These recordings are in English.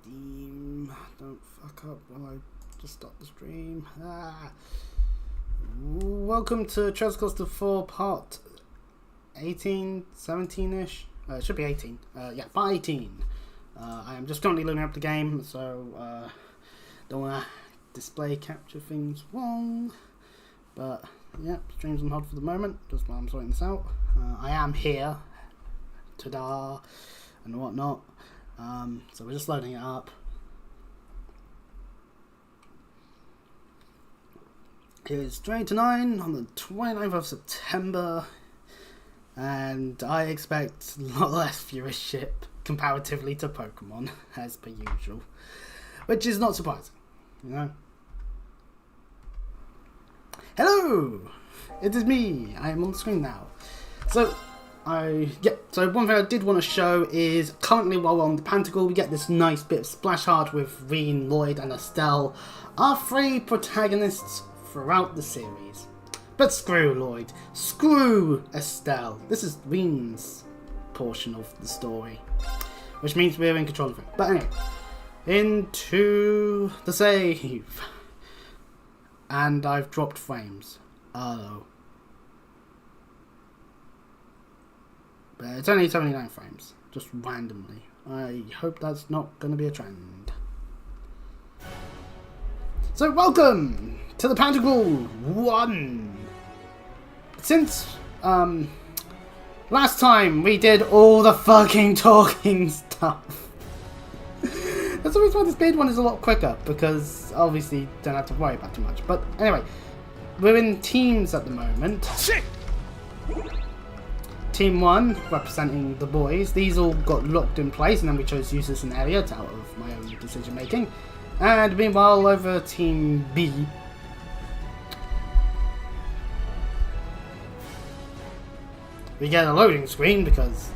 Steam, don't fuck up while I just stop the stream. Welcome to Treasure Coaster 4 part 18, 17-ish. It should be 18. Yeah, part 18. I am just currently loading up the game, so don't want to display capture things wrong. But yeah, stream's on hold for the moment, just while I'm sorting this out. I am here, ta-da, and whatnot. So we're just loading it up. It's 20 on the 29th of September, and I expect a lot less viewership comparatively to Pokemon, as per usual, which is not surprising, you know. Hello, it is me. I am on the screen now. So one thing I did want to show is currently while we're on the pantaguel, we get this nice bit of splash art with Reen, Lloyd, and Estelle, our three protagonists throughout the series. But screw Lloyd, screw Estelle. This is Reen's portion of the story, which means we're in control of it. But anyway, into the save, and I've dropped frames. Oh. But it's only 79 frames, just randomly. I hope that's not going to be a trend. So welcome to the pantaguel 1! Since last time we did all the fucking talking stuff. That's the reason why this big one is a lot quicker, because obviously you don't have to worry about too much. But anyway, we're in teams at the moment. Shit! Team 1, representing the boys, these all got locked in place, and then we chose Eustace and Elliot out of my own decision making. And meanwhile, over Team B, we get a loading screen because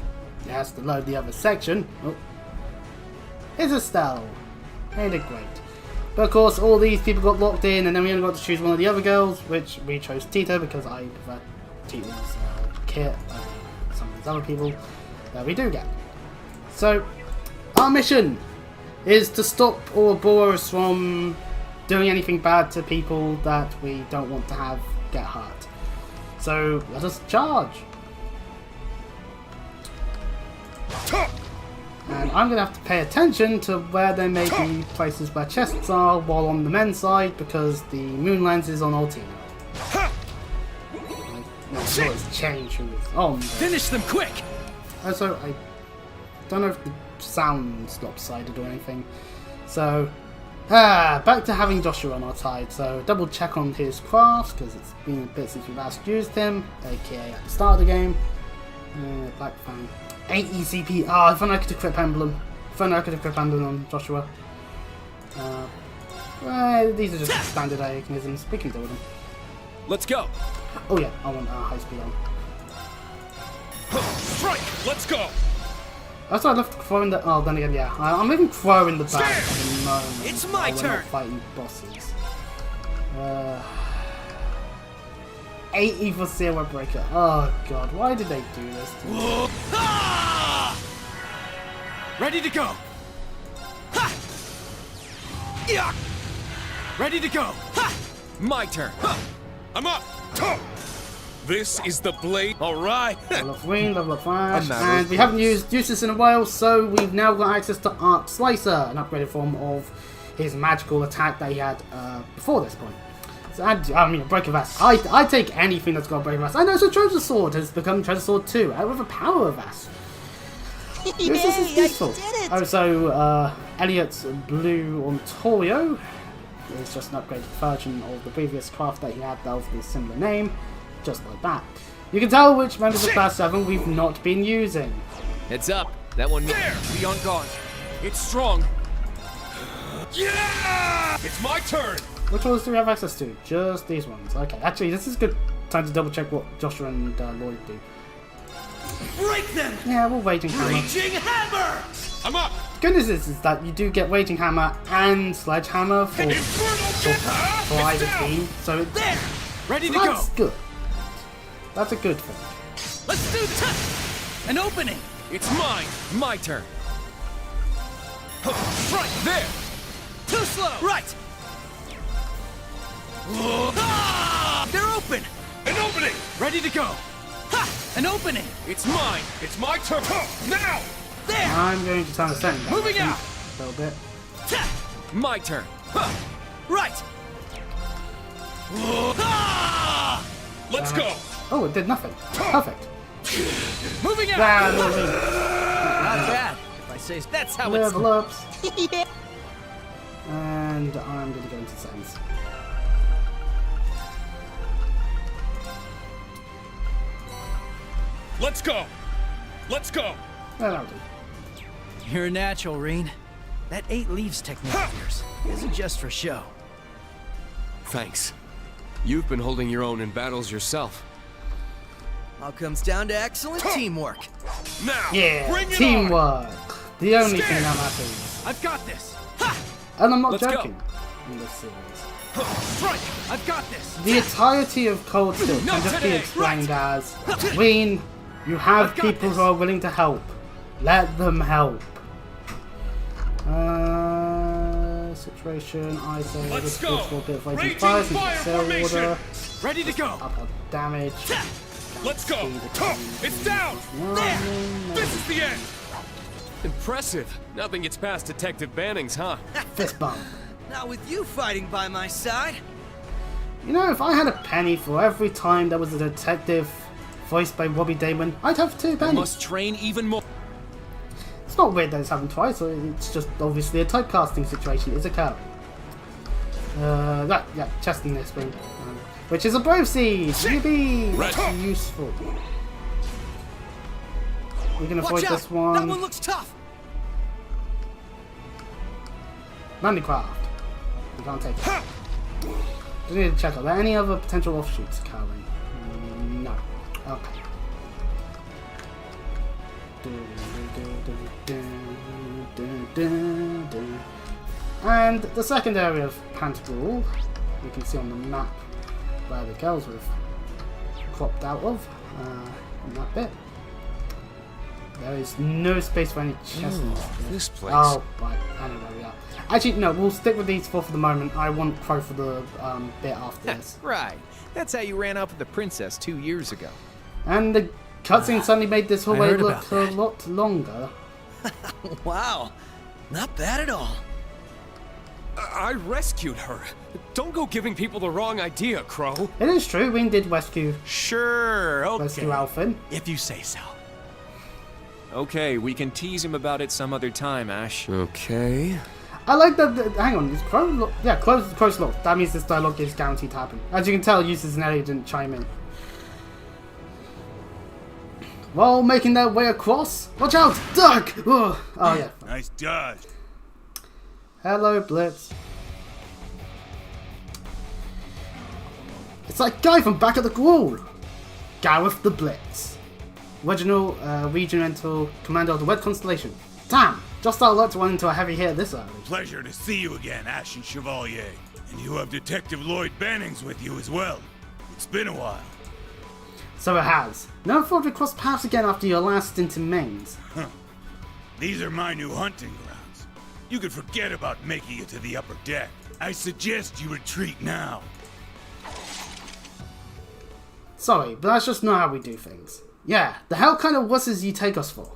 it has to load the other section. Oh. Here's Estelle. They did great. But of course, all these people got locked in, and then we only got to choose one of the other girls, which we chose Tita because I prefer Tita's kit. Some of these other people that we do get. So our mission is to stop Ouroboros from doing anything bad to people that we don't want to have get hurt. So let us charge. And I'm going to have to pay attention to where there may be places where chests are while on the men's side, because the moon lens is on Ultimo. Finish them quick! Also, I don't know if the sound's lopsided or anything. So, back to having Joshua on our side. So, double check on his crafts, because it's been a bit since we've last used him, aka at the start of the game. Black Fang. 8 ECP. I thought I could equip Emblem. On Joshua. These are just standard mechanisms. We can deal with them. Let's go. Oh yeah, I want high speed on. Strike! Let's go! That's why I love throwing the. Oh, then again, yeah. I'm even throwing the bag at the moment. It's my turn! Not fighting bosses. 80 for Zero Breaker. Oh god, why did they do this to me? Ready to go! Ha! Yeah! Ready to go! Ha! My turn! I'm up! This is the blade, alright! Level of Wind, level of Flash, and we haven't used Eustace in a while, so we've now got access to Arc Slicer, an upgraded form of his magical attack that he had before this point. So, I mean, Break of Ass. I take anything that's got a Break of Ass. I know, so Treasure Sword has become Treasure Sword 2, with a Power of Ass. Eustace is useful. Oh, so Elliot's Blue Ontario is just an upgraded version of the previous craft that he had of the similar name, just like that. You can tell which members of Class 7 we've not been using. Heads up, that one there. Be on guard. It's strong. Yeah! It's my turn. Which ones do we have access to? Just these ones. Okay, actually, this is a good time to double check what Joshua and Lloyd do. Break them! Yeah, we'll Raging Hammer. Raging Hammer! I'm up! The good news is that you do get Raging Hammer and Sledgehammer for either team, so it's, there! Ready to that's go! Good. That's a good thing. Let's do this! An opening! It's mine! My turn! Right there! Too slow! Right! They're open! An opening! Ready to go! Ha! An opening! It's mine! It's my turn! Now! There! I'm going to turn the setting down. Moving out! A little bit. My turn! Right! Let's go! Oh, it did nothing. Perfect. Moving out! Ah, Not bad. If I say so. That's how level ups. Yeah. And I'm going to go into settings. Let's go! Let's go! Yeah, that'll do. You're a natural, Reen. That 8 leaves technique of yours isn't just for show. Thanks. You've been holding your own in battles yourself. All comes down to excellent teamwork. Now! Yeah, Bring it teamwork. The only Stand. thing that matters. I've got this. Ha! And I'm not Let's go. joking in this series. Strike! I've got this. The entirety of Cold Steel Not can just be today. explained as, Ween, you have I've got people this. who are willing to help. Let them help. Situation, I say Let's this go. goes for a bit of raging Raging fire, fire sail formation. order, Ready to go. up on damage. Let's go! It's down! This is the end! Impressive. Nothing gets past Detective Banning's, huh? Fist bump. Not with you fighting by my side. You know, if I had a penny for every time there was a detective voiced by Robbie Damon, I'd have 2 pennies. Must train even more. It's not weird that it's happened twice, it's just obviously a typecasting situation is occurring. Yeah, chest in this wing. Which is a brave seed! Yippee! Right. That's useful. We can avoid Watch out! this one. That one looks tough. Landicraft. We can't take it. Just need to check. Are there any other potential offshoots occurring? No. Okay. And the second area of Pantaguel, you can see on the map where the girls would have cropped out of, in that bit. There is no space for any chests. This place. Oh, right, I know where we are. Actually, no, we'll stick with these 4 for the moment. I want Crow for the bit after this. Right. That's how you ran off with the princess 2 years ago. And the cutscene suddenly made this hallway heard look about a that. lot longer. Wow. Not bad at all. I rescued her. Don't go giving people the wrong idea, Crow. It is true, we did rescue Sure, okay. Alfin. If you say so. Okay, we can tease him about it some other time, Ash. Okay. I like that. Hang on, is Crow look? Yeah, Crow's look. That means this dialogue is guaranteed to happen. As you can tell, Eustace and Ellie didn't chime in. While making their way across, watch out, duck! Oh yeah. Nice dodge. Hello, Blitz. It's like Guy from Back at the Wall. Gareth the Blitz. Regimental Commander of the Red Constellation. Damn, just started luck to run into a heavy hit this early. Pleasure to see you again, Ashen Chevalier. And you have Detective Lloyd Bannings with you as well. It's been a while. So it has. Never thought we'd cross paths again after your last stint in Mainz. These are my new hunting grounds. You could forget about making it to the upper deck. I suggest you retreat now. Sorry, but that's just not how we do things. Yeah, the hell kind of wusses you take us for?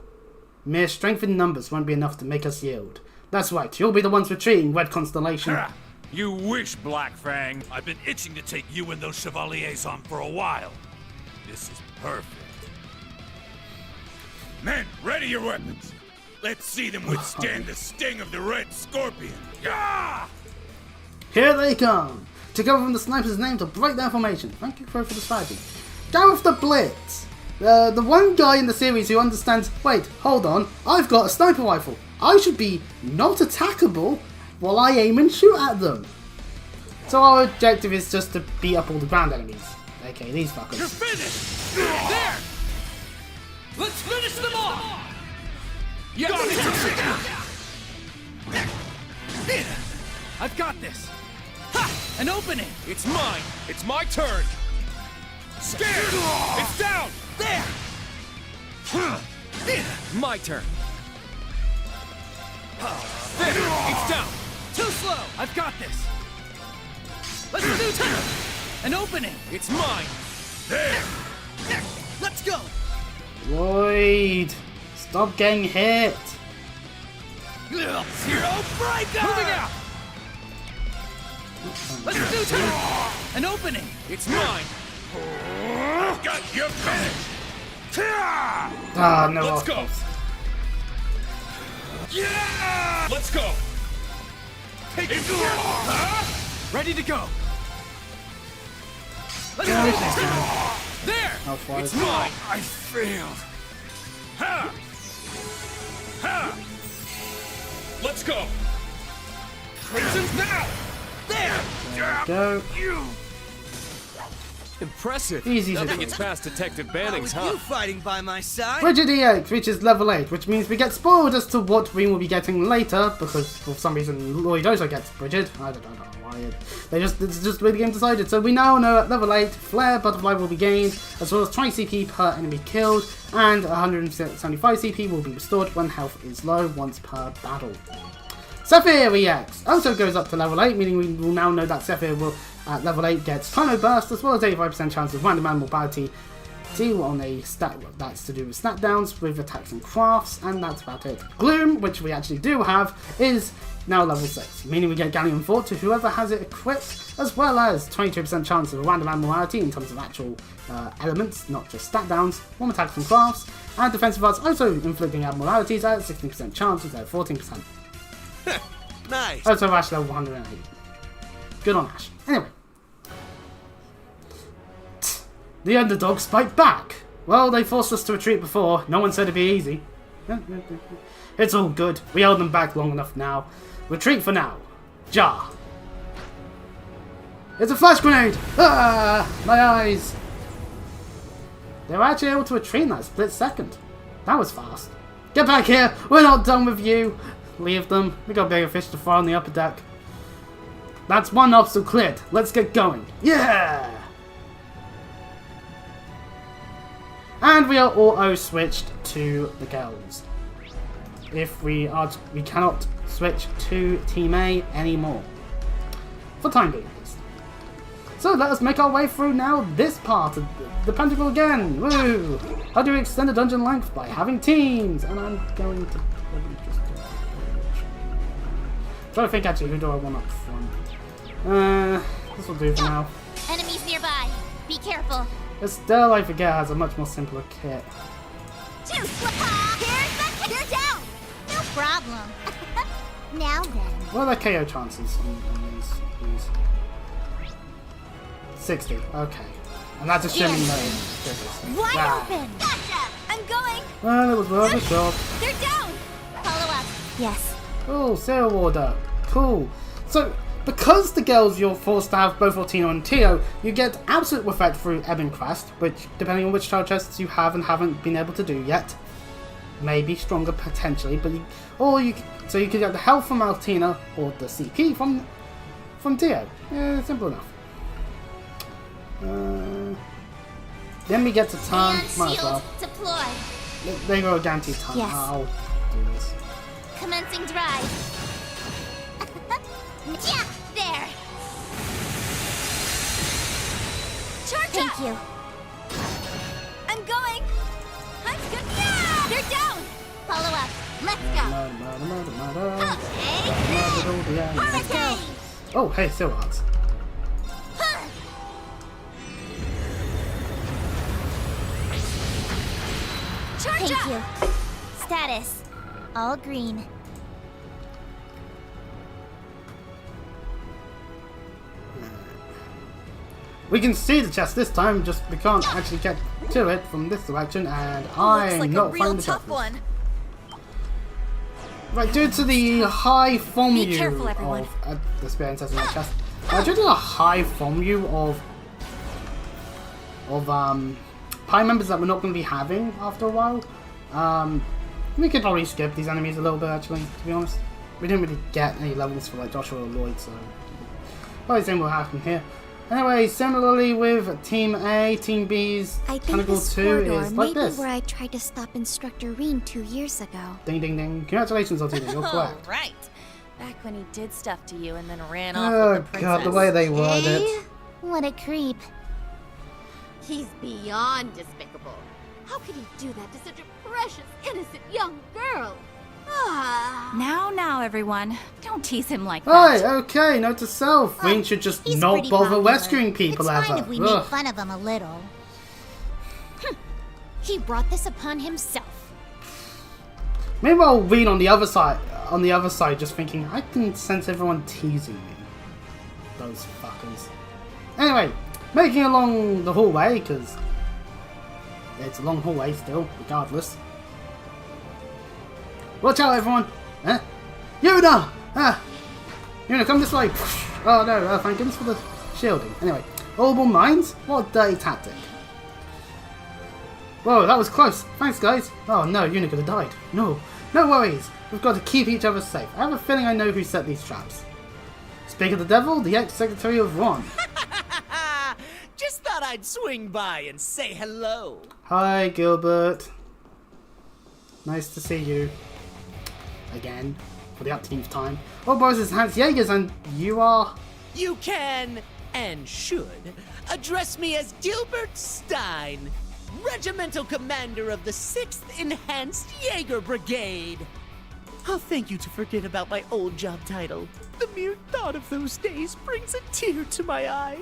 Mere strength in numbers won't be enough to make us yield. That's right, you'll be the ones retreating, Red Constellation. You wish, Black Fang. I've been itching to take you and those Chevaliers on for a while. This is perfect. Men, ready your weapons. Let's see them withstand the sting of the Red Scorpion. Gah! Here they come! To go from the sniper's name to break their formation. Thank you, Crow, for the strategy. Gareth the Blitz! The one guy in the series who understands, wait, hold on, I've got a sniper rifle. I should be not attackable while I aim and shoot at them. So our objective is just to beat up all the ground enemies. Okay, these fuckers. You're finished! There! Let's finish them off! Yes! I've got this! Ha! An opening! It's mine! It's my turn! Scared! It's down! There! My turn! There! It's down! Too slow! I've got this! Let's do time! An opening! It's mine! There! There! Let's go! Lloyd! Stop getting hit! Zero breaker! Moving out! Let's do time! An opening! It's mine! I've got you finished! Ah, no Let's go. offense. Yeah! Let's go! Take it! Huh? Ready to go! Let's Yeah, do this is time! fine. There! How far It's is it? mine! I failed! Ha! Ha! Let's go! Crimson's now! There! Go. You! Impressive! Easy to Nothing do. gets past Detective How Banning's, with huh? you fighting by my side? Bridget EX reaches level 8, which means we get spoiled as to what Rean will be getting later, because for some reason Lloyd also gets Bridget. I don't know why. It's just the way the game decided. So we now know at level 8, Flare Butterfly will be gained, as well as 20 CP per enemy killed, and 175 CP will be restored when health is low once per battle. Sapphire EX also goes up to level 8, meaning we will now know that Sapphire will, at level 8, gets Chrono Burst, as well as 85% chance of random animal mobility on a stat that's to do with stat downs with attacks and crafts, and that's about it. Gloom, which we actually do have, is now level 6, meaning we get Galleon Fort to whoever has it equipped, as well as 22% chance of a random animal mobility in terms of actual elements, not just stat downs, warm attacks and crafts, and defensive arts also inflicting abnormalities at 16% chance instead of 14%. Nice! Also Ash level 108. Good on Ash. Anyway. The underdogs fight back! Well, they forced us to retreat before. No one said it'd be easy. It's all good. We held them back long enough now. Retreat for now. Jar. It's a flash grenade! Ah! My eyes! They were actually able to retreat in that split second. That was fast. Get back here! We're not done with you! Leave them. We got bigger fish to fry on the upper deck. That's one obstacle cleared. Let's get going. Yeah! And we are auto switched to the girls. We cannot switch to Team A anymore. For time being, at least. So let us make our way through now this part of the pantaguel again. Woo! How do you extend the dungeon length? By having teams. And I'm going to probably just go. Trying to think actually, who do I want up front? This will do for now. Enemies nearby. Be careful. Estelle, I forget, has a much more simpler kit. Here's the They're down. No problem. Now then. What are the KO chances on these? 60. Okay. And that's assuming no triggers. Wide open. Gotcha. I'm going. Well, it was worth a shot. They're down. Follow up. Yes. Oh, serial order. Cool. So, because the girls you're forced to have both Ortino and Tio, you get absolute effect through Ebon Crest, which, depending on which child chests you have and haven't been able to do yet, may be stronger potentially, but you could get the health from Altina or the CP from Tio. Yeah, simple enough. Then we get to turn. And Might as shield well. deploy. They go guaranteed turn. Yes. I'll do this. Commencing drive. Yeah, there. Charge Thank up. You. I'm going. I'm good. Yeah, they're down. Follow up. Let's go. Okay. Hurricane. Oh, hey, Silver Hearts. Huh. Charge Thank up. You. Status. All green. We can see the chest this time, just we can't actually get to it from this direction, and I'm Looks like not a real finding the tough chest. one. Right, due to the high FOMU Be careful, everyone. of the Spear and Testing chest, due to the high FOMU of Pi members that we're not going to be having after a while, we could probably skip these enemies a little bit actually, to be honest. We didn't really get any levels for like Joshua or Lloyd, so probably the same will happen here. Anyway, similarly with Team A, Team B's I think Pantaguel this 2 corridor is may like be this. where I tried to stop Instructor Reen 2 years ago. Ding ding ding. Congratulations, Ortega, you're correct. Right. Back when he did stuff to you and then ran off Oh with the princess. god, the way they word Eh? it. What a creep. He's beyond despicable. How could he do that to such a precious, innocent young girl? Ah. Now, everyone. Don't tease him like Hey, that. okay, note to self. Reen should just He's not pretty bother popular. rescuing people It's ever. fine if we Ugh. make fun of him a little. He brought this upon himself. Meanwhile, Reen on the other side, just thinking, I can sense everyone teasing me. Those fuckers. Anyway, making along the hallway, because it's a long hallway still, regardless. Watch out, everyone! Huh? Yuna! Ah! Yuna, come this way! Oh no, thank goodness for the shielding. Anyway, Orbital Mines? What a dirty tactic. Whoa, that was close. Thanks, guys. Oh no, Yuna could have died. No worries. We've got to keep each other safe. I have a feeling I know who set these traps. Speak of the devil, the ex-secretary of Ron. Just thought I'd swing by and say hello. Hi, Gilbert. Nice to see you. Again, for the upteenth time. Oh, boys, it's Hans Jaegers, and you are... You can, and should, address me as Gilbert Stein, Regimental Commander of the 6th Enhanced Jaeger Brigade. I'll thank you to forget about my old job title. The mere thought of those days brings a tear to my eye.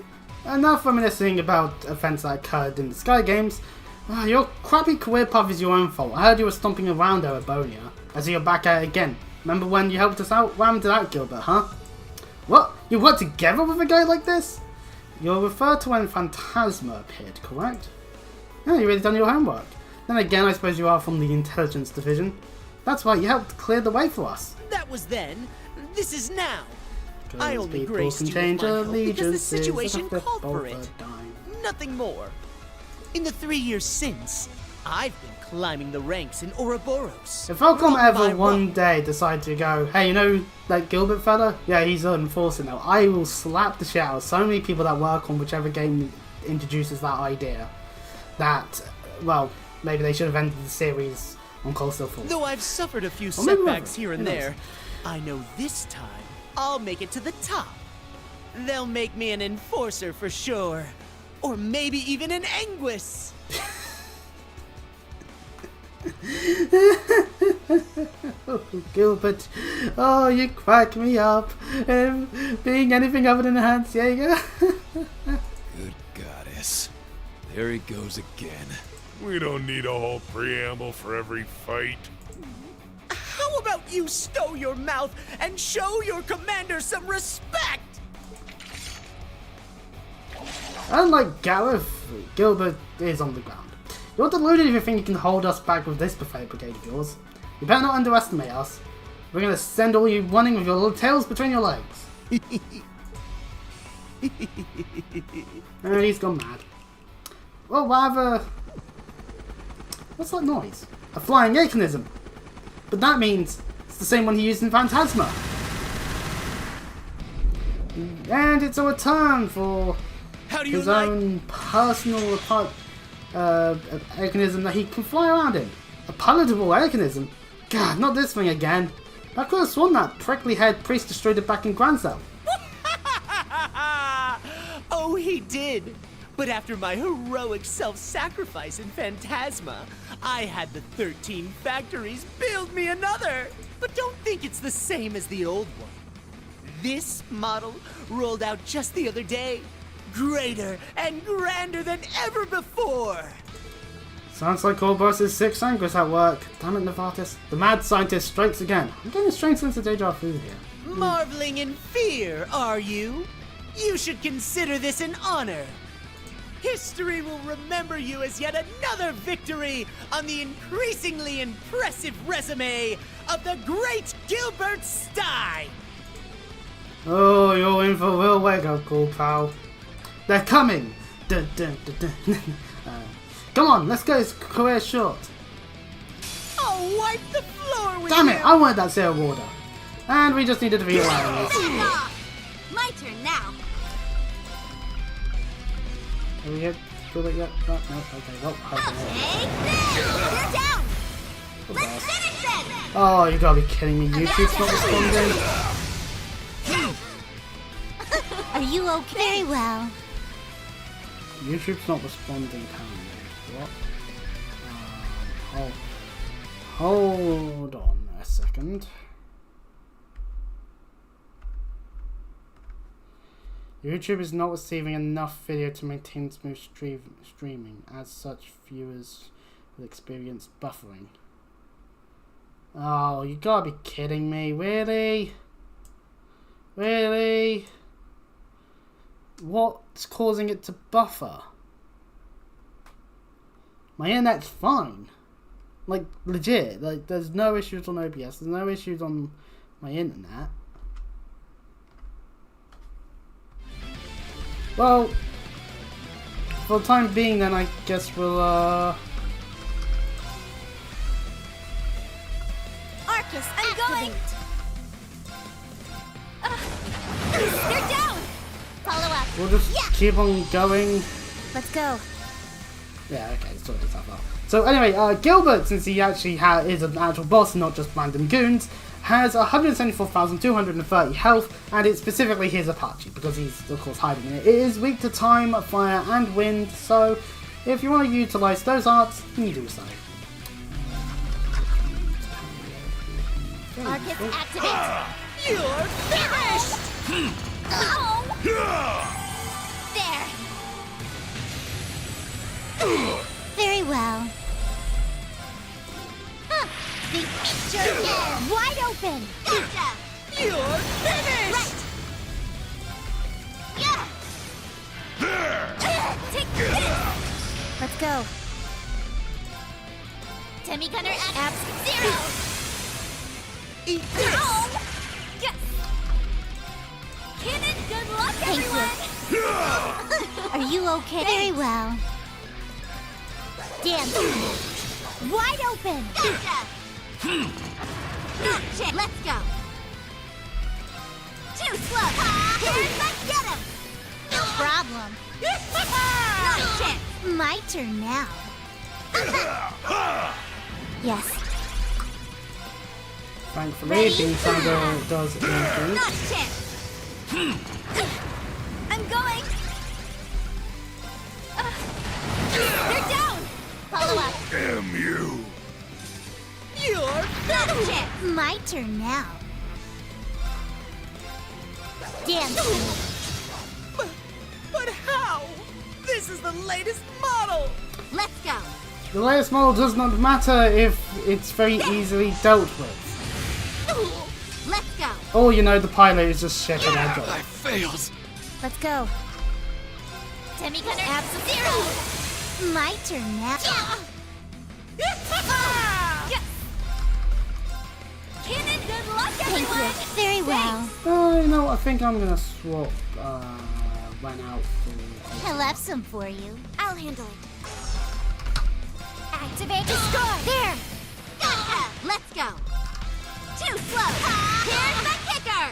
Enough reminiscing about events that occurred in the Sky Games. Your crappy career path is your own fault. I heard you were stomping around Erebonia. I see you're back at it again. Remember when you helped us out? Rammed it out, Gilbert, huh? What? You worked together with a guy like this? You're referred to when Phantasma appeared, correct? Yeah, you really done your homework. Then again, I suppose you are from the Intelligence Division. That's right, you helped clear the way for us. That was then. This is now. I Because only people graced can you with change my help because the allegiances situation if they're called for both it. dying. Nothing more. In the 3 years since, I've been climbing the ranks in Ouroboros. If Falcom Rock ever by one rock. day decide to go, hey, you know that Gilbert fella? Yeah, he's an enforcer now. I will slap the shit out of so many people that work on whichever game introduces that idea. That, well, maybe they should have ended the series on Coastal 4. Though I've suffered a few Or maybe setbacks never. here and Who knows? there, I know this time I'll make it to the top. They'll make me an enforcer for sure. Or maybe even an Anguis. Gilbert, oh, you crack me up. Being anything other than a Hans Jaeger. Good goddess. There he goes again. We don't need a whole preamble for every fight. How about you stow your mouth and show your commander some respect? Unlike Gareth, Gilbert is on the ground. You're deluded if you think you can hold us back with this buffet brigade of yours. You better not underestimate us. We're gonna send all you running with your little tails between your legs. And he's gone mad. Well, rather... What's that noise? A flying mechanism. But that means it's the same one he used in Phantasma. And it's a return for How do you his like? own personal mechanism that he can fly around in. A palatable mechanism? God, not this thing again. I could have sworn that prickly haired priest destroyed it back in Grand Cell. Oh, he did. But after my heroic self-sacrifice in Phantasma, I had the 13 factories build me another. But don't think it's the same as the old one. This model rolled out just the other day. Greater and grander than ever before. Sounds like Ouroboros' 6 Angus at work. Damn it, Novartis. The mad scientist strikes again. I'm getting a strange sense of deja vu here. Marveling in fear, are you? You should consider this an honor. History will remember you as yet another victory on the increasingly impressive resume of the great Gilbert Stein. Oh, you're in for a real wake-up call, pal. They're coming! Dun, dun, dun, dun. Come on, let's go his career short. I'll wipe the floor with Damn you. it, I wanted that Zero Water. And we just needed to be alive. Back off! My turn now. Are we here? Feel it yet? No, okay, well, Take this! You're down! Let's finish this! oh, you gotta be kidding me. YouTube's not responding. Are you okay? Very well. YouTube's not responding, apparently. What? Hold on a second. YouTube is not receiving enough video to maintain smooth streaming. As such, viewers will experience buffering. Oh, you gotta be kidding me. Really? Really? What's causing it to buffer? My internet's fine. Like, legit. Like, there's no issues on OBS. There's no issues on my internet. Well, for the time being then, I guess we'll, Arcus, I'm going! They're down! Follow up. we'll just keep on going. Let's go. Yeah, okay, sort this stuff out. So anyway, Gilbert, since he actually is an actual boss and not just random goons, has 174,230 health, and it's specifically his Apache, because he's, of course, hiding in it. It is weak to time, fire, and wind, so if you want to utilize those arts, you do so. Arcus, activate! You're finished! Oh! There! Very well. The picture wide open! Gotcha! You're finished! Yeah! Take this! Let's go. Demi Gunner Abs Zero! Eat this! Ow! Yes! Cannon, good luck, everyone! Are you okay? Very well. Dance. Wide open! Gotcha! Gotcha! Let's go! Too slow! Let's get him! No problem! Not a chance! My turn now. Yes. Thankfully, Bean Thunder does anything. Not a chance! I'm going! They're down! Follow up! Damn you! You're Not a chance! My turn now. Dance! But how? This is the latest model! Let's go! The latest model does not matter if it's very easily dealt with. Let's go! Oh, you know, the pilot is just shit at their job. I failed. Let's go! Demi Gunner Abs Zero! My turn now. Cannon, good luck, everyone! Thank you. Very well. You know, I think I'm gonna swap Run Out for... I left some for you. I'll handle it. Activate Destroy! There! Gotcha! Let's go! Too slow! Here's the kicker!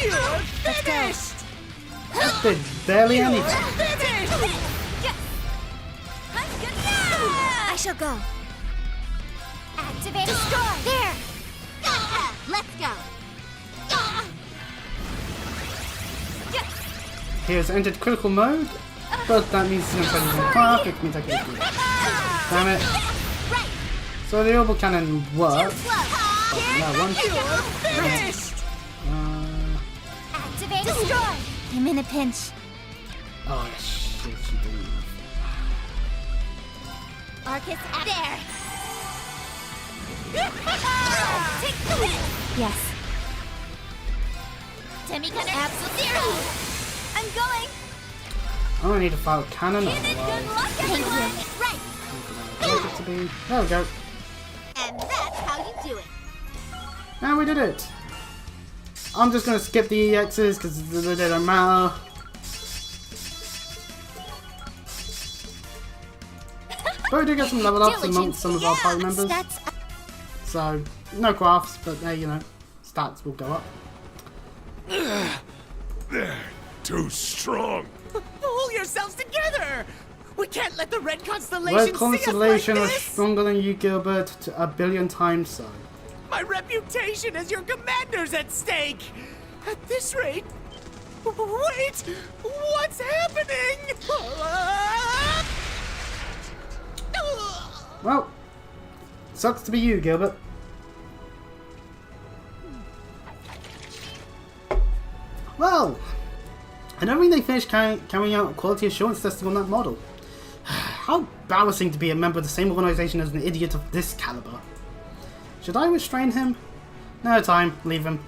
You're Let's go! finished! That did barely anything. Finished! I'm good now! I shall go. Activate Destroy! There! Gotcha! Let's go! He has entered critical mode, but that means he's going to try to park, it means I can't do that. Damn it. Right! So the orbital cannon Too works. slow! No, one. You're finished! Activate Destroy! I'm in a pinch. Oh shit, she didn't. Arcus, there! Take the hit! Yes. Demi Gunner Abs Zero! I'm going! I don't need to fire a cannon Cannon, good otherwise. luck, everyone! Right! Want it to be. There we go. And that's how you do it. And we did it. I'm just gonna skip the EXs because they don't matter. But we did get some level ups amongst some of our party members. So, no crafts, but you know, stats will go up. They're too strong. Hold yourselves together! We can't let the Red Constellation Red see us Constellation like is this! stronger than you, Gilbert, a billion times so. My reputation as your commander's at stake! At this rate... Wait! What's happening? Well, sucks to be you, Gilbert. Well, I don't think they finished carrying out quality assurance testing on that model. How embarrassing to be a member of the same organization as an idiot of this caliber. Should I restrain him? No time, leave him.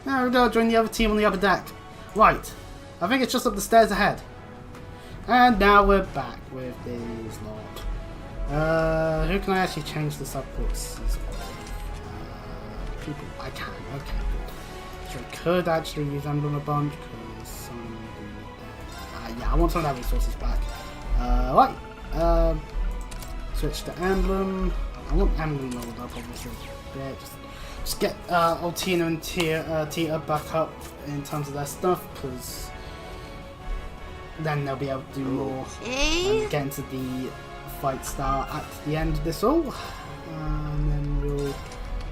No, go join the other team on the upper deck. Right, I think it's just up the stairs ahead. And now we're back with this lot. Who can I actually change the subports? People, I can, okay, good. So I could actually use Emblem a bunch, because some yeah, I want some of that resources back. Right, switch to Emblem. I want Emblem leveled up, obviously. Yeah, just get Altina and Tita back up in terms of their stuff, because then they'll be able to do more and get into the fight start at the end of this all. And then we'll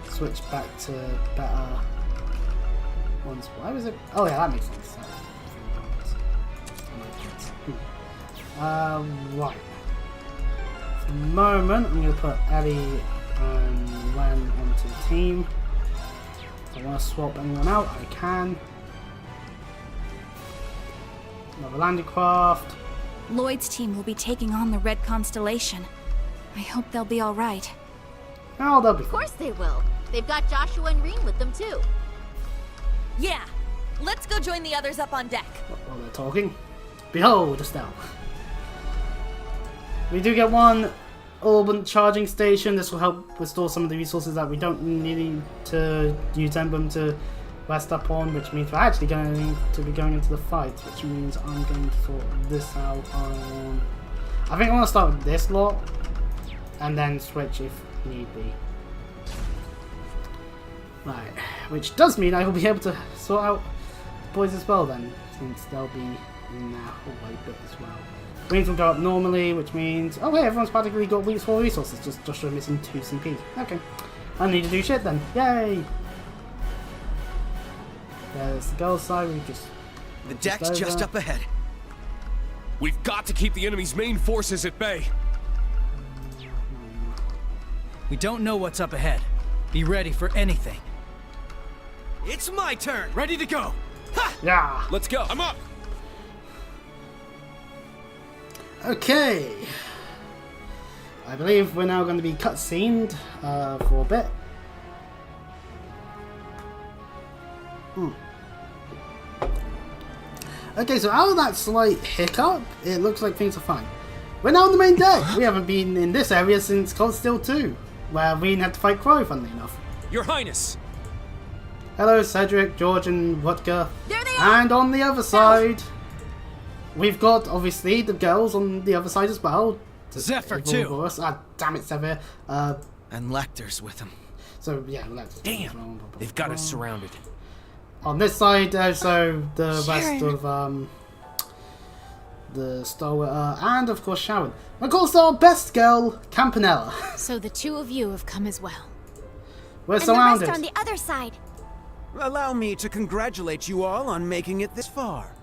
switch back to better ones. Why was it? Oh yeah, that makes sense. Right. For the moment, I'm going to put Ellie and Ren onto the team. If I want to swap anyone out, I can. Another landing craft. Lloyd's team will be taking on the Red Constellation. I hope they'll be alright. Oh, they'll be Of fine. course they will. They've got Joshua and Reen with them too. Yeah, let's go join the others up on deck. While they're talking. Behold, Estelle. We do get one orban charging station. This will help restore some of the resources that we don't need to use Emblem to rest up on, which means we're actually going to be going into the fight, which means I'm going to sort this out on... I think I want to start with this lot, and then switch if need be. Right, which does mean I will be able to sort out the boys as well then, since they'll be in their hallway bit as well. Wings will go up normally, which means... Oh hey, everyone's practically got weeks for resources, just Joshua missing 2 CP. Okay, I need to do shit then. Yay! There's the girls' side, we just... The deck's just up ahead. We've got to keep the enemy's main forces at bay. We don't know what's up ahead. Be ready for anything. It's my turn. Ready to go. Ha! Yeah! Let's go. I'm up. Okay. I believe we're now going to be cutscened for a bit. Okay, so out of that slight hiccup, it looks like things are fine. We're now on the main deck. We haven't been in this area since Cold Steel 2, where Reen had to fight Crow, funnily enough. Your Highness. Hello, Cedric, George, and Rutger. There they are! And on the other side, we've got, obviously, the girls on the other side as well. Zephyr, too. Ah, damn it, Zephyr. And Lecter's with him. So, yeah, let's... Damn. They've got us surrounded. On this side, so the rest of the Stalwart, and of course Sharon. And of course our best girl, Campanella. So the two of you have come as well. We're And surrounded. the rest are on the other side. Allow me to congratulate you all on making it this far.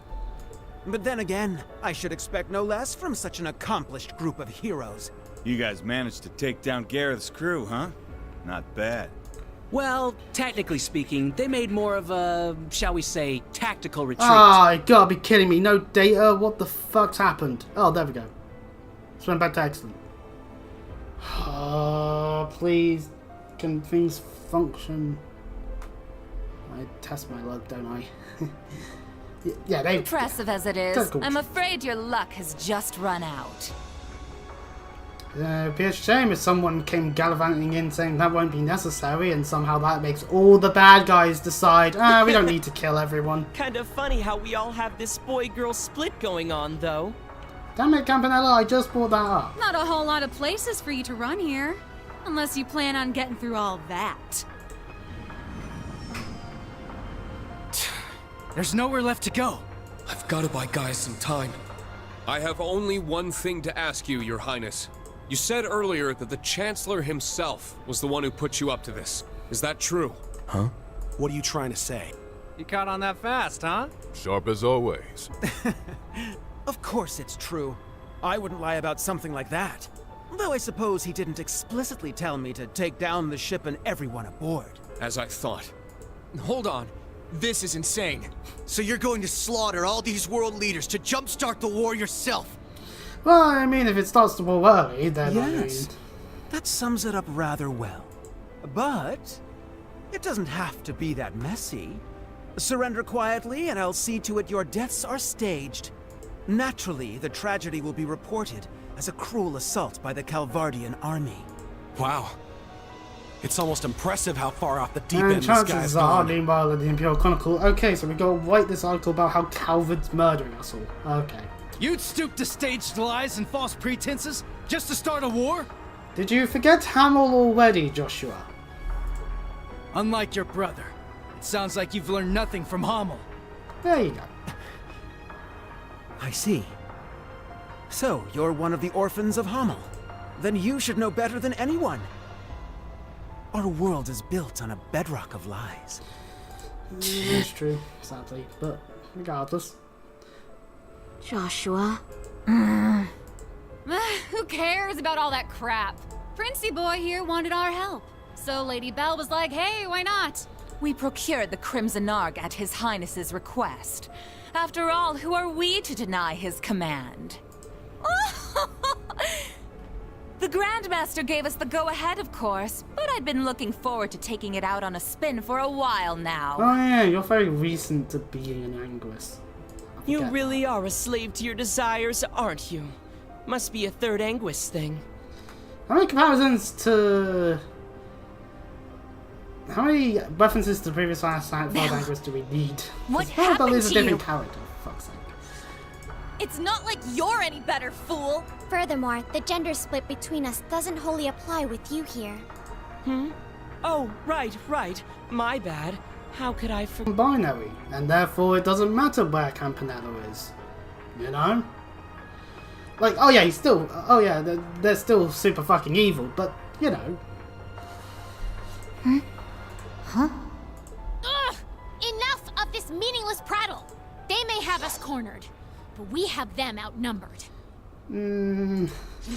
But then again, I should expect no less from such an accomplished group of heroes. You guys managed to take down Gareth's crew, huh? Not bad. Well, technically speaking, they made more of a, shall we say, tactical retreat. Ah, you gotta be kidding me. No data? What the fuck's happened? Oh, there we go. Just went back to excellent. Please, can things function? I test my luck, don't I? Yeah, they... Impressive as it is, That's cool. I'm afraid your luck has just run out. It'd be a shame if someone came gallivanting in saying that won't be necessary, and somehow that makes all the bad guys decide, we don't need to kill everyone. Kind of funny how we all have this boy-girl split going on, though. Damn it, Campanella, I just brought that up. Not a whole lot of places for you to run here. Unless you plan on getting through all that. There's nowhere left to go. I've got to buy guys some time. I have only one thing to ask you, Your Highness. You said earlier that the Chancellor himself was the one who put you up to this. Is that true? Huh? What are you trying to say? You caught on that fast, huh? Sharp as always. Of course it's true. I wouldn't lie about something like that. Though I suppose he didn't explicitly tell me to take down the ship and everyone aboard. As I thought. Hold on. This is insane. So you're going to slaughter all these world leaders to jumpstart the war yourself? Well, I mean, if it starts the war early, then Yes, that sums it up rather well. But it doesn't have to be that messy. Surrender quietly, and I'll see to it your deaths are staged. Naturally, the tragedy will be reported as a cruel assault by the Calvardian army. Wow. It's almost impressive how far off the deep and end this guy's chances are, gone. meanwhile, in the Imperial Chronicle. Okay, so we gotta write this article about how Calvard's murdering us all. Okay. You'd stoop to staged lies and false pretenses just to start a war? Did you forget Hamill already, Joshua? Unlike your brother, it sounds like you've learned nothing from Hamel. There you go. I see. So, you're one of the orphans of Hamel. Then you should know better than anyone. Our world is built on a bedrock of lies. It's true, sadly, but regardless. Joshua? Who cares about all that crap? Princey boy here wanted our help. So Lady Belle was like, hey, why not? We procured the Crimson Arg at His Highness's request. After all, who are we to deny his command? The Grandmaster gave us the go-ahead, of course, but I'd been looking forward to taking it out on a spin for a while now. Oh yeah, you're very recent to being an Anguis. You really are a slave to your desires, aren't you? Must be a third Anguis thing. How many comparisons to... How many references to the previous last night for Anguis do we need? What Belle happened is a to different you? character, for fuck's sake. It's not like you're any better, fool! Furthermore, the gender split between us doesn't wholly apply with you here. Oh, right. My bad. How could I forget? Binary, and therefore it doesn't matter where Campanella is. You know? Like, oh yeah, he's still... Oh yeah, they're still super fucking evil, but, you know... Ugh! Enough of this meaningless prattle! They may have us cornered, but we have them outnumbered. And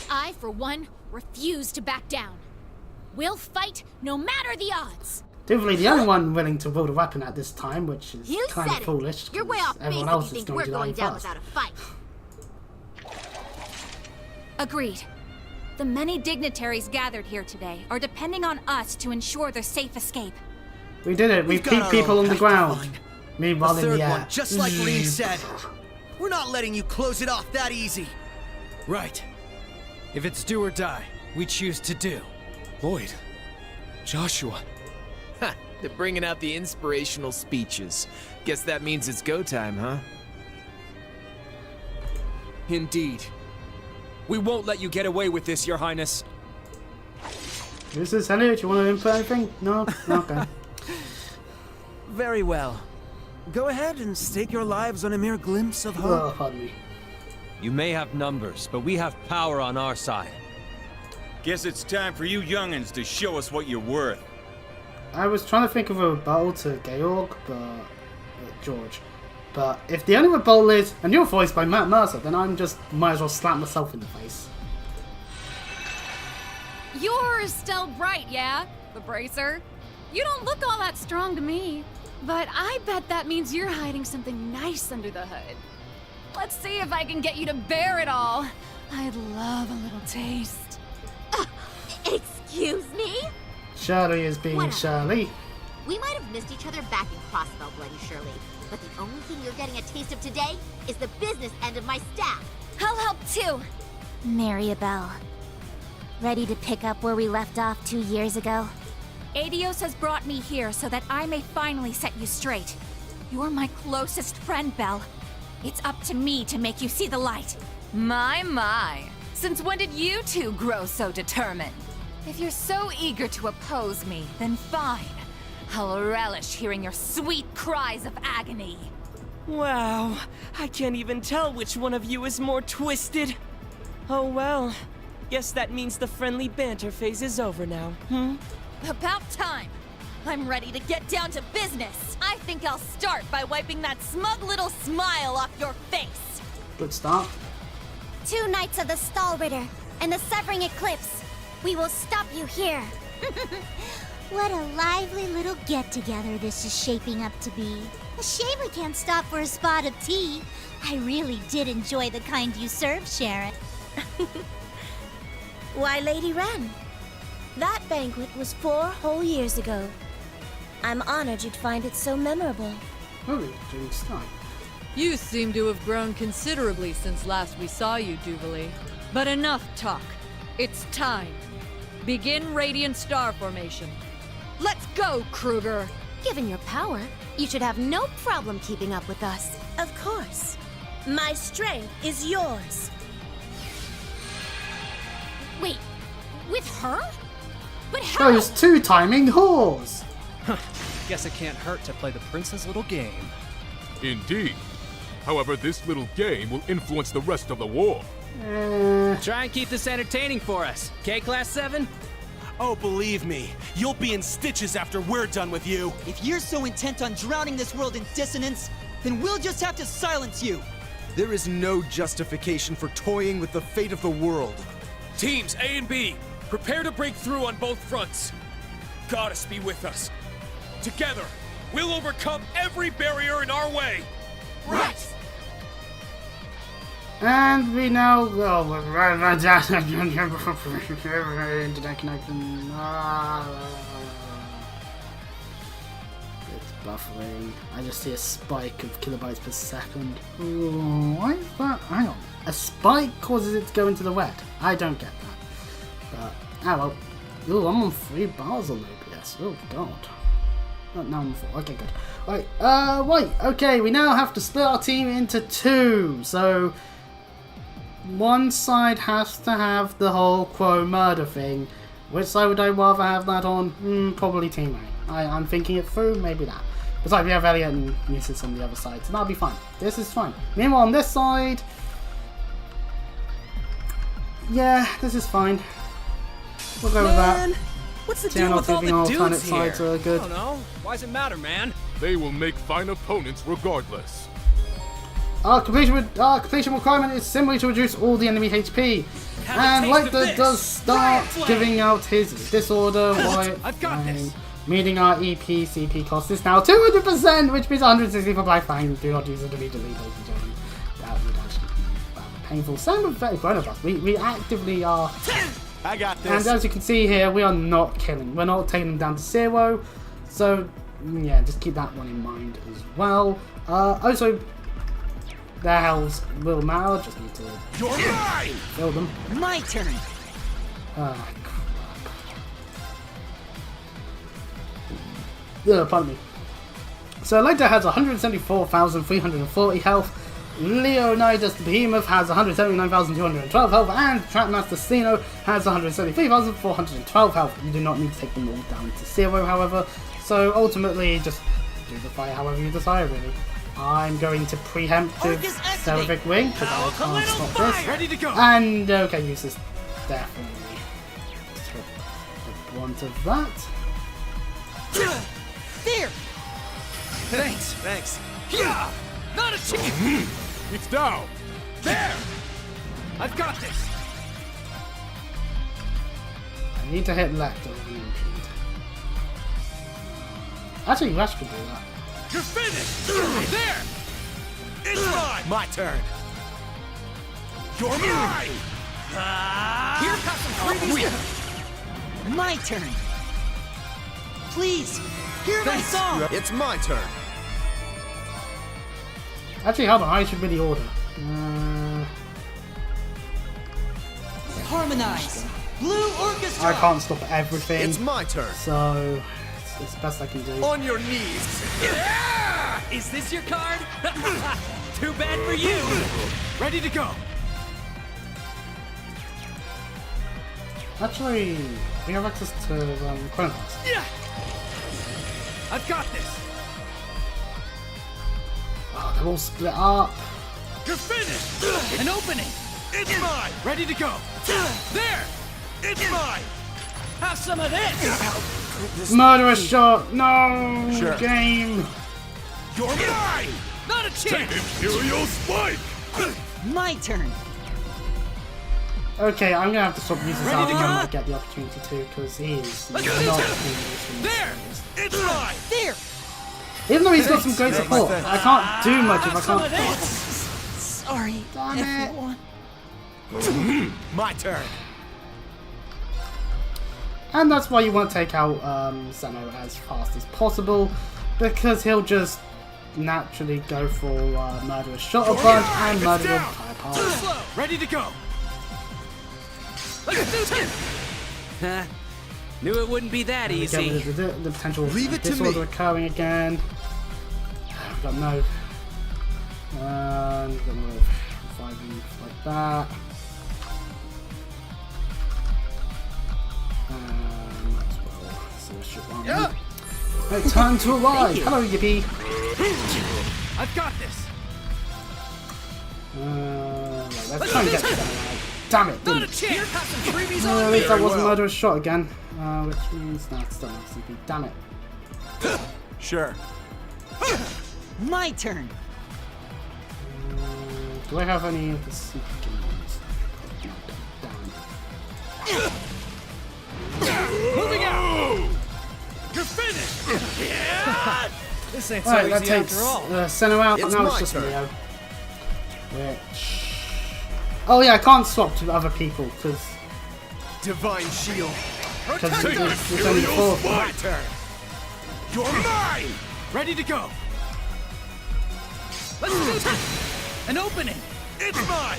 I, for one, refuse to back down. We'll fight no matter the odds! Definitely the only one willing to wield a weapon at this time, which is You kind of said it. foolish. You're way off base everyone if else you is think we're to going die down first. without a fight. Agreed. The many dignitaries gathered here today are depending on us to ensure their safe escape. We did it. We We've got keep our people own on the path to ground. find. Meanwhile, The in third the air. one, just like Reed said. We're not letting you close it off that easy. Right. If it's do or die, we choose to do. Lloyd. Joshua. Ha! They're bringing out the inspirational speeches. Guess that means it's go time, huh? Indeed. We won't let you get away with this, Your Highness. This is Henry. Do you want to input anything? No? Okay. Very well. Go ahead and stake your lives on a mere glimpse of hope. Oh, pardon me. You may have numbers, but we have power on our side. Guess it's time for you youngins to show us what you're worth. I was trying to think of a rebuttal to Georg, but... George. But if the only rebuttal is, and you're voiced by Matt Mercer, then I'm just might as well slap myself in the face. You're still bright, yeah? The bracer? You don't look all that strong to me. But I bet that means you're hiding something nice under the hood. Let's see if I can get you to bear it all. I'd love a little taste. Excuse me? Shirley is being Whatever. Shirley. We might have missed each other back in Crossbell, Bloody Shirley, but the only thing you're getting a taste of today is the business end of my staff. I'll help too. Maribel. Ready to pick up where we left off 2 years ago? Adios has brought me here so that I may finally set you straight. You're my closest friend, Belle. It's up to me to make you see the light. My. Since when did you two grow so determined? If you're so eager to oppose me, then fine. I'll relish hearing your sweet cries of agony. Wow, I can't even tell which one of you is more twisted. Oh well, guess that means the friendly banter phase is over now, About time. I'm ready to get down to business. I think I'll start by wiping that smug little smile off your face. Good start. 2 Knights of the Stall Ritter and the Severing Eclipse. We will stop you here. What a lively little get-together this is shaping up to be. A shame we can't stop for a spot of tea. I really did enjoy the kind you served, Sharon. Why, Lady Wren, that banquet was 4 whole years ago. I'm honored you'd find it so memorable. Holy drinks time. You seem to have grown considerably since last we saw you, Jubilee. But enough talk. It's time. Begin Radiant Star Formation. Let's go, Kruger! Given your power, you should have no problem keeping up with us. Of course. My strength is yours. Wait, with her? But how? Those 2 timing whores! Guess it can't hurt to play the prince's little game. Indeed. However, this little game will influence the rest of the war. Try and keep this entertaining for us. Okay, Class 7? Oh, believe me, you'll be in stitches after we're done with you. If you're so intent on drowning this world in dissonance, then we'll just have to silence you. There is no justification for toying with the fate of the world. Teams A and B, prepare to break through on both fronts. Goddess be with us. Together, we'll overcome every barrier in our way. Right! And we now go. Internet connection. It's buffering. I just see a spike of kilobytes per second. Ooh, why is that? Hang on. A spike causes it to go into the red. I don't get that. But, well. Ooh, I'm on 3 bars on OBS. Oh, God. Now I'm on 4. Okay, good. Right, right. Okay, we now have to split our team into 2. So, one side has to have the whole Quo murder thing. Which side would I rather have that on? Probably Team A. I'm thinking it through, maybe that. Besides, we have Elliot and Musis on the other side, so that'll be fine. This is fine. Meanwhile, on this side, yeah, this is fine. We'll go with that. What's the deal with all the dudes here? Sides are good. I don't know. Why does it matter, man? They will make fine opponents regardless. Our completion requirement is simply to reduce all the enemy HP. And Lecter does start giving out his disorder while meeting our EP-CP cost is now 200%, which means 160 for Black Fang. Do not use it immediately, ladies and gentlemen. That would actually be rather painful. Same with both of us. We actively are. I got this. And as you can see here, we are not killing. We're not taking them down to 0. So, yeah, just keep that one in mind as well. Also, their healths will matter. Just need to kill them. My turn. Crap. Pardon me. So Lecter has 174,340 health. Leonidas the Behemoth has 179,212 health, and Trapmaster Sino has 173,412 health. You do not need to take them all down to 0, however. So ultimately, just do the fight however you decide, really. I'm going to preemptive Seraphic Wing because I can't stop this. Ready to go. And okay, use this definitely. The brunt of that. There. Thanks. Yeah, not a chance. It's down. There. I've got this. I need to hit left or impede. Actually, Rush could do that. You're finished. There. It's mine. My turn. You're mine. Here comes some freebies. My turn. Please, hear my song. It's my turn. Actually, hold on, I should really order. Harmonize. Blue Orchestra. I can't stop everything. It's my turn. So, it's the best I can do. On your knees. Yeah! Is this your card? Too bad for you. Ready to go. Actually, we have access to Chronoblast. Yeah. I've got this. Oh, they're all split up. You're finished! An opening! It's mine! Ready to go! There! It's mine! Have some of this! Murderous shot! No! Sure. Game! You're mine! Not a chance! Imperial Spike! My turn. Okay, I'm gonna have to stop using this Ready to when go? I get the opportunity to, because he is not Let's do doing this. this. There! It's mine! There. Even though he's got some great support, I can't do much if I Some of can't. this! Sorry, Damn it. everyone. My turn. And that's why you want to take out Zeno as fast as possible, because he'll just naturally go for Murderous Shot a bunch and murder your entire Too party. slow! Ready to go! Let's do this! Huh. Knew it wouldn't be that And again, easy. the potential Leave it to disorder me. occurring again. We've got no. And we've got no reviving like that. Might as well Celestial One. Right, time to arrive! Hello, Yippee! I've got this! Right, let's try and get this guy out. Damn it! Not a Didn't. chance! Have some freebies At on least me! that wasn't Murderous Shot again. Which means no, it's still not CP. Damn it. Sure. My turn. Do I have any of the CP games? Moving out! You're finished! Yeah! This ain't so Alright, that easy takes after all. Senna out, It's now my it's just turn. Leo. Which... Oh yeah, I can't swap to other people, because Divine Shield. it's only four. My turn. You're mine! Ready to go! Let's do this! An opening! It's mine!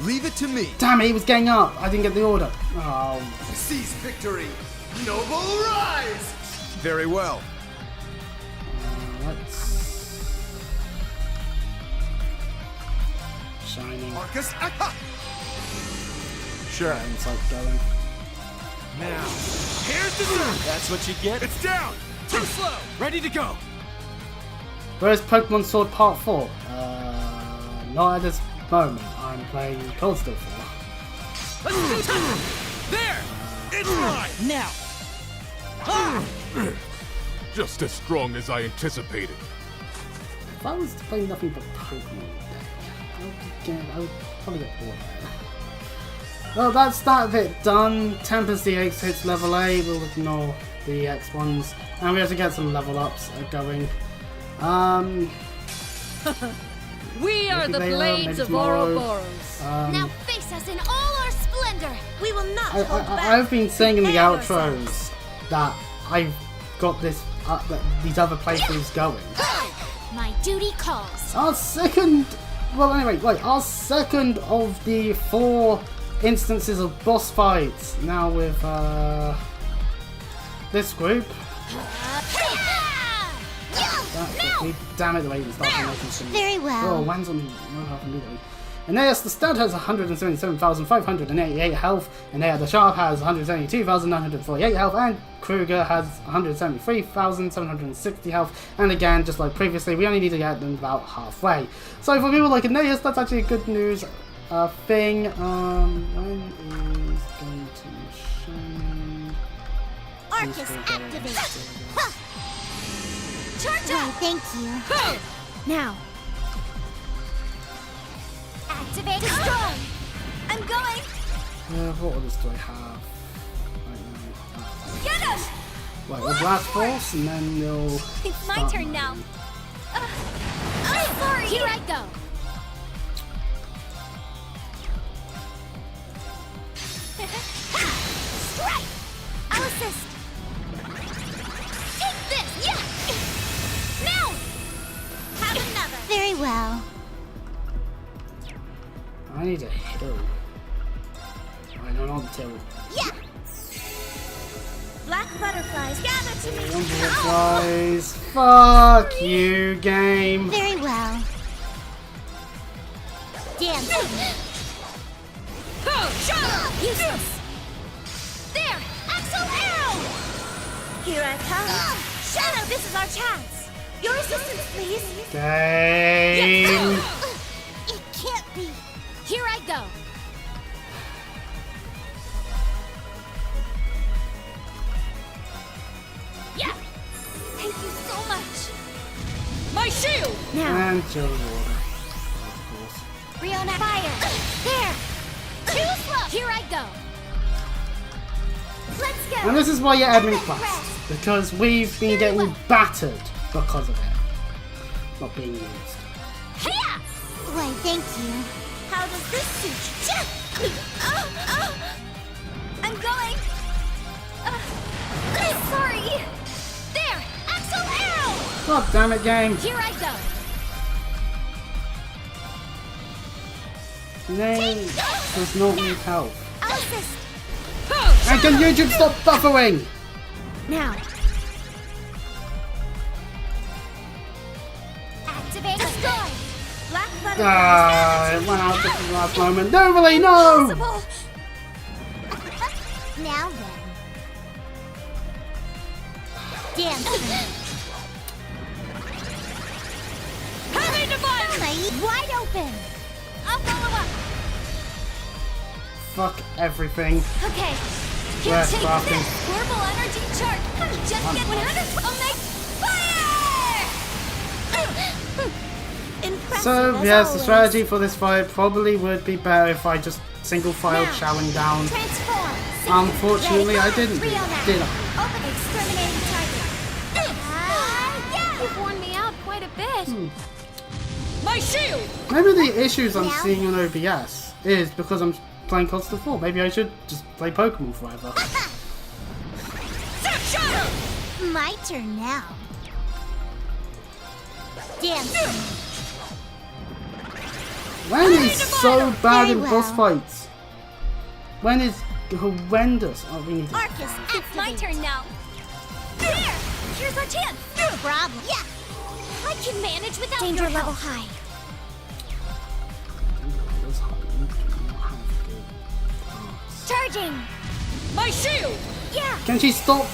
Leave it to me. Damn it, he was getting up. I didn't get the order. Oh. Seize victory. Noble rise. Very well. Let's... Shining. Marcus. Sure. Insight going. Now, here's the turn! That's what you get. It's down! Too slow! Ready to go! Where's Pokemon Sword Part 4? Not at this moment. I'm playing Cold Steel 4. Let's do this! There! It's mine! Now. Just as strong as I anticipated. If I was to play nothing but Pokemon today, I would probably get bored of it. Well, that's that bit done. Tempest DX hits level 8. We'll ignore the X ones. And we have to get some level ups going. We are the later, blades maybe of tomorrow. Ouroboros. Now face us in all our splendor. We will not hold back. I've been saying in the Prepare outros that I've got this, these other playthroughs going. My duty calls. Our second, well anyway, wait, our second of the 4 instances of boss fights now with this group. Damn it, the way he started making some. Very well. Oh, Wan's on no health immediately. Aeneas the Stud has 177,588 health, Aeneas the Sharp has 172,948 health, and Kruger has 173,760 health. And again, just like previously, we only need to get them about halfway. So for people like Aeneas, that's actually a good news thing. When is going to shine? Arcus activate. Why, thank you. Now. Activate. Destroy. I'm going. What others do I have right now? Get him. Wait, we'll Blast Force and then we'll. It's my turn now. I'm sorry. Here I go. Strike. I'll assist. Take this. Yeah. Now. Have another. Very well. I need a hill. I don't know until. Yeah. Black butterflies, gather to me. Guys, fuck you, game. Very well. Dancing. Shut up. Useless. There. Axel arrow. Here I come. Shadow, this is our chance. Your assistance, please. Game. It can't be. Here I go. Yeah. Thank you so much. My shield! Now. And chill the water. Of course. Riona, fire. There. Too slow. Here I go. Let's go. And this is why you're admin class. Because we've been getting battered because of it. Not being used. Hiya! Why, thank you. How does this suit you? I'm going. Sorry. There. Axel arrow. God damn it, game. Here I go. Name does not need help. I'll assist. And can YouTube stop buffering? Now. Activate. Destroy. Black button. It went out just at the last moment. No, really, no! Impossible. Now then. Dance. Heavy divider! Wide open. I'll follow up. Fuck everything. Okay. Here, Here, take crafting. this. Purple energy chart. Just get 100. I'll make fire. Impressive. So, as yes, the always. strategy for this fight probably would be better if I just single file Now. chowing down. Transform. Unfortunately, I didn't. Did I? Open exterminating target. Yeah. You've worn me out quite a bit. My shield! Maybe the issues I'm Now. seeing on OBS is because I'm playing Constant 4. Maybe I should just play Pokemon forever. My turn now. Dance. When is so bad in Very boss well. fights? When is horrendous? Oh, we need to. Arcus, it's my turn now. There. Here's our chance. No problem. Yeah. I can manage without Danger your level help. high. Charging. My shield! Yeah. Can she stop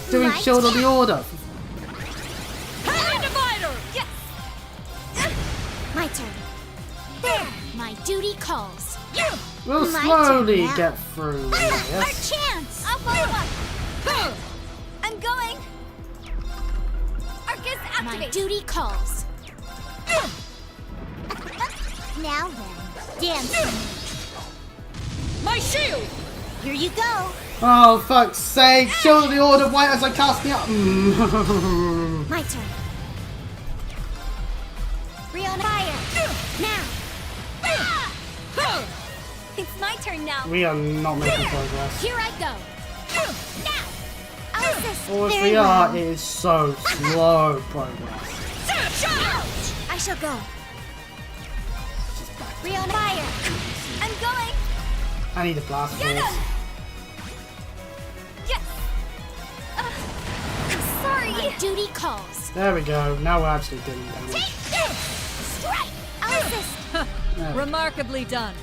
doing My Shield of the Order? Heavy divider! Yes. My turn. There. My duty calls. We'll My slowly turn now. get through Our this. chance. I'll follow up. I'm going. Arcus, My activate. duty calls. Now then. Dance. My shield! Here you go. Oh, fuck's sake! Shield of the Order, why as I cast me up? My turn. Riona, fire. Now. It's my turn now. We are not making progress. Here I go. Now. I'll assist. Or if Very we are, well. it is so slow progress. I shall go. Riona, fire. I'm going. I need a blast Get force. him. Yes. Sorry. My duty calls. There we go. Now we're actually doing damage. Take this. Strike. I'll assist. Remarkably done.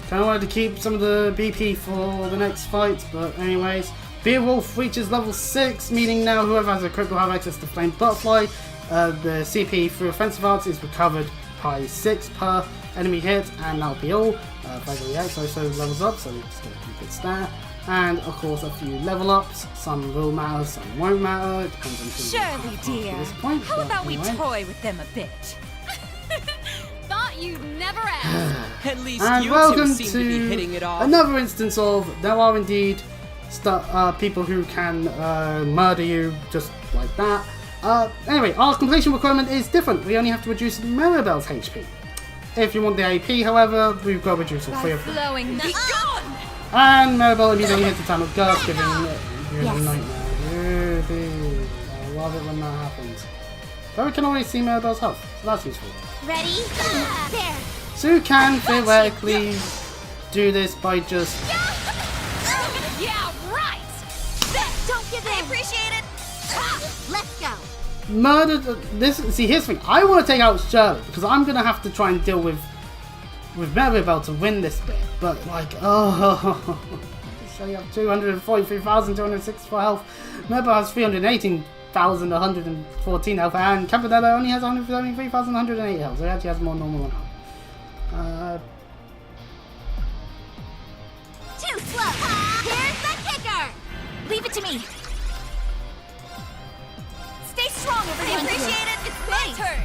Kind of wanted to keep some of the BP for the next fight, but anyways. Beowulf reaches level 6, meaning now whoever has a crit will have access to Flame Butterfly. The CP through offensive arts is recovered by 6 per enemy hit, and that'll be all. Gregory X also levels up, so we're just going to keep it there. And of course, a few level ups. Some will matter, some won't matter. It depends on who Surely, at dear. this point, How but about we anyway. toy with them a bit? Thought you'd never ask. At least And you welcome two seem to be hitting it off. another instance of there are indeed people who can murder you just like that. Anyway, our completion requirement is different. We only have to reduce Maribel's HP. If you want the AP, however, we've got to reduce all 3 of them. Flowing, be gone! And Maribel immediately hits the time of Gust, giving you a Yes. nightmare. Really, I love it when that happens. But we can always see Maribel's health, so that's useful. Ready? There. So you can theoretically do this by just Yeah, right. Don't give in. I appreciate it. Let's go. murder this. See, here's the thing. I want to take out Shirley because I'm gonna have to try and deal with Maribel to win this bit. But like, so you have 243,264 health. Maribel has 318,000 3,114 health, and Campanella only has 3,108 health, so he actually has more normal health. Too slow. Here's the kicker. Leave it to me. Stay strong over there. Appreciate it. It's my turn.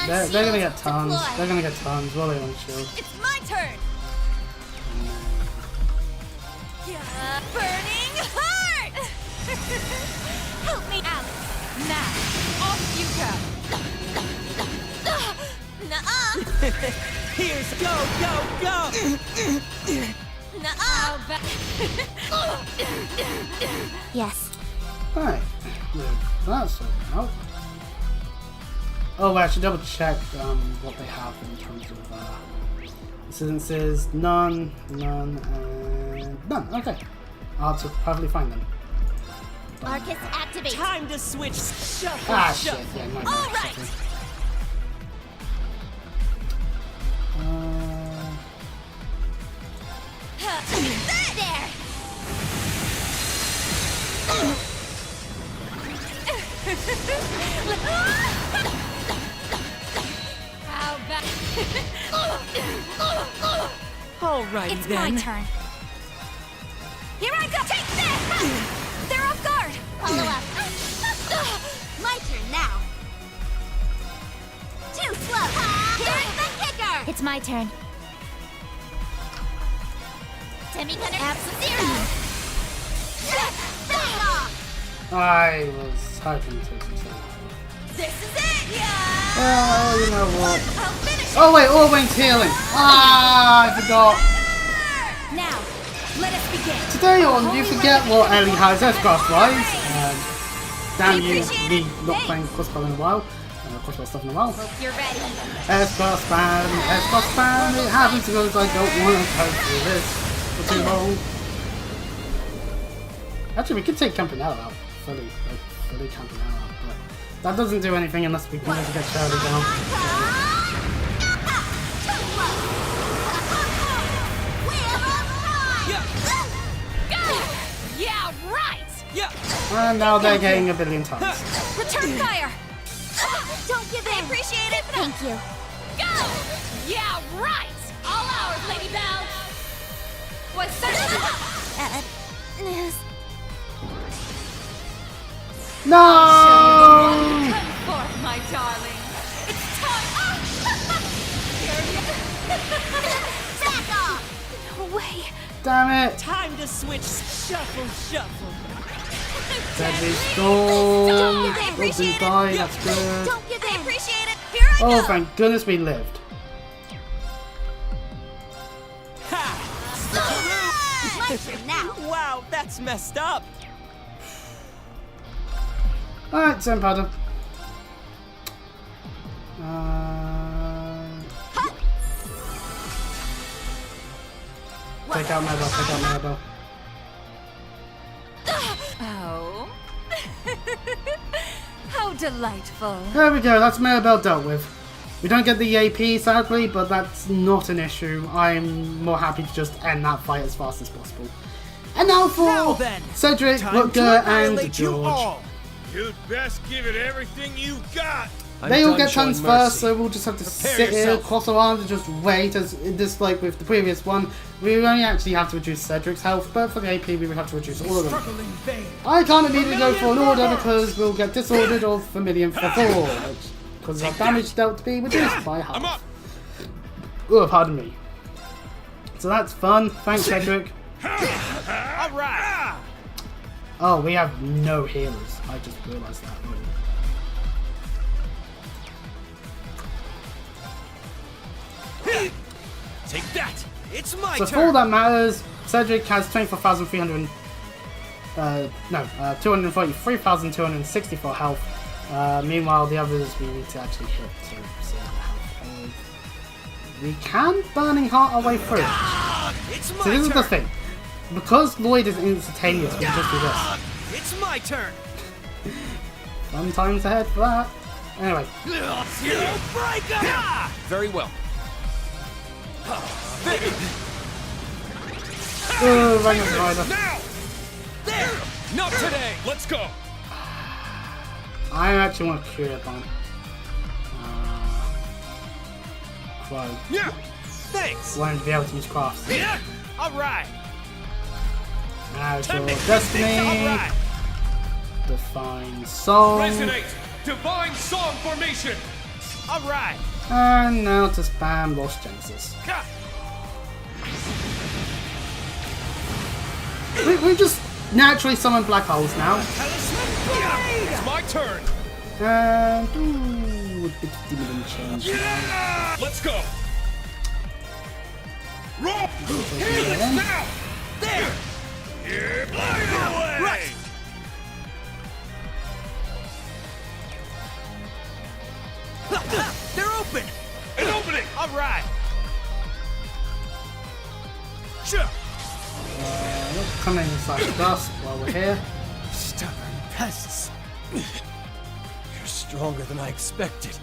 They're gonna get tons. They're gonna get tons. Well, they on shield. It's my turn. Burning heart. Help me out. Now, off you go. Nuh-uh. Here's go, go, go! Nuh-uh. Yes. Right. That's sorted out. Oh, I should double check what they have in terms of incidences. None, and none. Okay. I'll have to probably find them. Arcus, activate. Time to switch. Shuffle, Ah, shuffle. shit. Yeah, All right. There. How about... Alrighty It's then. my turn. Here I go. Take this. They're off guard. Follow up. My turn now. Too slow. Here's the kicker. It's my turn. Semiconductor F-Zero. I was hoping to do something. This is it. Yeah. Well, you know what? I'll finish. Oh wait, all wings healing. Ah, I forgot. Now, let us begin. Today on, you forget what Ellie has S-Class-wise. Damn you, me not playing crossbow in a while. Crossbow stuff in a while. Hope you're ready. S-Class spam, S-Class spam. It happens because I don't want to go through this for too long. Actually, we could take Campanella out. Fully Campanella out. But that doesn't do anything unless we manage to get Shirley down. Yeah, right. And now they're getting a billion tons. Return fire. Don't give in. I appreciate it. Thank you. Go! Yeah, right! All ours, Lady Belle! What's that? News. No! Come forth, my darling. It's time. Back off. No way. Damn it! Time to switch. Shuffle, shuffle. Deadly Storm! Doesn't die, that's good. Don't give in. I appreciate it. Here I go. Oh, thank goodness we lived. My turn now. Wow, that's messed up. Alright, same pattern. Take out Mabel, Oh. How delightful. There we go, that's Maribel dealt with. We don't get the AP sadly, but that's not an issue. I'm more happy to just end that fight as fast as possible. And now for Cedric, Rutger, and George. You'd best give it everything you've got. They all get tons first, so we'll just have to sit here, cross our arms, and just wait. As just like with the previous one, we only actually have to reduce Cedric's health, but for the AP, we would have to reduce all of them. I can't immediately go for an order because we'll get disordered or familiar for 4, because our damage dealt to be reduced by half. Oh, pardon me. So that's fun. Thanks, Cedric. Alright! Oh, we have no healers. I just realised that. Take that! It's my So turn! for all that matters, Cedric has 243,264 health. Meanwhile, the others we need to actually hit to see our health. We can Burning Heart our way through. So this is the thing. Because Lloyd is instantaneous, we can just do this. It's my turn! Fun times ahead for that. Anyway. Very well. Oh, Ragnar Rider. Not today! Let's go! I actually want to cure it on. Crow. Yeah! Thanks! Won't be able to use crafts. Yeah! Alright! Now for Destiny. Alright! Divine Song. Resonate! Divine Song Formation! Alright! And now to spam Lost Genesis. We just naturally summon black holes now. It's my turn! And ooh, a bit of demon change. Yeah! Let's go! Roll! Helix now! There! Here, fly away! Right! They're open! An opening! Alright! Sure! Let's come inside dust while we're here. Stubborn pests. You're stronger than I expected.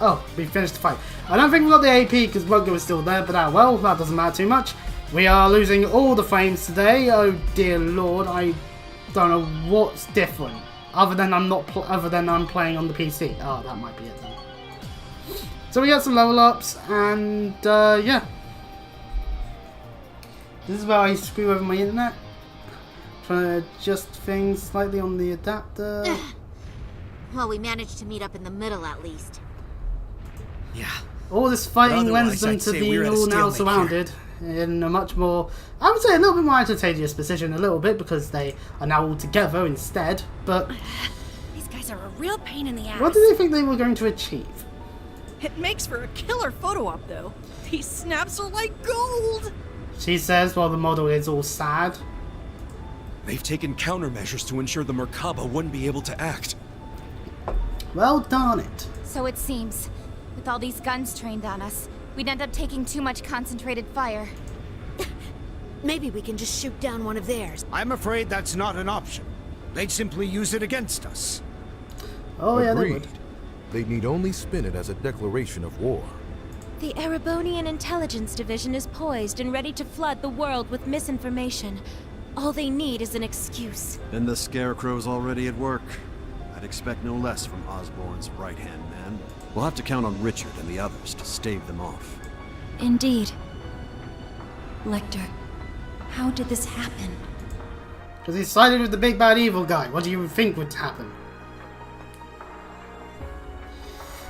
Oh, we finished the fight. I don't think we got the AP because Rogo is still there, but well, that doesn't matter too much. We are losing all the frames today. Oh dear lord, I don't know what's different. Other than I'm playing on the PC. Oh, that might be it then. So we got some level ups, and yeah. This is where I screw over my internet. Trying to adjust things slightly on the adapter. Well, we managed to meet up in the middle at least. Yeah. All this fighting lends them to being all now surrounded in a much more, I would say, a little bit more advantageous position, a little bit, because they are now all together instead. But these guys are a real pain in the ass. what did they think they were going to achieve? It makes for a killer photo op, though. These snaps are like gold. She says while the model is all sad. They've taken countermeasures to ensure the Merkaba wouldn't be able to act. Well, darn it. So it seems. With all these guns trained on us, we'd end up taking too much concentrated fire. Maybe we can just shoot down one of theirs. I'm afraid that's not an option. They'd simply use it against us. Oh yeah, they Agreed. would. They need only spin it as a declaration of war. The Erebonian Intelligence Division is poised and ready to flood the world with misinformation. All they need is an excuse. And the Scarecrow's already at work. I'd expect no less from Osborn's right-hand man. We'll have to count on Richard and the others to stave them off. Indeed. Lecter, how did this happen? Because he sided with the big bad evil guy. What do you think would happen?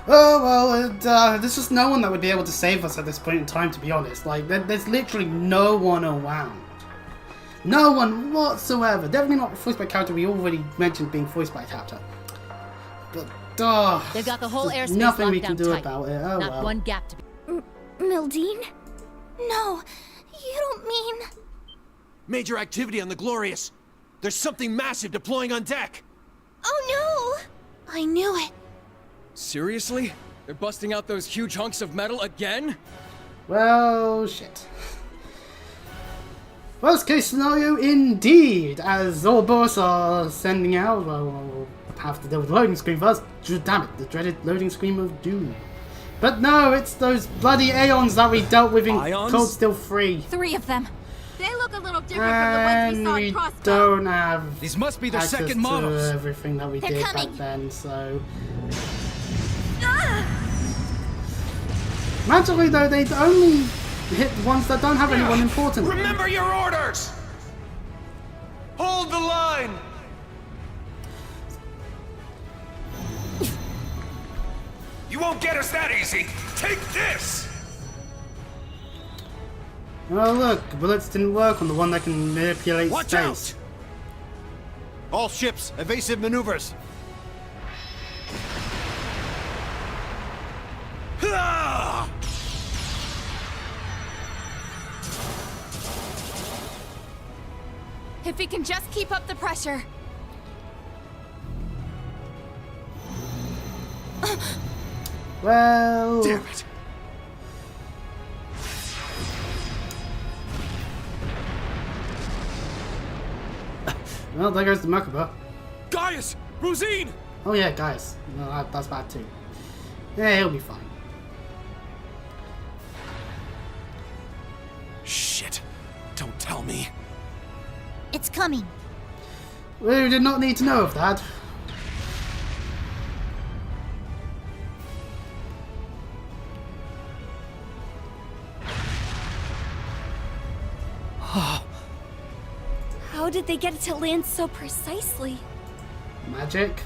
Oh well, there's just no one that would be able to save us at this point in time, to be honest. Like, there's literally no one around. No one whatsoever. Definitely not voiced by a character we already mentioned being voiced by a character. But, they've got the whole there's airspace nothing we locked can down do tight. about it. Oh Not well. one gap to be. Mildine? No, you don't mean... Major activity on the Glorious. There's something massive deploying on deck. Oh no! I knew it. Seriously? They're busting out those huge hunks of metal again? Well, shit. Worst case scenario, indeed. As Ouroboros are sending out, well, we'll have to deal with the loading screen first. Damn it, the dreaded loading screen of doom. But no, it's those bloody Aeons that we dealt with in Cold Steel 3. 3 of them. They look a little different from the ones we saw in Crossbow. Don't have These must be their access second to models. everything that we They're did coming. back then, so... Magically though, they only hit ones that don't have anyone important. Remember your orders! Hold the line! You won't get us that easy! Take this! Oh look, the bullets didn't work on the one that can manipulate Watch space. out! All ships, evasive maneuvers. Ah! If we can just keep up the pressure. Well... Damn it! Well, there goes the Merkaba. Gaius! Rosine! Oh yeah, guys. No, that's bad too. Yeah, he'll be fine. Shit. Don't tell me. It's coming. We did not need to know of that. How did they get it to land so precisely? Magic.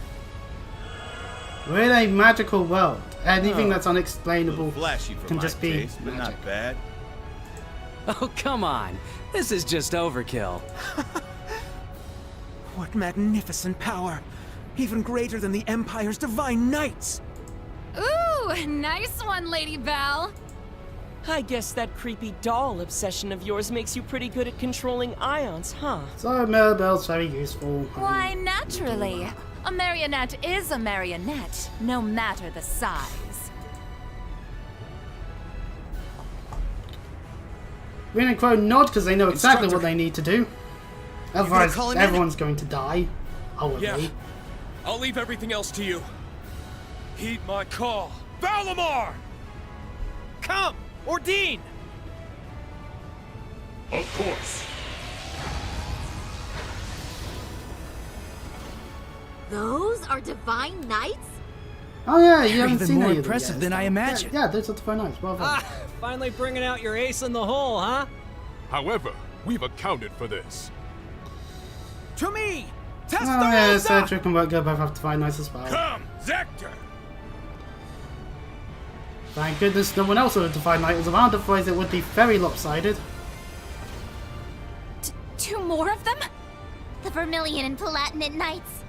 We're in a magical world. Anything that's unexplainable Flashy for can my just be taste, but magic. not bad. Oh, come on. This is just overkill. What magnificent power! Even greater than the Empire's divine knights! Ooh, nice one, Lady Val. I guess that creepy doll obsession of yours makes you pretty good at controlling ions, huh? So Mirabelle's very useful. Why, naturally. A marionette is a marionette, no matter the size. Rin and Crow nod because they know exactly what they need to do. Otherwise, call him in? everyone's going to die. Probably. Yeah. I'll leave everything else to you. Heed my call. Valimar! Come! Ordine! Of course. Those are divine knights? Oh yeah, you They're haven't even seen more any of them impressive yet. than I imagined. Yeah, those are the very nice. Well done. Finally bringing out your ace in the hole, huh? However, we've accounted for this. To me! Oh yeah, Cedric and Wurtger both have to find nice as well. Come, Zector! Thank goodness no one else with a Divine Knight was around, otherwise it would be very lopsided. Two more of them? The Vermilion and Palatinate Knights.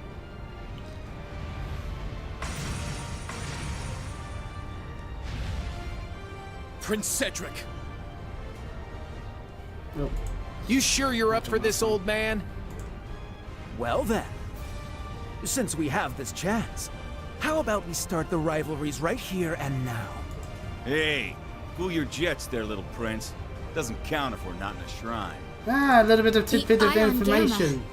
Prince Cedric. Nope. You sure you're up for this, old man? Well then, since we have this chance, how about we start the rivalries right here and now? Hey, cool your jets there, little prince. Doesn't count if we're not in a shrine. Ah, a little bit of tidbit of Ion information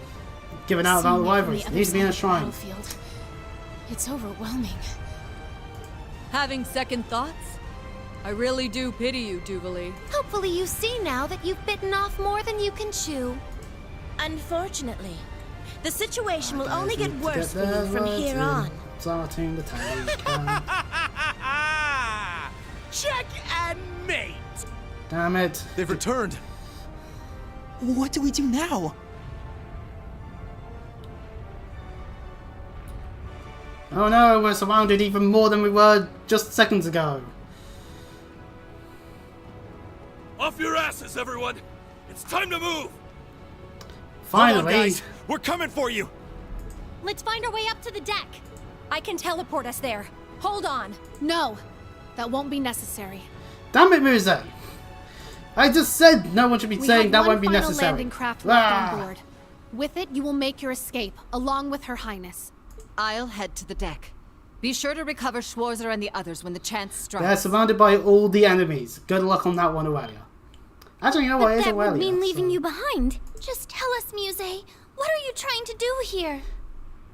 given out about the rivalries. Needs to be in a shrine. It's overwhelming. Having second thoughts? I really do pity you, Duvalie. Hopefully you see now that you've bitten off more than you can chew. Unfortunately, the situation will only get worse for you from here on. Starting the tank. Check and mate! Damn it. They've returned. What do we do now? Oh no, we're surrounded even more than we were just seconds ago. Off your asses, everyone! It's time to move! Finally. Come on, guys. We're coming for you! Let's find our way up to the deck. I can teleport us there. Hold on. No, that won't be necessary. Damn it, Muse! I just said no one should be saying that won't be We have one necessary. final landing craft left on board. With it, you will make your escape, along with Her Highness. I'll head to the deck. Be sure to recover Schwarzer and the others when the chance strikes. They're surrounded by all the enemies. Good luck on that one, Aurelia. Actually, you know what? But It's that would Aurelia. mean leaving you behind. Just tell us, Muse, what are you trying to do here?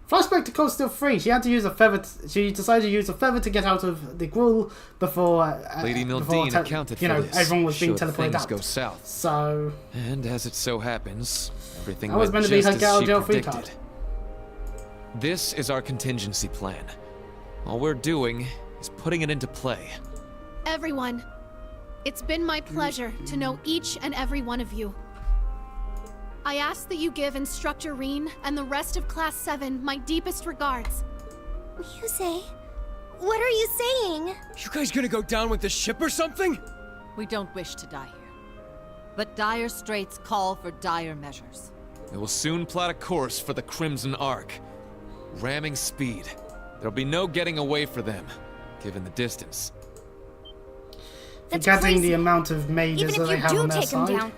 Flashback to Cole's still free. She had to use a feather. She decided to use a feather to get out of the gruel before. Lady before Mildine accounted for this. everyone was being should teleported things out. go south. So. And as it so happens, everything That was went meant to be just her as get out of she jail free predicted. card. This is our contingency plan. All we're doing is putting it into play. Everyone, it's been my pleasure to know each and every one of you. I ask that you give Instructor Reen and the rest of Class 7 my deepest regards. Muse, what are you saying? You guys gonna go down with the ship or something? We don't wish to die here. But dire straits call for dire measures. We will soon plot a course for the Crimson Arc. Ramming speed. There'll be no getting away for them, given the distance. Forgetting the amount of mages Even that if they you have do on their take him side. down,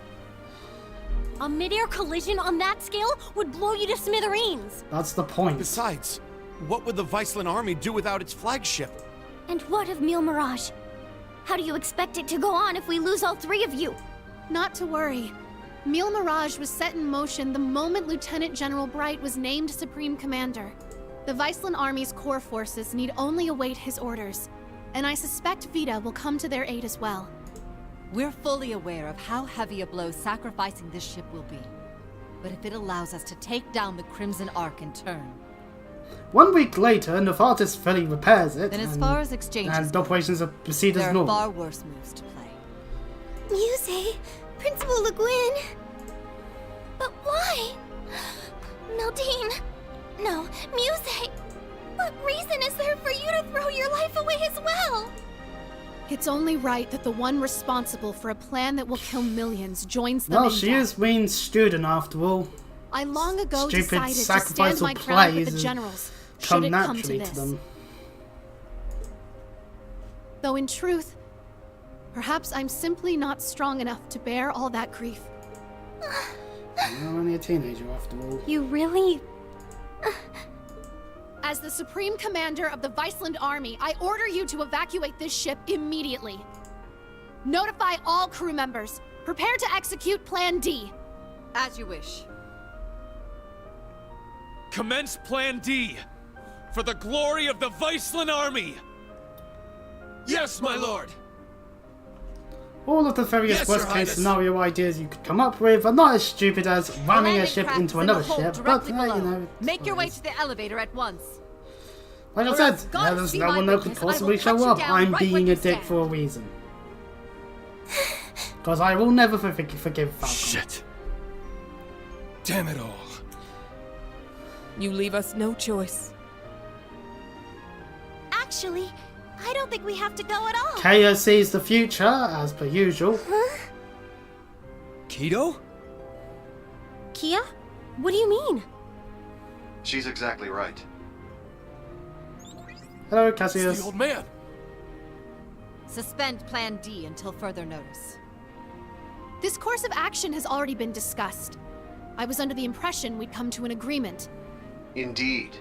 a mid-air collision on that scale would blow you to smithereens. That's the point. Besides, what would the Viceland army do without its flagship? And what of Mille Mirage? How do you expect it to go on if we lose all three of you? Not to worry. Mille Mirage was set in motion the moment Lieutenant General Bright was named Supreme Commander. The Viceland Army's core forces need only await his orders, and I suspect Vita will come to their aid as well. We're fully aware of how heavy a blow sacrificing this ship will be. but if it allows us to take down the Crimson Ark in turn. 1 week later, Novartis fully repairs it, Then as far as exchanges and operations are proceed as there are normal. far worse moves to play. Muse, Principal Le Guin. But why? Meldine. No, Muse. What reason is there for you to throw your life away as well? It's only right that the one responsible for a plan that will kill millions joins them Well, in she death. is Wayne's student after all. I long ago Stupid decided to stand sacrificial my ground with the plays generals, come should it come to naturally this. to them. Though in truth, perhaps I'm simply not strong enough to bear all that grief. You're only a teenager after all. You really... As the Supreme Commander of the Viceland Army, I order you to evacuate this ship immediately. Notify all crew members. Prepare to execute Plan D. As you wish. Commence Plan D! For the glory of the Viceland Army! Yes, my lord! All of the various Yes, Your worst case Highness. scenario ideas you could come up with are not as stupid as ramming a landing ship craft into is in another the hold ship, but directly you below. know. Make your way to the elevator at once. Like I Or said, else, God there's see no my one that could witness, I will possibly cut show you up. down I'm right where being you a dick stand. for a reason. Because I will never forgive Falcon. Shit. Damn it all. You leave us no choice. Actually, I don't think we have to go at all. Kaya sees the future, as per usual. Huh? Keto? Kia? What do you mean? She's exactly right. Hello, Cassius. It's the old man. Suspend Plan D until further notice. This course of action has already been discussed. I was under the impression we'd come to an agreement. Indeed.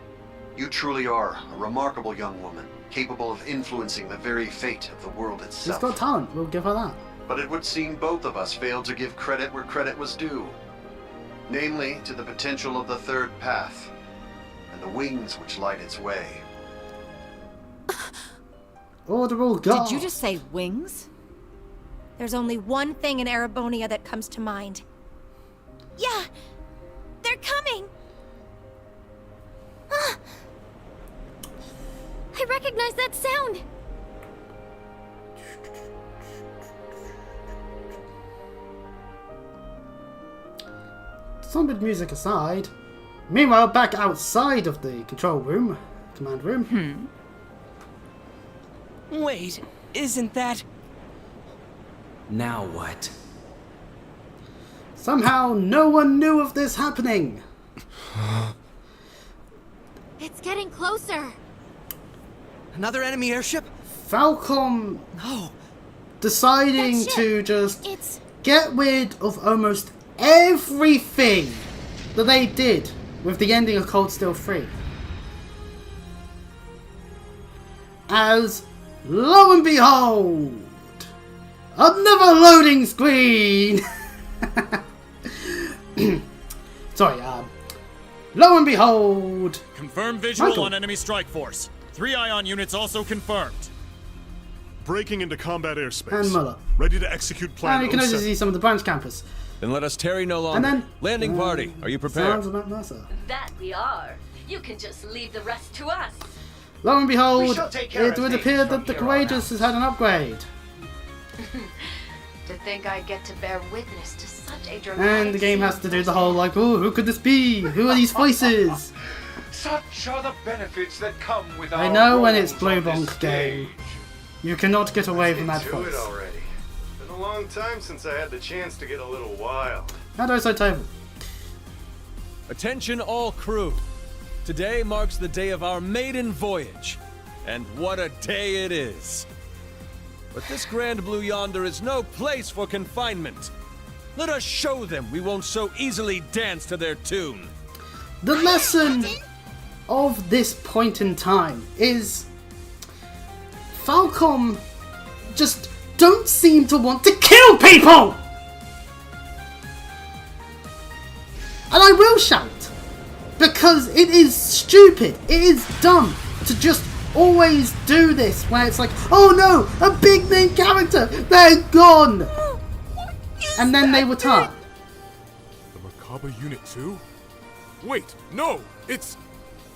You truly are a remarkable young woman, capable of influencing the very fate of the world She's itself. got talent, we'll give her that. But it would seem both of us failed to give credit where credit was due. Namely, to the potential of the third path, and the wings which light its way. Audible God. Did you just say wings? There's only one thing in Erebonia that comes to mind. Yeah, they're coming. Ah, I recognize that sound. Somber music aside. Meanwhile, back outside of the control room, command room. Wait, isn't that... Now what? Somehow, no one knew of this happening. It's getting closer. Another enemy airship? Falcom No. deciding to just get rid of almost everything that they did with the ending of Cold Steel 3. As, lo and behold, another loading screen! Sorry, lo and behold... Confirm visual Michael. on enemy strike force. 3 ion units also confirmed. Breaking into combat airspace. And Muller. Ready to execute plan And you can also 07. see some of the branch campus. Then let us tarry no longer. And then... Landing party, are you prepared? Sounds about Mercer. That we are. You can just leave the rest to us. Lo and We behold, shall take care it of would things appear from that the here on Courageous has had an upgrade. To think I get to bear witness to such a dramatic And the game has scene to do the whole like, oh, who could this be? Who are these voices? Such are the benefits that come with I our know when roles it's Blue on this Bonk game. You cannot get away from that Into it voice. already. Been a long time since I had the chance to get a little wild. How do I say table? Attention all crew. Today marks the day of our maiden voyage. And what a day it is. But this Grand Blue yonder is no place for confinement. Let us show them we won't so easily dance to their tune. The lesson of this point in time is Falcom just don't seem to want to kill people! And I will shout! Because it is stupid, it is dumb to just always do this where it's like, oh no, a big main character, they're gone! And then they return. The macabre up a unit too? Wait, no! It's...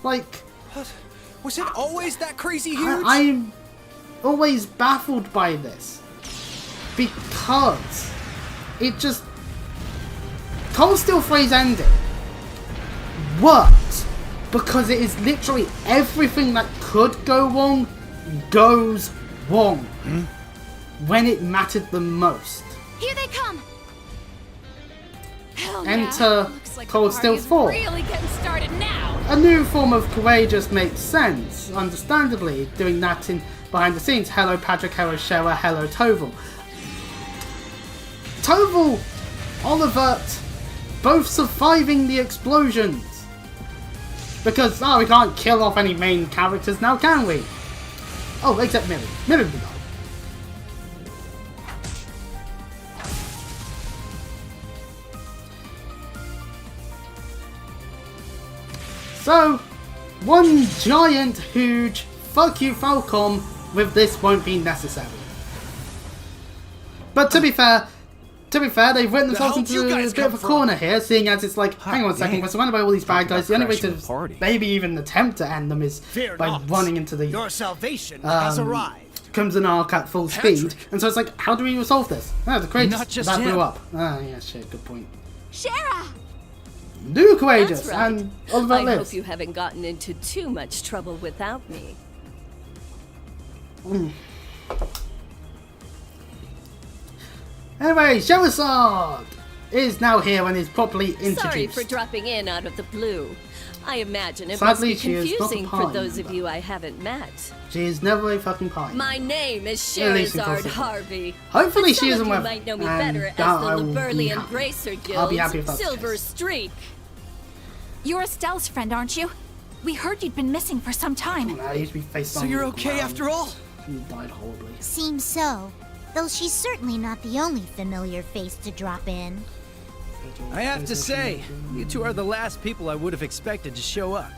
Like... What? Was it always that crazy huge? I'm always baffled by this. Because it just... Cold Steel Phrase ending worked because it is literally everything that could go wrong goes wrong when it mattered the most. Here they come! Hell Enter yeah. Looks like Cold the Steel party's 4. really getting started now. A new form of courageous makes sense, understandably, doing that in behind the scenes. Hello Patrick, hello Shera, hello Toval. Toval, Olivert, both surviving the explosions. Because, we can't kill off any main characters now, can we? Oh, except Millie. Millie will die. So, one giant, huge, fuck you Falcom with this won't be necessary. But to be fair, they've written themselves into a bit of a corner here, seeing as it's like, hang on a second, we're surrounded by all these bad guys, the only way to maybe even attempt to end them is by running into the Your salvation has arrived. Crimson Arc at full speed. And so it's like, how do we resolve this? Oh, the crates, Not just that him. blew up. Ah, yeah, shit, good point. Shera! Do courageous, That's right. and Oliver I lives. hope you haven't gotten into too much trouble without me. Anyway, Sherazade is now here and is properly introduced. Sorry for dropping in out of the blue. I imagine it Sadly, must be she is not a confusing for party those of member. you I haven't met. She is never a fucking pie. My name is At least in Sherazard Kosovo. Harvey. Hopefully But she some isn't of you with- might know me and better as that I the will be Liberlian happy. Bracer I'll be Guild's happy if that's the Silver case. Streak. You're Estelle's friend, aren't you? We heard you'd been missing for some time. I used to be face So down you're on the okay ground. after all? She died horribly. Seems so. Though she's certainly not the only familiar face to drop in. I have to say, you two are the last people I would have expected to show up.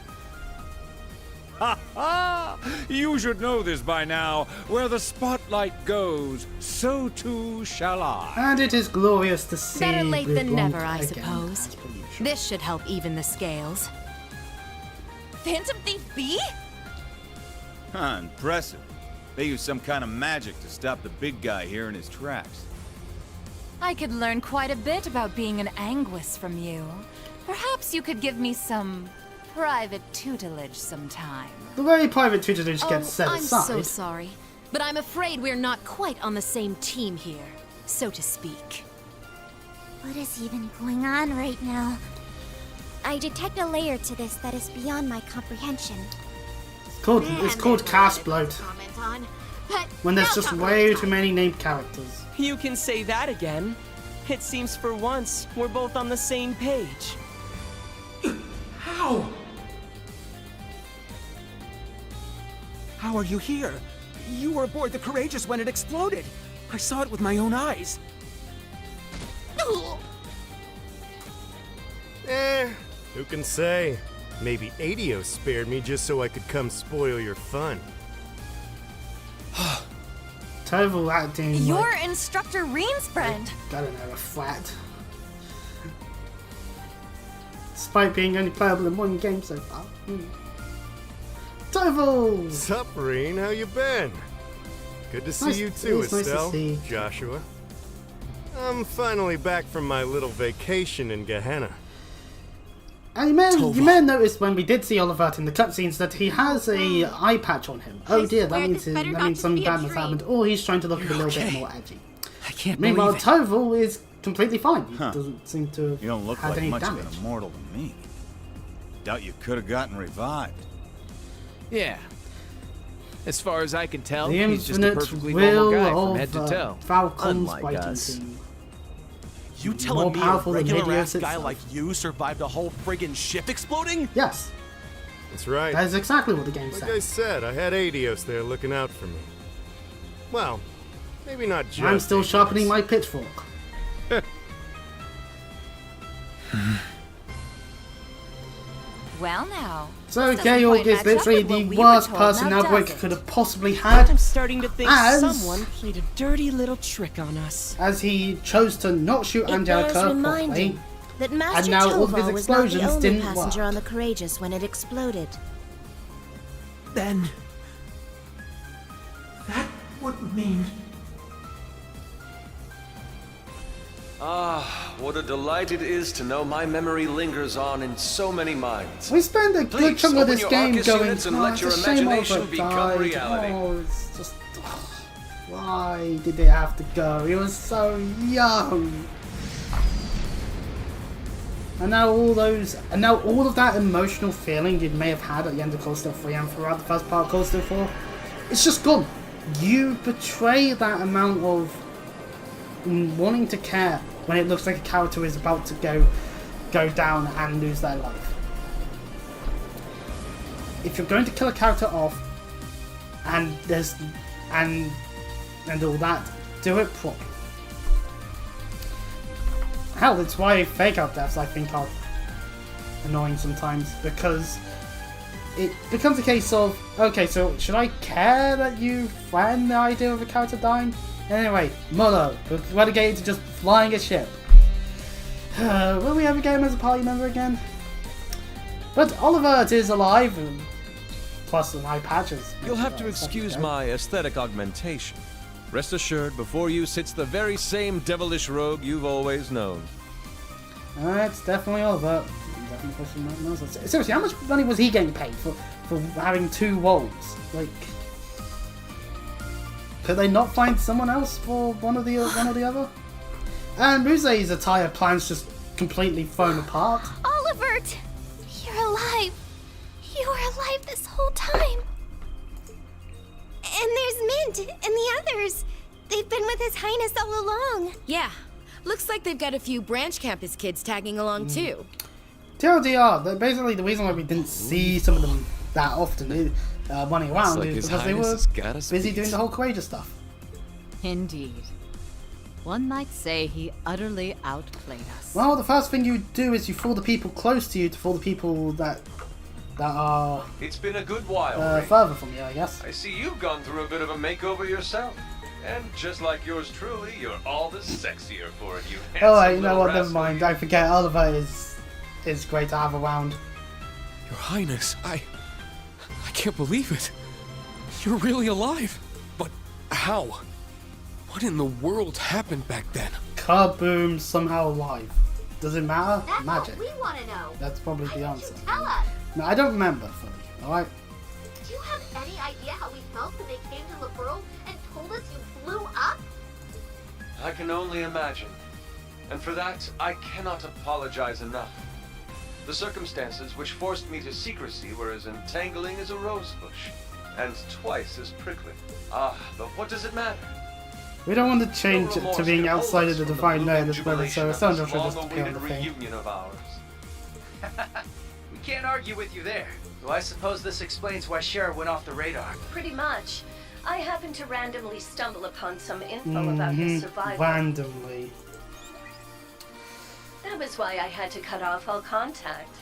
Ha ha! You should know this by now. Where the spotlight goes, so too shall I. And it is glorious to see Better late Blue than Blanc never, I again. suppose. This should help even the scales. Phantom Thief B? Huh, impressive. They use some kind of magic to stop the big guy here in his tracks. I could learn quite a bit about being an Anguis from you. Perhaps you could give me some private tutelage sometime. The very private tutelage gets set I'm aside. so sorry, but I'm afraid we're not quite on the same team here, so to speak. What is even going on right now? I detect a layer to this that is beyond my comprehension. It's called cast bloat. When there's just way too many named characters. You can say that again. It seems for once we're both on the same page. How? How are you here? You were aboard the Courageous when it exploded. I saw it with my own eyes. Who can say? Maybe Adios spared me just so I could come spoil your fun. Toval acting You're like, Instructor Reen's friend. I don't know, a flat. Despite being only playable in one game so far. Toval! Sup, Reen? How you been? Good to see Nice- you too, it's nice to Estelle. see. Joshua. I'm finally back from my little vacation in Gehenna. And you may have noticed when we did see Olivert in the cutscenes that he has a eye patch on him. Oh dear, that means something bad must happen. Or he's trying to look a little bit more edgy. I can't Meanwhile, believe it. Toval is completely fine. He Huh. doesn't seem to have You don't look had like any much damage. of an immortal to me. Doubt you could have gotten revived. Yeah. As far as I can tell, The he's just a infinite perfectly normal will guy of from head to toe. Falcon's Unlike fighting us. team. You More telling me a powerful than regular Hades ass guy itself. like you survived a whole friggin' ship exploding? Yes. That's right. That is exactly what the game Like said. I said, I had Adios there looking out for me. Well, maybe not just I'm still Adios. sharpening my pitchfork. Well now. So this doesn't Georg quite is match up literally with what the we were worst told, person now Outbreak does it? could have possibly had. I'm starting to think As- someone played a dirty little trick on us. As he chose to not shoot It Angelica bears reminding. properly. That Master now all of his Tovar was not the explosions only didn't passenger work. on the Courageous when it exploded. Then... that would mean... Ah, what a delight it is to know my memory lingers on in so many minds. We spend a good Please, chunk of open this your game Arcus going, units and "Oh, let it's your a shame imagination Oliver become died. reality." Oh, it's just... why did they have to go? He was so young. And now all of that emotional feeling you may have had at the end of Cold Steel 3 and throughout the first part of Cold Steel 4, it's just gone. You betray that amount of wanting to care when it looks like a character is about to go down and lose their life. If you're going to kill a character off and all that, do it properly. Hell, that's why fake out deaths I think are annoying sometimes, because it becomes a case of, okay, so should I care that you threaten the idea of a character dying? Anyway, Mullo, we're relegated to just flying a ship. Will we ever get him as a party member again? But Oliver is alive, and plus an eye patches. You'll have to excuse my aesthetic augmentation. Rest assured, before you sits the very same devilish rogue you've always known. It's definitely Oliver. Seriously, how much money was he getting paid for having 2 roles? Like, could they not find someone else for one or the other? And Ruse's attire plans just completely thrown apart. Olivert! You're alive! You were alive this whole time! And there's Mint and the others. They've been with His Highness all along. Yeah. Looks like they've got a few branch campus kids tagging along too. TLDR, basically the reason why we didn't see some of them that often running around like is His because they Highness were has got us busy beat. doing the whole Courageous stuff. Indeed. One might say he utterly outplayed us. Well, the first thing you do is you fool the people close to you to fool the people that are It's been a good while, Ray. further from you, I guess. I see you've gone through a bit of a makeover yourself. And just like yours truly, you're all the sexier for it, you handsome Oh, you know little what? Never rascal. mind. I forget. Oliver is great to have around. Your Highness, I can't believe it. You're really alive. But how? What in the world happened back then? Kaboom! Somehow alive. Does it matter? That's Magic. what we want to know. That's probably the Why answer. didn't you tell us? No, I don't remember fully. All right. Do you have any idea how we felt when they came to Liberl and told us you blew up? I can only imagine. And for that, I cannot apologize enough. The circumstances which forced me to secrecy were as entangling as a rosebush, and twice as prickly. Ah, but what does it matter? We don't want to change it to being outside of the Divine Name this moment, so Jubilation it's not of just this appear on long-awaited the thing. reunion of ours. We can't argue with you there. Though I suppose this explains why Sheriff went off the radar. Pretty much. I happened to randomly stumble upon some info about his survival. Randomly. That was why I had to cut off all contact.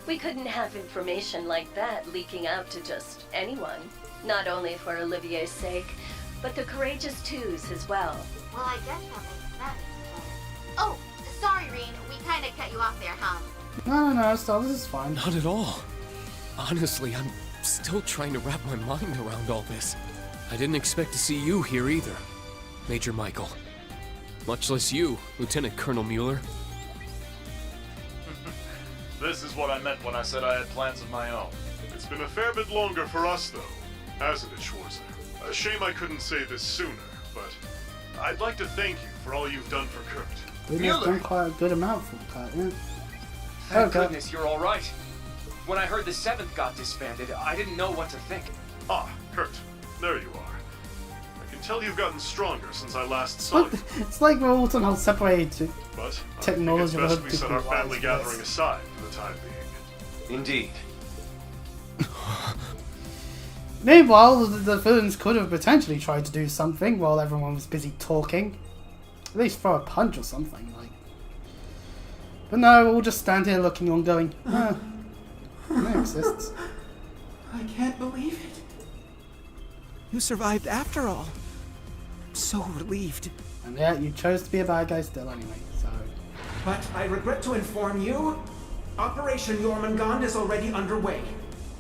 We couldn't have information like that leaking out to just anyone. Not only for Olivier's sake, but the Courageous Twos as well. Well, I guess that makes sense. Oh, sorry, Reen. We kind of cut you off there, huh? No, still, this is fine. Not at all. Honestly, I'm still trying to wrap my mind around all this. I didn't expect to see you here either, Major Michael. Much less you, Lieutenant Colonel Mueller. This is what I meant when I said I had plans of my own. It's been a fair bit longer for us, though, hasn't it, Schwarzer? A shame I couldn't say this sooner, but I'd like to thank you for all you've done for Kurt. We've done quite a good amount for Kurt, yeah. Thank goodness you're all right. When I heard the 7th got disbanded, I didn't know what to think. Ah, Kurt, there you are. I can tell you've gotten stronger since I last saw you. It's like we're all somehow separated. But Technology I think it's best we set our people family wise, gathering yes. aside for the time being. Indeed. Meanwhile, the villains could have potentially tried to do something while everyone was busy talking. At least throw a punch or something, like. But no, we'll just stand here looking on going, it exists. I can't believe it. You survived after all. I'm so relieved. And yeah, you chose to be a bad guy still anyway, so. But I regret to inform you, Operation Jormungand is already underway.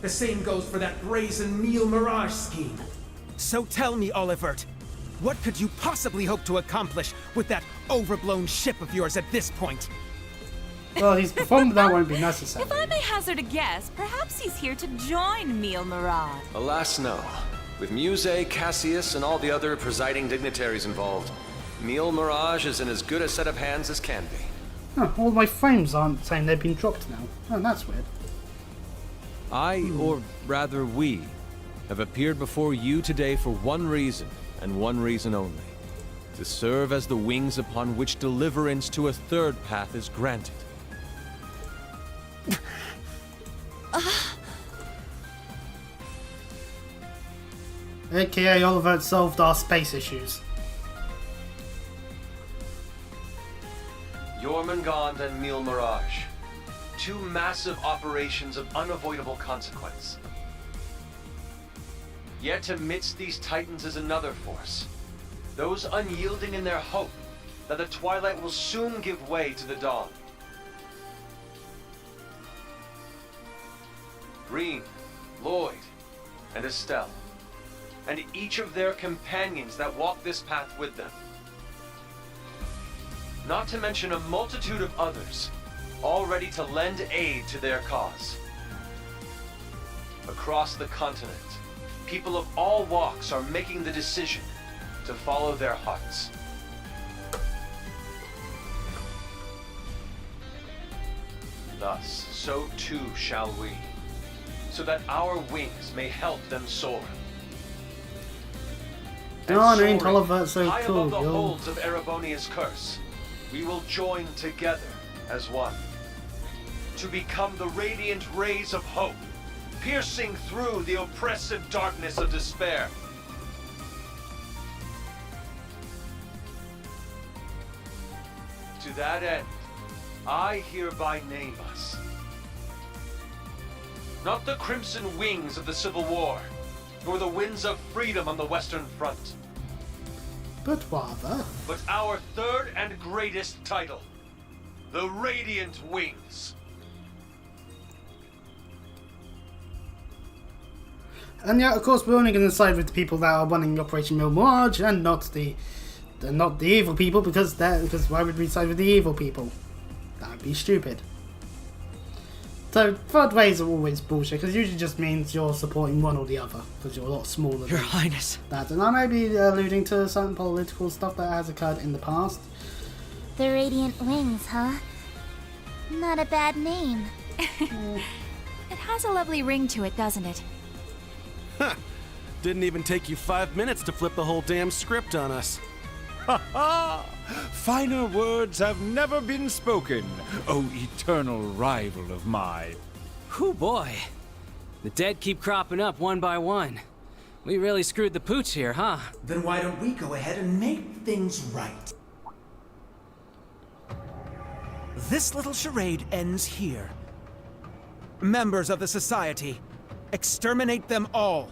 The same goes for that brazen Neil Mirage scheme. So tell me, Olivert, what could you possibly hope to accomplish with that overblown ship of yours at this point? Well, he's performed, that won't be necessary. If I may hazard a guess, perhaps he's here to join Neil Mirage. Alas, no. With Muse, Cassius, and all the other presiding dignitaries involved, Neil Mirage is in as good a set of hands as can be. Huh, all my frames aren't saying they've been dropped now. Oh, that's weird. Or rather we, have appeared before you today for one reason, and one reason only. To serve as the wings upon which deliverance to a third path is granted. AKA Olivert solved our space issues. Jormungand and Neil Mirage. Two massive operations of unavoidable consequence. Yet amidst these titans is another force. Those unyielding in their hope that the twilight will soon give way to the dawn. Green, Lloyd, and Estelle. And each of their companions that walk this path with them. Not to mention a multitude of others, all ready to lend aid to their cause. Across the continent, people of all walks are making the decision to follow their hearts. Thus, so too shall we, so that our wings may help them soar. Darn, ain't Olivert so high cool, above the yo. holds of Erebonia's curse, we will join together as one. To become the radiant rays of hope, piercing through the oppressive darkness of despair. To that end, I hereby name us. Not the crimson wings of the Civil War, nor the winds of freedom on the Western Front. But rather... But our third and greatest title, the Radiant Wings. And yet, of course, we're only going to side with the people that are running Operation Mirage and not the evil people, because why would we side with the evil people? That would be stupid. So, third ways are always bullshit, because it usually just means you're supporting one or the other, because you're a lot smaller Your than Highness. that. And I may be alluding to certain political stuff that has occurred in the past. The Radiant Wings, huh? Not a bad name. It has a lovely ring to it, doesn't it? Huh. Didn't even take you 5 minutes to flip the whole damn script on us. Ha ha! Finer words have never been spoken, O eternal rival of mine. Whew, boy. The dead keep cropping up one by one. We really screwed the pooch here, huh? Then why don't we go ahead and make things right? This little charade ends here. Members of the Society, exterminate them all.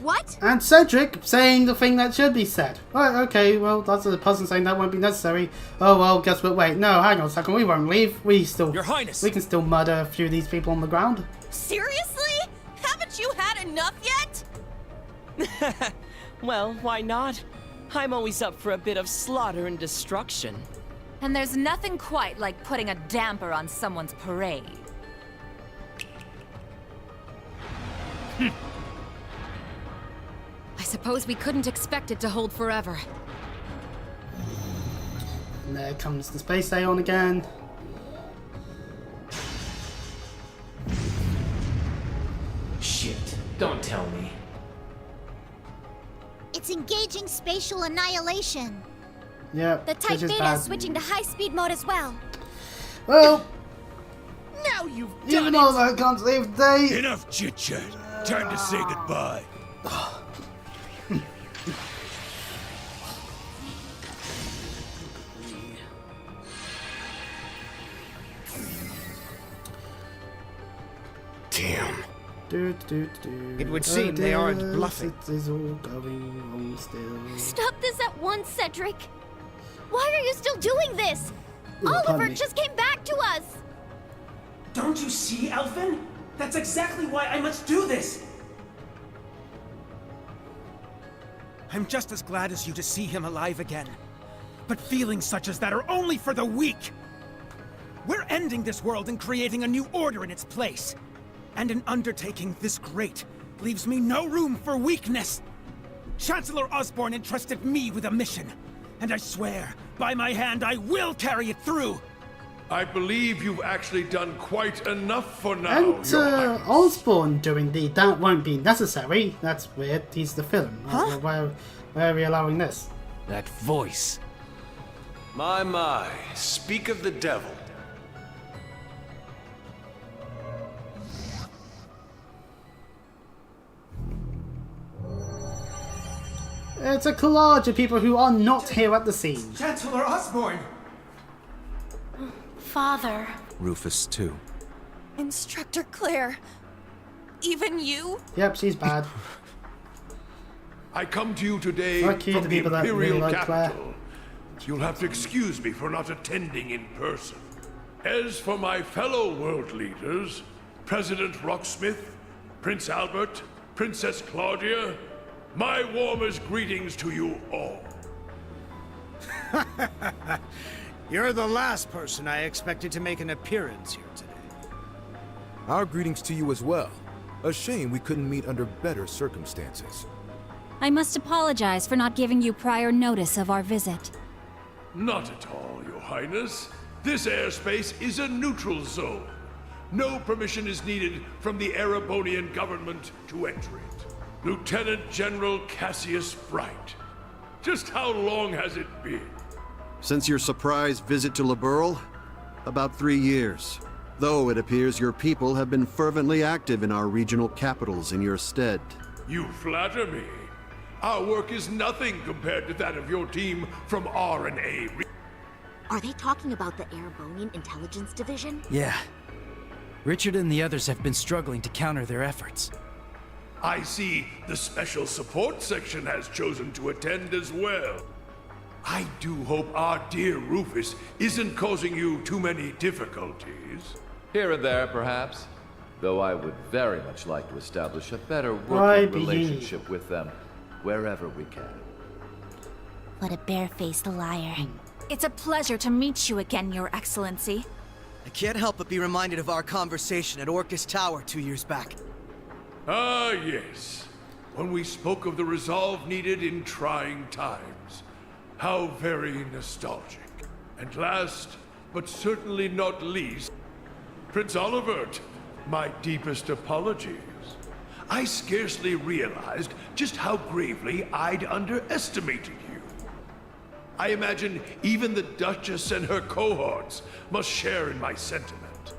What? And Cedric saying the thing that should be said. Right, okay, well, that's a person saying that won't be necessary. Oh, well, guess what? Wait, no, hang on a second. We won't leave. Your Highness! We can still murder a few of these people on the ground. Seriously? Haven't you had enough yet? Well, why not? I'm always up for a bit of slaughter and destruction. And there's nothing quite like putting a damper on someone's parade. I suppose we couldn't expect it to hold forever. And there comes the Space Aeon again. Shit, don't tell me. It's engaging spatial annihilation. Yep, The which Type is Beta bad. is switching to high-speed mode as well. Well, now you've even though that can't save the day. Enough chit-chat. Time to say goodbye. Damn. It would seem they aren't bluffing. It is all going wrong still. Stop this at once, Cedric. Why are you still doing this? Oliver just came back to us! Don't you see, Elfin? That's exactly why I must do this! I'm just as glad as you to see him alive again. But feelings such as that are only for the weak! We're ending this world and creating a new order in its place. And an undertaking this great leaves me no room for weakness. Chancellor Osborne entrusted me with a mission, and I swear, by my hand, I will carry it through. I believe you've actually done quite enough for now. And Osborne doing the "that won't be necessary." That's weird. He's the villain. Huh? Why are we allowing this? That voice. My, speak of the devil. It's a collage of people who are not here at the scene. Chancellor Osborne! Father. Rufus, too. Instructor Claire. Even you? Yep, she's bad. I come to you today Fuck you, from the the people that Imperial really like Claire. capital. You'll have to excuse me for not attending in person. As for my fellow world leaders, President Rocksmith, Prince Albert, Princess Claudia, my warmest greetings to you all. You're the last person I expected to make an appearance here today. Our greetings to you as well. A shame we couldn't meet under better circumstances. I must apologize for not giving you prior notice of our visit. Not at all, Your Highness. This airspace is a neutral zone. No permission is needed from the Erebonian government to enter it. Lieutenant General Cassius Bright. Just how long has it been? Since your surprise visit to Liberl? About 3 years. Though it appears your people have been fervently active in our regional capitals in your stead. You flatter me. Our work is nothing compared to that of your team from R&A. Are they talking about the Erebonian Intelligence Division? Yeah. Richard and the others have been struggling to counter their efforts. I see the Special Support Section has chosen to attend as well. I do hope our dear Rufus isn't causing you too many difficulties. Here and there, perhaps. Though I would very much like to establish a better working relationship with them, wherever we can. What a barefaced liar. It's a pleasure to meet you again, Your Excellency. I can't help but be reminded of our conversation at Orcus Tower 2 years back. Ah, yes. When we spoke of the resolve needed in trying times. How very nostalgic. And last, but certainly not least, Prince Olivert, my deepest apologies. I scarcely realized just how gravely I'd underestimated you. I imagine even the Duchess and her cohorts must share in my sentiment.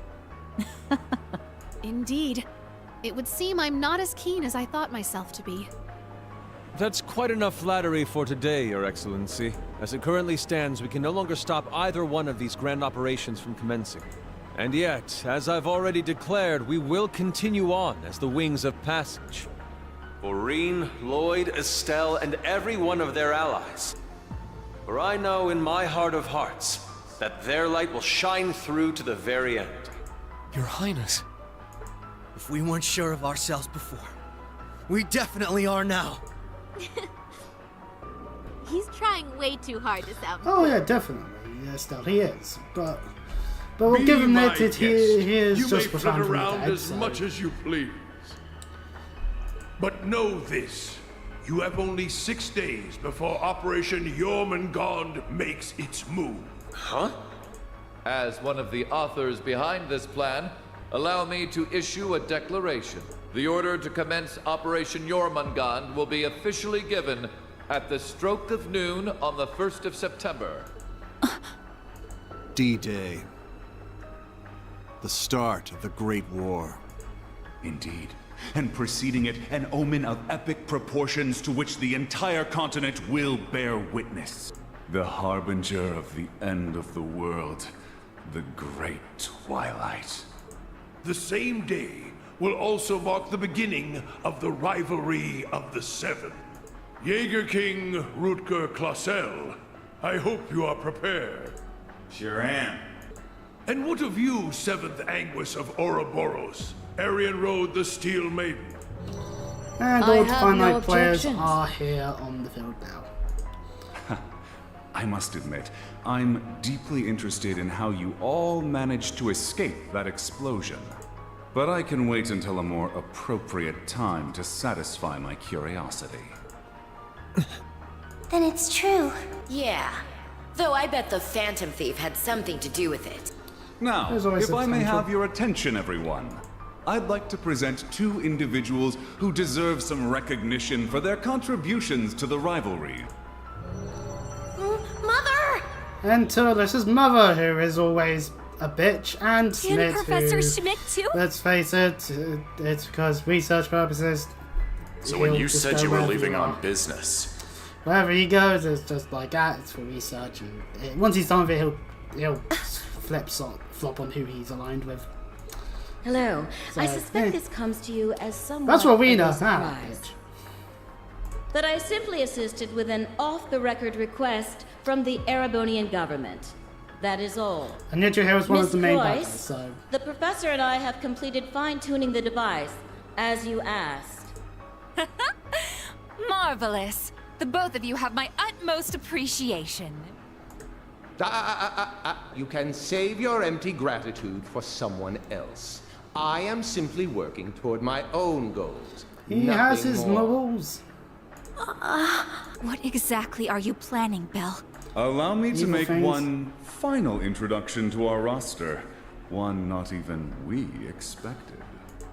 Indeed. It would seem I'm not as keen as I thought myself to be. That's quite enough flattery for today, Your Excellency. As it currently stands, we can no longer stop either one of these grand operations from commencing. And yet, as I've already declared, we will continue on as the Wings of Passage. Maureen, Lloyd, Estelle, and every one of their allies. For I know in my heart of hearts that their light will shine through to the very end. Your Highness. If we weren't sure of ourselves before, we definitely are now. He's trying way too hard to sound Oh yeah, definitely. Yeah, still he is. But we'll give him that he is you just may flit around as much as you please. But know this. You have only 6 days before Operation Jormungand makes its move. Huh? As one of the authors behind this plan, allow me to issue a declaration. The order to commence Operation Jormungand will be officially given at the stroke of noon on the 1st of September. D-Day. The start of the Great War. Indeed. And preceding it, an omen of epic proportions to which the entire continent will bear witness. The harbinger of the end of the world. The Great Twilight. The same day will also mark the beginning of the rivalry of the Seven. Jaeger King Rutger Clausel I hope you are prepared. Sure am. And what of you, 7th Anguis of Ouroboros, Arian Road the Steel Maiden? And all the finite players are here on the field now. I must admit, I'm deeply interested in how you all managed to escape that explosion. But I can wait until a more appropriate time to satisfy my curiosity. Then it's true. Yeah. Though I bet the Phantom Thief had something to do with it. Now, if I may have your attention, everyone. I'd like to present two individuals who deserve some recognition for their contributions to the rivalry. Mother! And Turles' mother, who is always a bitch, and Schmidt, Professor who, Schmidt too? let's face it, it's because research purposes. So when you said you were leaving on business... Wherever he goes, it's just like that. It's for research, and once he's done with it, he'll flop on who he's aligned with. Hello. So, I suspect this comes to you as somewhat that's what we of a know. surprise. But I simply assisted with an off-the-record request from the Erebonian government. That is all. And yet your hair was one of the main Miss battles, Joyce, so... The professor and I have completed fine-tuning the device, as you asked. Marvelous. The both of you have my utmost appreciation. You can save your empty gratitude for someone else. I am simply working toward my own goals. He has his more. morals. What exactly are you planning, Belle? Allow me to Evil make things. one final introduction to our roster. One not even we expected.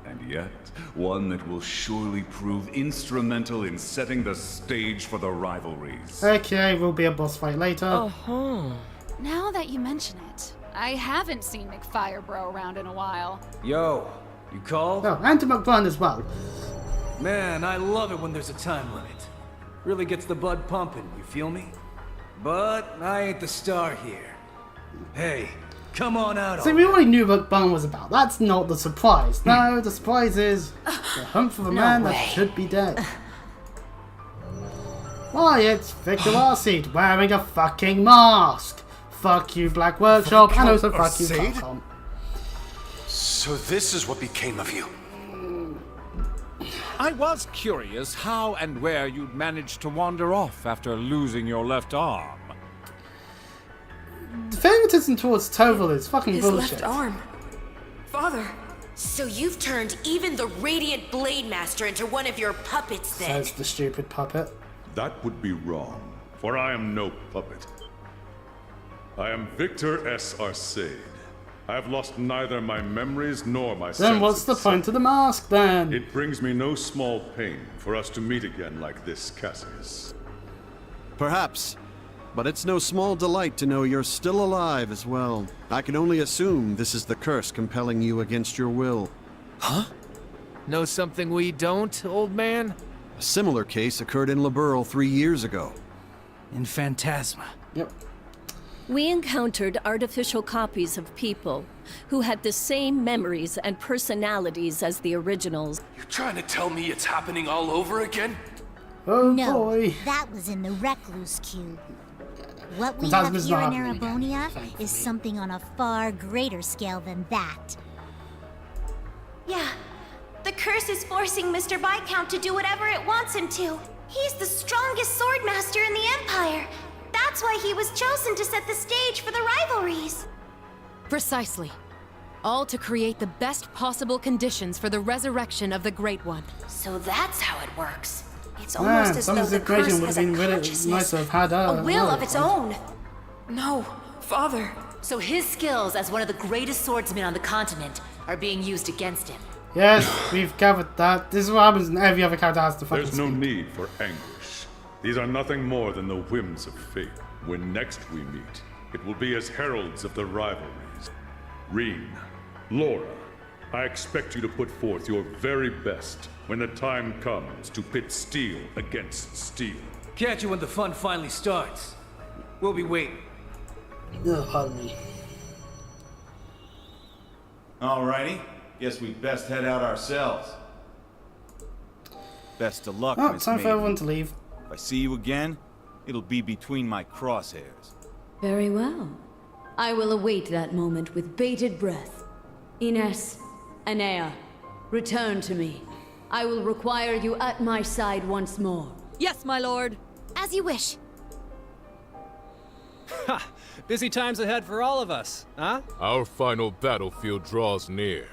And yet, one that will surely prove instrumental in setting the stage for the rivalries. Okay, will be a boss fight later. Now that you mention it, I haven't seen McFirebro around in a while. Yo, you called? Oh, and to McBrun as well. Man, I love it when there's a time limit. Really gets the blood pumping, you feel me? But I ain't the star here. Hey, come on out. See, we already knew what Bun was about. That's not the surprise. No, the surprise is the hunt for the man that should be dead. Why, it's Victor Arseed wearing a fucking mask. Fuck you, Black Workshop, and also fuck you, Capcom. So this is what became of you. I was curious how and where you'd managed to wander off after losing your left arm. The favoritism towards Toval is fucking His bullshit. left arm. Father. So you've turned even the Radiant Blade Master into one of your puppets then? Says the stupid puppet. That would be wrong, for I am no puppet. I am Victor S. Arseid. I have lost neither my memories nor my sense. Then what's the point of the mask, then? It brings me no small pain for us to meet again like this, Cassius. Perhaps. But it's no small delight to know you're still alive as well. I can only assume this is the curse compelling you against your will. Huh? Know something we don't, old man? A similar case occurred in Liberl 3 years ago. In Phantasma. Yep. We encountered artificial copies of people who had the same memories and personalities as the originals. You're trying to tell me it's happening all over again? Oh no, boy. That was in the Recluse Cube. What we Sometimes have it's here in not happening Erebonia again, is something on a far greater scale than that. Yeah. The curse is forcing Mr. Viscount to do whatever it wants him to. He's the strongest swordmaster in the Empire. That's why he was chosen to set the stage for the rivalries. Precisely. All to create the best possible conditions for the resurrection of the Great One. So that's how it works. It's Man, almost as some though of the the equation curse would has have a been really consciousness, nice to have had a will of its own. No, Father. So his skills as one of the greatest swordsmen on the continent are being used against him. Yes, we've covered that. This is what happens when every other character has to fucking There's no speak. need for anguish. These are nothing more than the whims of fate. When next we meet, it will be as heralds of the rivalries. Reen, Laura, I expect you to put forth your very best when the time comes to pit steel against steel. Catch you when the fun finally starts. We'll be waiting. Oh, pardon me. Alrighty. Guess we'd best head out ourselves. Best of luck, Oh, Miss time for Maiden. everyone to leave. If I see you again, it'll be between my crosshairs. Very well. I will await that moment with bated breath. Ines, Anea, return to me. I will require you at my side once more. Yes, my lord. As you wish. Ha! Busy times ahead for all of us, huh? Our final battlefield draws near.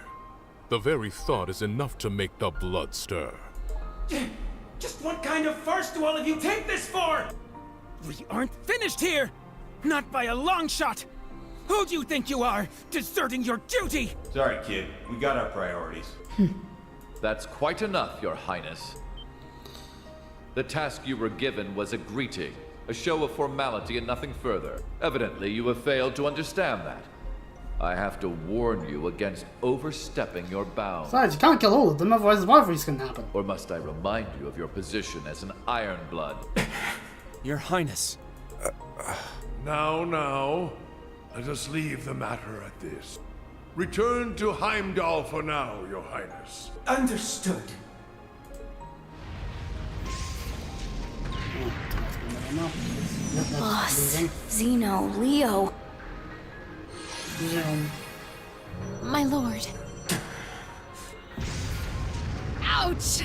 The very thought is enough to make the blood stir. Just what kind of farce do all of you take this for? We aren't finished here! Not by a long shot! Who do you think you are, deserting your duty? Sorry, kid. We got our priorities. That's quite enough, Your Highness. The task you were given was a greeting, a show of formality and nothing further. Evidently, you have failed to understand that. I have to warn you against overstepping your bounds. Besides, you can't kill all of them, otherwise rivalries can happen. Or must I remind you of your position as an Ironblood? Your Highness. Now, let us leave the matter at this. Return to Heimdall for now, Your Highness. Understood. Boss, Zeno, Leo. My lord. Ouch!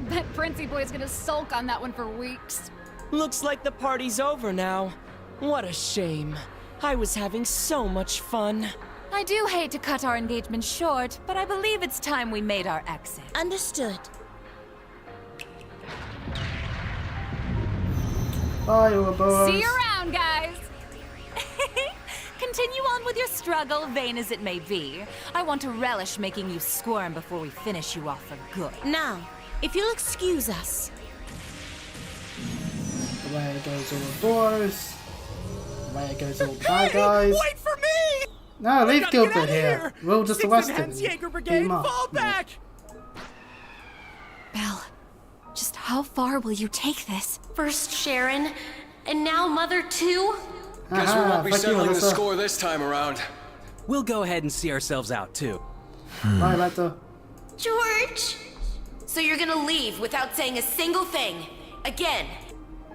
Bet Princey Boy's gonna sulk on that one for weeks. Looks like the party's over now. What a shame. I was having so much fun. I do hate to cut our engagement short, but I believe it's time we made our exit. Understood. Bye, Ouroboros. See you around, guys! Continue on with your struggle, vain as it may be. I want to relish making you squirm before we finish you off for good. Now, if you'll excuse us. Away goes Ouroboros. Away goes all bad guys. Wait for me! No, leave Gilbert here. We'll just arrest him. Jaeger Brigade, fall back! Belle, just how far will you take this? First Sharon, and now Mother too? Guess we won't be settling the score this time around. We'll go ahead and see ourselves out too. Bye, Lecter. George! So you're gonna leave without saying a single thing? Again?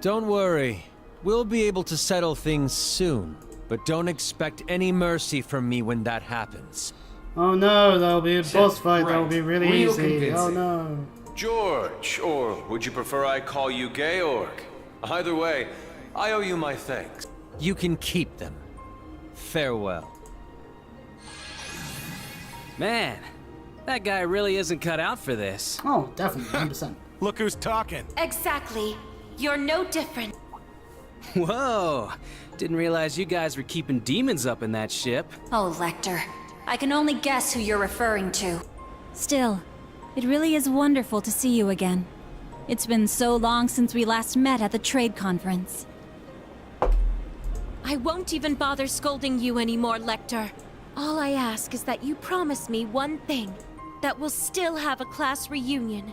Don't worry. We'll be able to settle things soon. But don't expect any mercy from me when that happens. Oh no, that'll be a boss fight. That'll be really easy. Oh no. George, or would you prefer I call you Georg? Either way, I owe you my thanks. You can keep them. Farewell. Man, that guy really isn't cut out for this. Oh, definitely, 100%. Look who's talking. Exactly. You're no different. Whoa! Didn't realize you guys were keeping demons up in that ship. Oh, Lecter. I can only guess who you're referring to. Still, it really is wonderful to see you again. It's been so long since we last met at the trade conference. I won't even bother scolding you anymore, Lecter. All I ask is that you promise me one thing. That we'll still have a class reunion.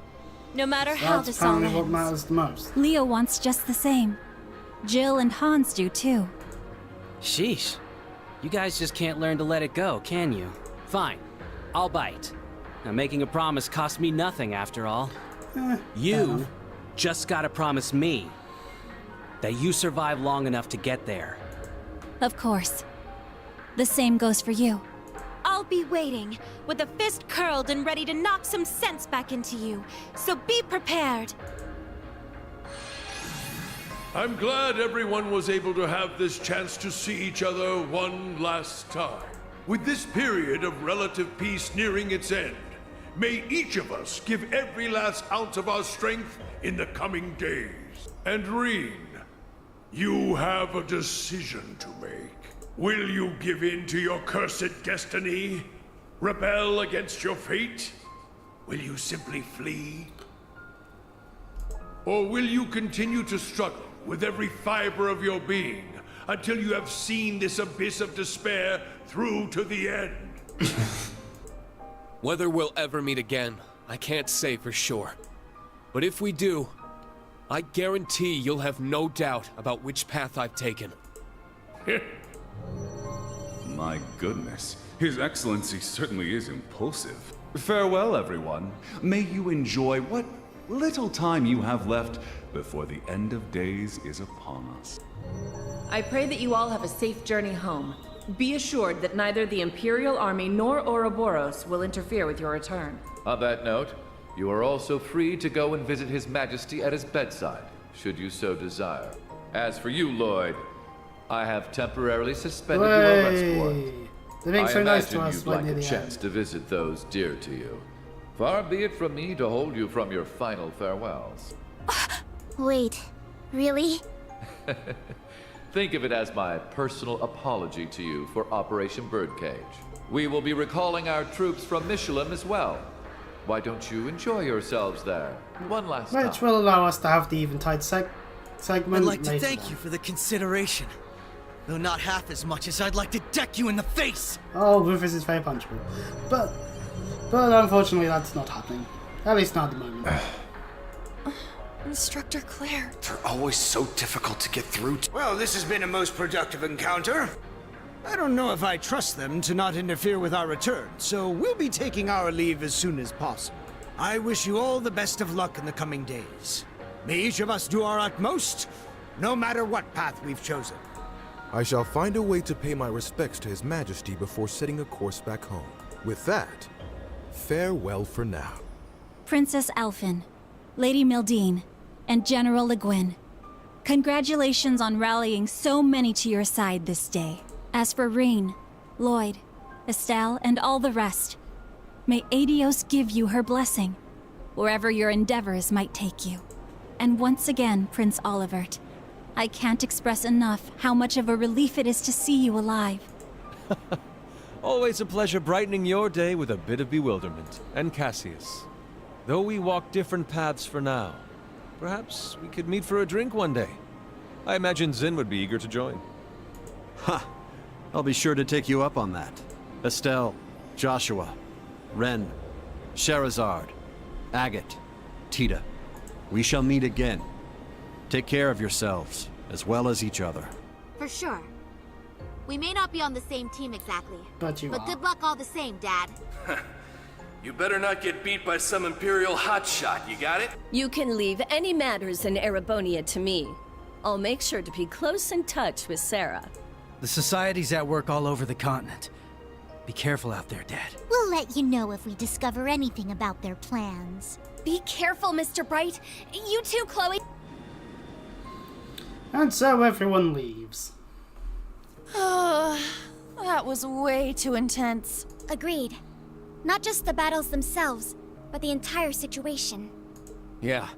No matter how this all ends. That's what matters the most. Leo wants just the same. Jill and Hans do too. Sheesh. You guys just can't learn to let it go, can you? Fine. I'll bite. Now, making a promise cost me nothing, after all. You just gotta promise me that you survive long enough to get there. Of course. The same goes for you. I'll be waiting, with a fist curled and ready to knock some sense back into you. So be prepared. I'm glad everyone was able to have this chance to see each other one last time. With this period of relative peace nearing its end, may each of us give every last ounce of our strength in the coming days. And Reen, you have a decision to make. Will you give in to your cursed destiny? Rebel against your fate? Will you simply flee? Or will you continue to struggle with every fiber of your being until you have seen this abyss of despair through to the end? Whether we'll ever meet again, I can't say for sure. But if we do, I guarantee you'll have no doubt about which path I've taken. My goodness, His Excellency certainly is impulsive. Farewell, everyone. May you enjoy what little time you have left before the end of days is upon us. I pray that you all have a safe journey home. Be assured that neither the Imperial Army nor Ouroboros will interfere with your return. On that note, you are also free to go and visit His Majesty at his bedside, should you so desire. As for you, Lloyd, I have temporarily suspended your arrest warrant. They're being so nice to imagine us you'd right like near a the chance end. to visit those dear to you. Far be it from me to hold you from your final farewells. Wait, really? Think of it as my personal apology to you for Operation Birdcage. We will be recalling our troops from Michelin as well. Why don't you enjoy yourselves there? One last time. Which will allow us to have the Eventide segment. I'd like to later thank on. you for the consideration. Though not half as much as I'd like to deck you in the face! Oh, Rufus is very punchable. But unfortunately that's not happening. At least not at the moment. Instructor Claire. They're always so difficult to get through to. Well, this has been a most productive encounter. I don't know if I trust them to not interfere with our return, so we'll be taking our leave as soon as possible. I wish you all the best of luck in the coming days. May each of us do our utmost, no matter what path we've chosen. I shall find a way to pay my respects to His Majesty before setting a course back home. With that, farewell for now. Princess Alphen, Lady Mildine, and General Le Guin. Congratulations on rallying so many to your side this day. As for Reen, Lloyd, Estelle, and all the rest, may Adios give you her blessing, wherever your endeavors might take you. And once again, Prince Olivert, I can't express enough how much of a relief it is to see you alive. Always a pleasure brightening your day with a bit of bewilderment. And Cassius, though we walk different paths for now, perhaps we could meet for a drink one day. I imagine Zin would be eager to join. Ha! I'll be sure to take you up on that. Estelle, Joshua, Ren, Sherazard, Agate, Tita. We shall meet again. Take care of yourselves, as well as each other. For sure. We may not be on the same team exactly. But you are. good luck all the same, Dad. You better not get beat by some Imperial hotshot, you got it? You can leave any matters in Erebonia to me. I'll make sure to be close in touch with Sarah. The Society's at work all over the continent. Be careful out there, Dad. We'll let you know if we discover anything about their plans. Be careful, Mr. Bright. You too, Chloe. And so everyone leaves. That was way too intense. Agreed. Not just the battles themselves, but the entire situation. Yeah.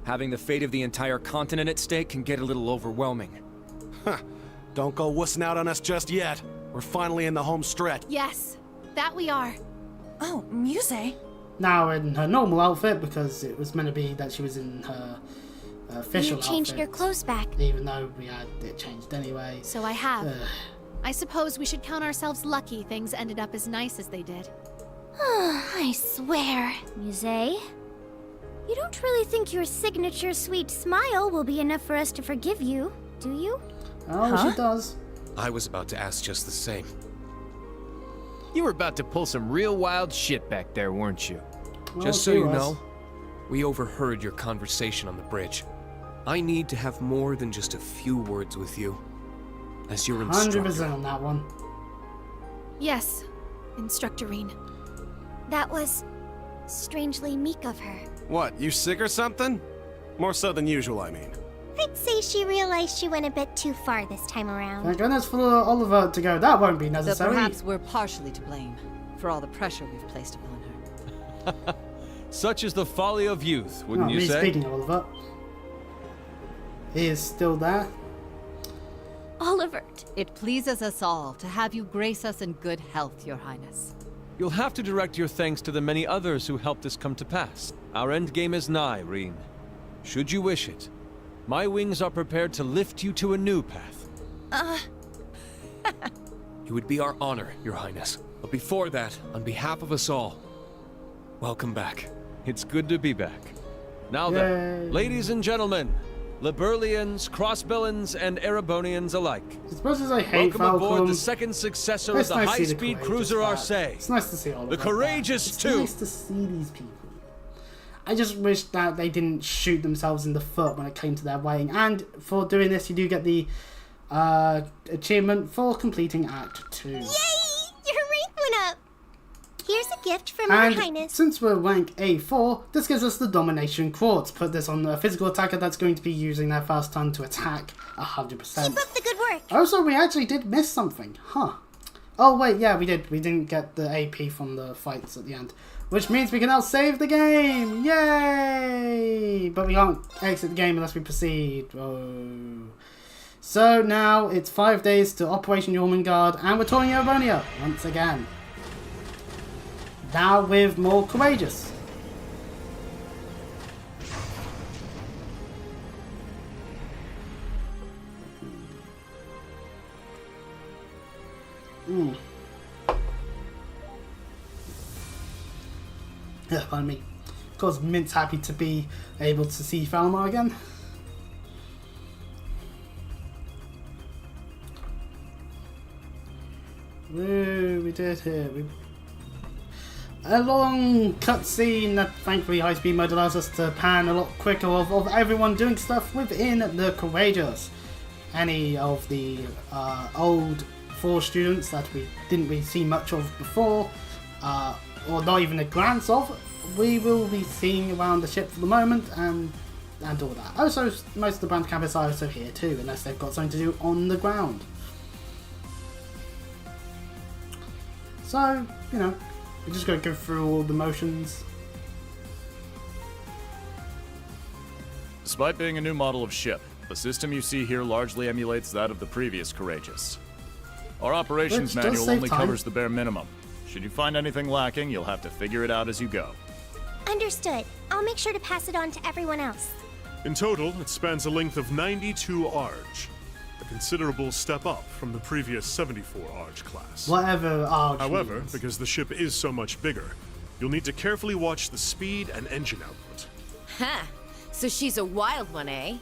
Having the fate of the entire continent at stake can get a little overwhelming. Huh. Don't go wussing out on us just yet. We're finally in the home stretch. Yes, that we are. Oh, Muse. Now in her normal outfit, because it was meant to be that she was in her official You changed outfit, your clothes back. even though we had it changed anyway. So I have. I suppose we should count ourselves lucky things ended up as nice as they did. I swear. Muse, you don't really think your signature sweet smile will be enough for us to forgive you, do you? Oh, she does. I was about to ask just the same. You were about to pull some real wild shit back there, weren't you? Just so you know, we overheard your conversation on the bridge. I need to have more than just a few words with you. As your instructor. 100% on that one. Yes, Instructor Reen. That was strangely meek of her. What, you sick or something? More so than usual, I mean. I'd say she realized she went a bit too far this time around. Thank goodness for Oliver to go. That won't be Though necessary. perhaps we're partially to blame for all the pressure we've placed upon her. Such is the folly of youth, wouldn't you say? Speaking of Oliver, he is still there. Olivert, it pleases us all to have you grace us in good health, Your Highness. You'll have to direct your thanks to the many others who helped us come to pass. Our endgame is nigh, Reen. Should you wish it, my wings are prepared to lift you to a new path. It would be our honor, Your Highness. But before that, on behalf of us all, welcome back. It's good to be back. Now then, ladies and gentlemen, Liberlians, Crossbellans, and Erebonians alike. As much as I hate welcome aboard Falcom, the second successor it's of the nice to see high-speed the cruiser courageous Arcee. It's nice to see all of The that. courageous It's too. nice to see these people. I just wish that they didn't shoot themselves in the foot when it came to their weighing. And for doing this, you do get the achievement for completing Act 2. Yay! Your rank went up! Here's a gift from Her Highness. Since we're rank A4, this gives us the Domination Quartz. Put this on a physical attacker that's going to be using their first turn to attack 100%. Keep up the good work. Also, we actually did miss something. Huh. Oh, wait, yeah, we did. We didn't get the AP from the fights at the end. Which means we can now save the game! Yay! But we can't exit the game unless we proceed. Oh. So now it's 5 days to Operation Jormungand, and we're touring Erebonia once again. Now with more Courageous. Yeah, pardon me. Of course, Mint's happy to be able to see Falmar again. Woo, we did it. A long cutscene that thankfully high speed mode allows us to pan a lot quicker of everyone doing stuff within the Courageous. Any of the old Forge students that we didn't really see much of before, or not even a glance of, we will be seeing around the ship for the moment and all that. Also, most of the brand campus are also here too, unless they've got something to do on the ground. So, you know, we're just going to go through all the motions. Despite being a new model of ship, the system you see here largely emulates that of the previous Courageous. Our operations manual only covers the bare minimum. Should you find anything lacking, you'll have to figure it out as you go. Understood. I'll make sure to pass it on to everyone else. In total, it spans a length of 92 Arge. A considerable step up from the previous 74 Arge class. Whatever Arge However, means. because the ship is so much bigger, you'll need to carefully watch the speed and engine output. Ha! So she's a wild one, eh?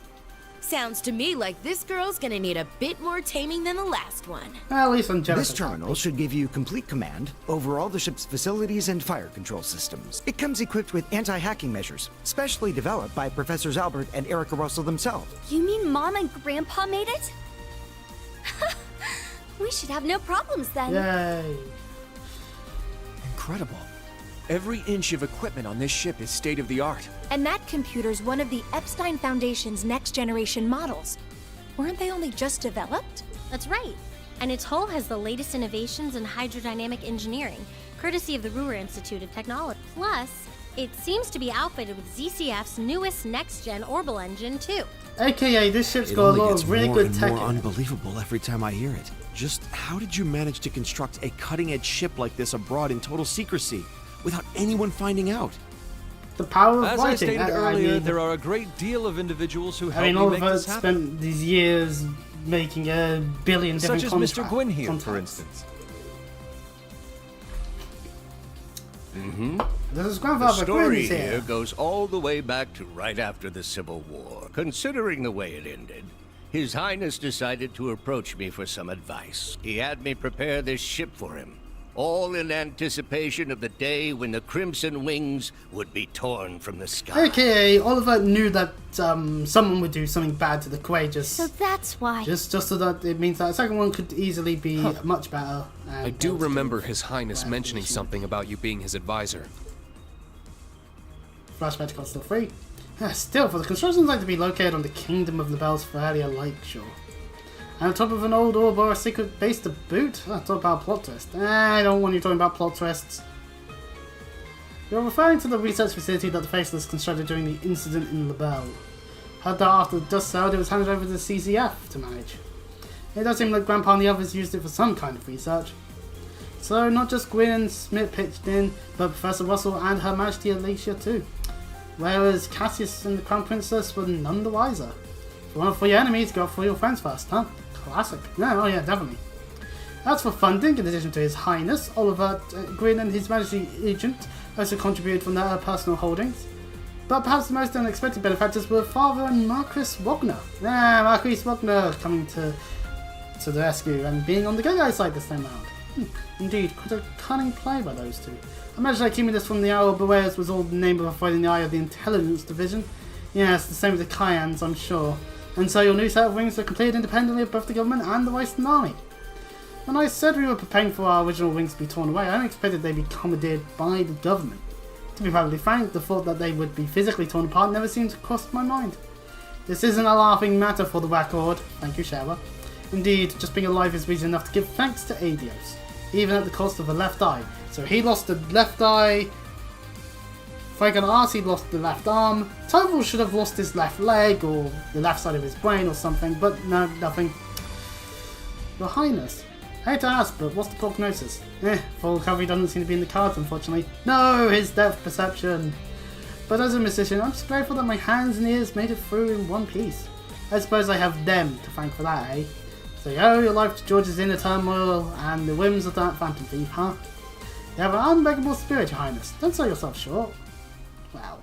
Sounds to me like this girl's gonna need a bit more taming than the last one. At least I'm jealous. This terminal should give you complete command over all the ship's facilities and fire control systems. It comes equipped with anti-hacking measures, specially developed by Professors Albert and Erica Russell themselves. You mean Mom and Grandpa made it? We should have no problems then. Yay. Incredible. Every inch of equipment on this ship is state-of-the-art. And that computer's one of the Epstein Foundation's next-generation models. Weren't they only just developed? That's right. And its hull has the latest innovations in hydrodynamic engineering, courtesy of the Ruhr Institute of Technology. Plus, it seems to be outfitted with ZCF's newest next-gen orbital engine, too. AKA, this ship's got a lot of really good tech. It only gets more unbelievable every time I hear it. Just how did you manage to construct a cutting-edge ship like this abroad in total secrecy, without anyone finding out? The power of As writing. I stated earlier, there are a great deal of individuals who helped me make this happen. Spent these years making a billion different contracts. Such as Mr. Gwyn here, for instance. This The story here goes all the way back to right after the Civil War. Considering the way it ended, His Highness decided to approach me for some advice. He had me prepare this ship for him, all in anticipation of the day when the Crimson Wings would be torn from the sky. AKA, Oliver knew that someone would do something bad to the Courageous. So that's why. Just so that it means that the second one could easily be much better. I do remember His Highness mentioning something about you being his advisor. Flashback to Constant 3. Still, for the construction site to be located on the Kingdom of the Bells Fairly Lakeshore. And on top of an old Ouroboros secret base to boot? Talk about plot twist. I don't want you talking about plot twists. You're referring to the research facility that the Faceless constructed during the incident in LaBelle. Heard that after the dust settled, it was handed over to the CCF to manage. It does seem like Grandpa and the others used it for some kind of research. So not just Gwyn and Smith pitched in, but Professor Russell and Her Majesty Alicia too. Whereas Cassius and the Crown Princess were none the wiser. If you want to for your enemies, go for your friends first, huh? Classic. Yeah, oh yeah, definitely. As for funding, in addition to His Highness, Oliver Gwyn and His Majesty Agent also contributed from their personal holdings. But perhaps the most unexpected benefactors were Father and Marquis Wagner. Yeah, Marquis Wagner coming to the rescue and being on the good guy side this time round. Indeed, quite a cunning play by those two. I imagine keeping this from the Owl Bewares was all the name of avoiding the eye of the Intelligence Division. Yes, the same with the Kyans, I'm sure. And so your new set of wings are completed independently of both the government and the Western Army. When I said we were preparing for our original wings to be torn away, I don't expected they'd be commandeered by the government. To be perfectly frank, the thought that they would be physically torn apart never seemed to cross my mind. This isn't a laughing matter for the record. Thank you, Shara. Indeed, just being alive is reason enough to give thanks to Adios, even at the cost of a left eye. So he lost the left eye. Fragan Arcee lost the left arm. Toval should have lost his left leg or the left side of his brain or something, but no, nothing. Your Highness, I hate to ask, but what's the prognosis? Full recovery doesn't seem to be in the cards, unfortunately. No, his depth perception. But as a musician, I'm just grateful that my hands and ears made it through in one piece. I suppose I have them to thank for that, eh? So you owe your life to George's inner turmoil and the whims of that phantom thief, huh? You have an unbreakable spirit, Your Highness. Don't sell yourself short. Well.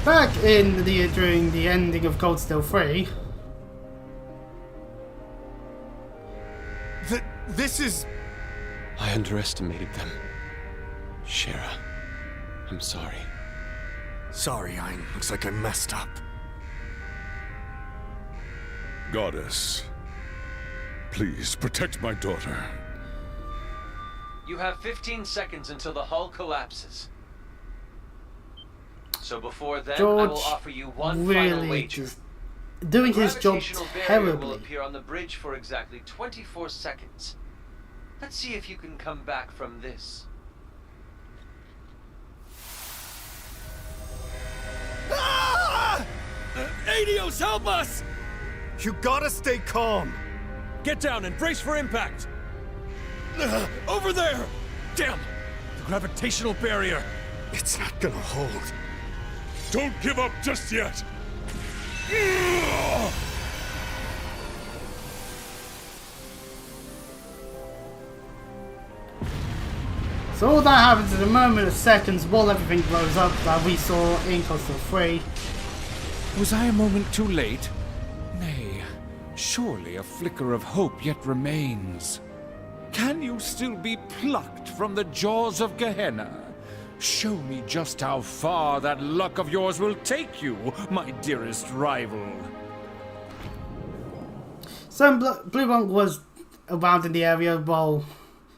Back in during the ending of Cold Steel 3. This is... I underestimated them. Shara, I'm sorry. Sorry, looks like I messed up. Goddess, please protect my daughter. You have 15 seconds until the hull collapses. So before then, George I will offer you one really final wager. just doing his job terribly. Will appear on the bridge for exactly 24 seconds. Let's see if you can come back from this. Ah! Adios, help us! You gotta stay calm. Get down and brace for impact. Over there! Damn! The gravitational barrier. It's not gonna hold. Don't give up just yet! So all that happens in a moment of seconds while everything blows up that we saw in Cold Steel 3. Was I a moment too late? Nay, surely a flicker of hope yet remains. Can you still be plucked from the jaws of Gehenna? Show me just how far that luck of yours will take you, my dearest rival. So Blue Blanc was around in the area while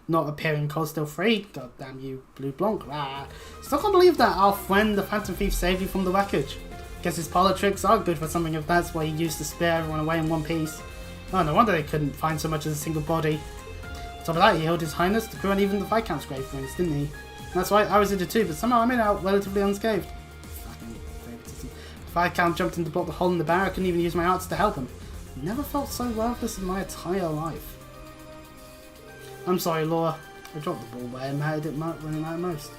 not appearing in Cold Steel 3. God damn you, Blue Blanc. Still can't believe that our friend the Phantom Thief saved you from the wreckage. Guess his parlor tricks are good for something if that's why he used to spare everyone away in one piece. Oh, no wonder they couldn't find so much as a single body. On top of that, he held his highness, the crew, and even the Viscount's grave rings, didn't he? That's right, I was injured too, but somehow I made out relatively unscathed. Fucking favoritism. The Viscount jumped in to block the hole in the barrel, I couldn't even use my arts to help him. Never felt so worthless in my entire life. I'm sorry, Laura. I dropped the ball where it mattered when it mattered most.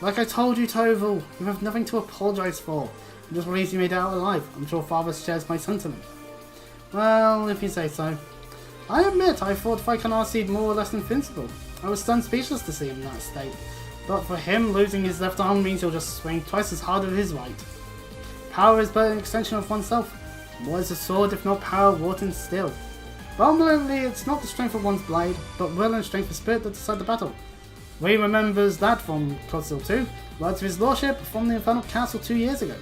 Like I told you, Toval, you have nothing to apologise for. I'm just pleased you made it out alive. I'm sure Father shares my sentiment. Well, if you say so. I admit, I thought Viscount Arcee more or less invincible. I was stunned speechless to see him in that state. But for him, losing his left arm means he'll just swing twice as hard with his right. Power is but an extension of oneself. What is a sword if not power wrought in steel? Ultimately, it's not the strength of one's blade, but will and strength of spirit that decide the battle. Ray remembers that from Cold Steel 2, words of his lordship from the Infernal Castle 2 years ago.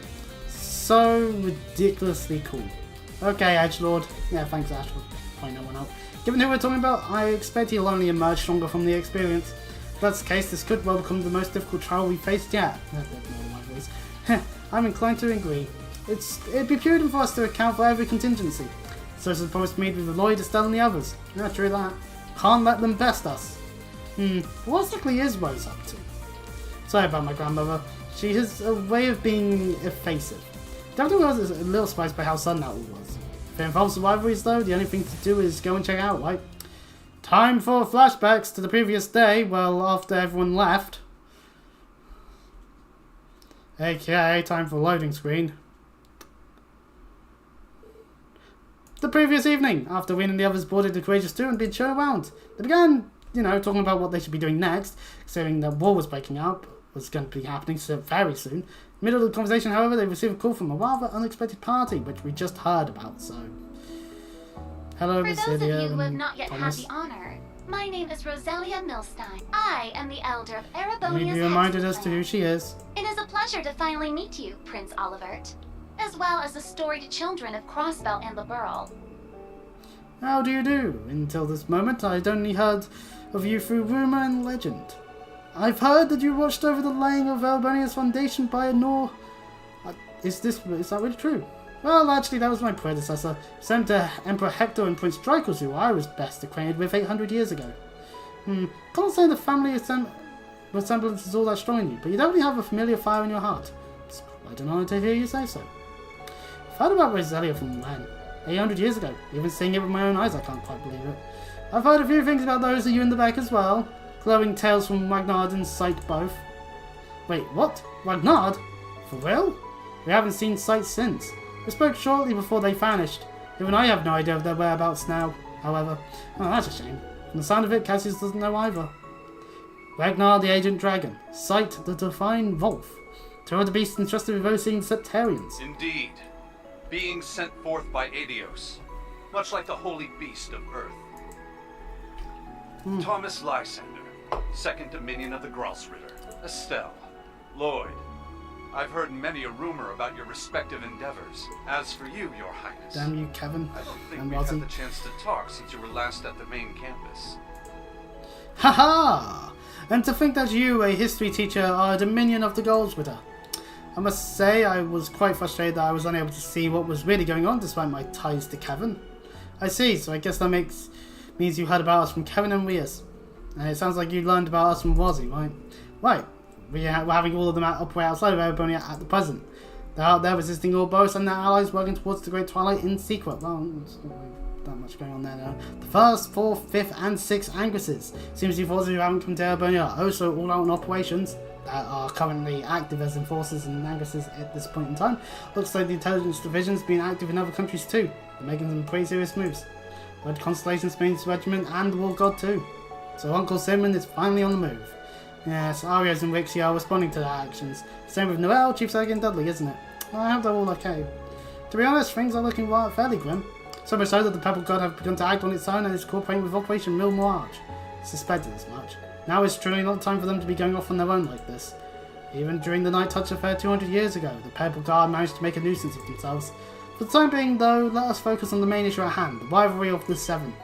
So ridiculously cool. Okay, Edgelord. Yeah, thanks Ash for pointing that one out. Given who we're talking about, I expect he'll only emerge stronger from the experience. If that's the case, this could well become the most difficult trial we've faced yet. I'm inclined to agree. It'd be prudent for us to account for every contingency. So as opposed to meet with Lloyd, Estelle and the others. Yeah, true that. Can't let them best us. What exactly is Rose up to? Sorry about my grandmother. She has a way of being evasive. Definitely was a little surprised by how sudden that all was. If it involves the rivalries though, the only thing to do is go and check it out, right? Time for flashbacks to the previous day, well, after everyone left. AKA time for loading screen. The previous evening, after Wynne and the others boarded the Courageous 2 and been shown around, they began, talking about what they should be doing next, considering that war was breaking up. was going to be happening so very soon. Middle of the conversation, however, they received a call from a rather unexpected party, which we just heard about, so... Hello, For those of Rosalia you who have and not yet Thomas. had the honor, my name is Rosalia Milstein. I am the elder of Erebonia's Maybe reminded Hexen us to clan. who she is. It is a pleasure to finally meet you, Prince Olivert, as well as the storied children of Crossbell and Liberl. How do you do? Until this moment, I'd only heard of you through rumor and legend. I've heard that you watched over the laying of Erebonia's foundation by a Nor... Is that really true? Well, actually, that was my predecessor, sent to Emperor Hector and Prince Draco's, who I was best acquainted with 800 years ago. Can't say the family resemblance is all that strong in you, but you definitely have a familiar fire in your heart. It's quite an honor to hear you say so. I've heard about Rosalia from when? 800 years ago. Even seeing it with my own eyes, I can't quite believe it. I've heard a few things about those of you in the back as well. Glowing tales from Ragnard and Sight both. Wait, what? Ragnard? For real? We haven't seen Sight since. We spoke shortly before they vanished. Even I have no idea of their whereabouts now, however. Oh, that's a shame. From the sound of it, Cassius doesn't know either. Ragnar the Agent Dragon. Sight the Divine Wolf. Two of the beasts entrusted with overseeing the Septarians. Indeed. Beings sent forth by Adios. Much like the holy beast of Earth. Thomas Lysander, second dominion of the Gralsritter. Estelle. Lloyd. I've heard many a rumor about your respective endeavors. As for you, Your Highness... Damn you, Kevin. I don't think and we've had Rosie. the chance to talk since you were last at the main campus. Haha! And to think that you, a history teacher, are a dominion of the Gralsritter. I must say, I was quite frustrated that I was unable to see what was really going on despite my ties to Kevin. I see, so I guess that means you heard about us from Kevin and Rias. And it sounds like you learned about us from Rosie, right? Right. We're having all of them operate outside of Erebonia at the present. They're out there resisting all Boris and their allies working towards the Great Twilight in secret. Well, there's not really that much going on there now. The 1st, 4th, 5th and 6th Angus's. Seems the forces who haven't come to Erebonia are also all out in operations that are currently active as enforcers in Angus's at this point in time. Looks like the intelligence division's been active in other countries too. They're making some pretty serious moves. Red Constellation, Spain's regiment and the War God too. So Uncle Simon is finally on the move. Yes, Arias and Rixie are responding to their actions. Same with Noel, Chief Sergeant Dudley, isn't it? Well, I hope they're all okay. To be honest, things are looking fairly grim. So much so that the Purple God have begun to act on its own and is cooperating with Operation Mille Mirage. Suspected as much. Now is truly not time for them to be going off on their own like this. Even during the Night Touch affair 200 years ago, the Purple Guard managed to make a nuisance of themselves. For the time being, though, let us focus on the main issue at hand, the rivalry of the Seven.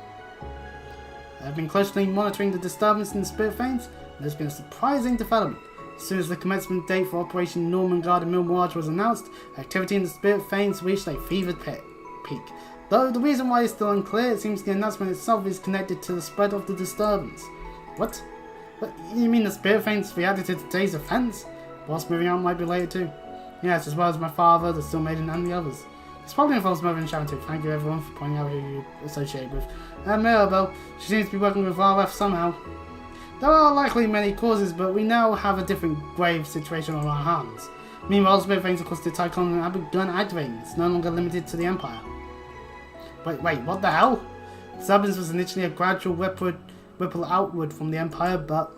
I have been closely monitoring the disturbance in the Spirit Veins, and there's been a surprising development. As soon as the commencement date for Operation Norman Guard and Mille Mirage was announced, activity in the Spirit Veins reached a fevered peak. Though the reason why is still unclear, it seems the announcement itself is connected to the spread of the disturbance. What? What? You mean the Spirit Veins reacted to today's offense? Boss moving out might be later too. Yes, as well as my father, the Still Maiden, and the others. This probably involves Mother and Sharon too. Thank you everyone for pointing out who you associate with. And Mirabelle, she seems to be working with RF somehow. There are likely many causes, but we now have a different grave situation on our hands. Meanwhile, Spirit Veins across the Tycon have begun activating. It's no longer limited to the Empire. Wait, what the hell? Disturbance was initially a gradual ripple outward from the Empire, but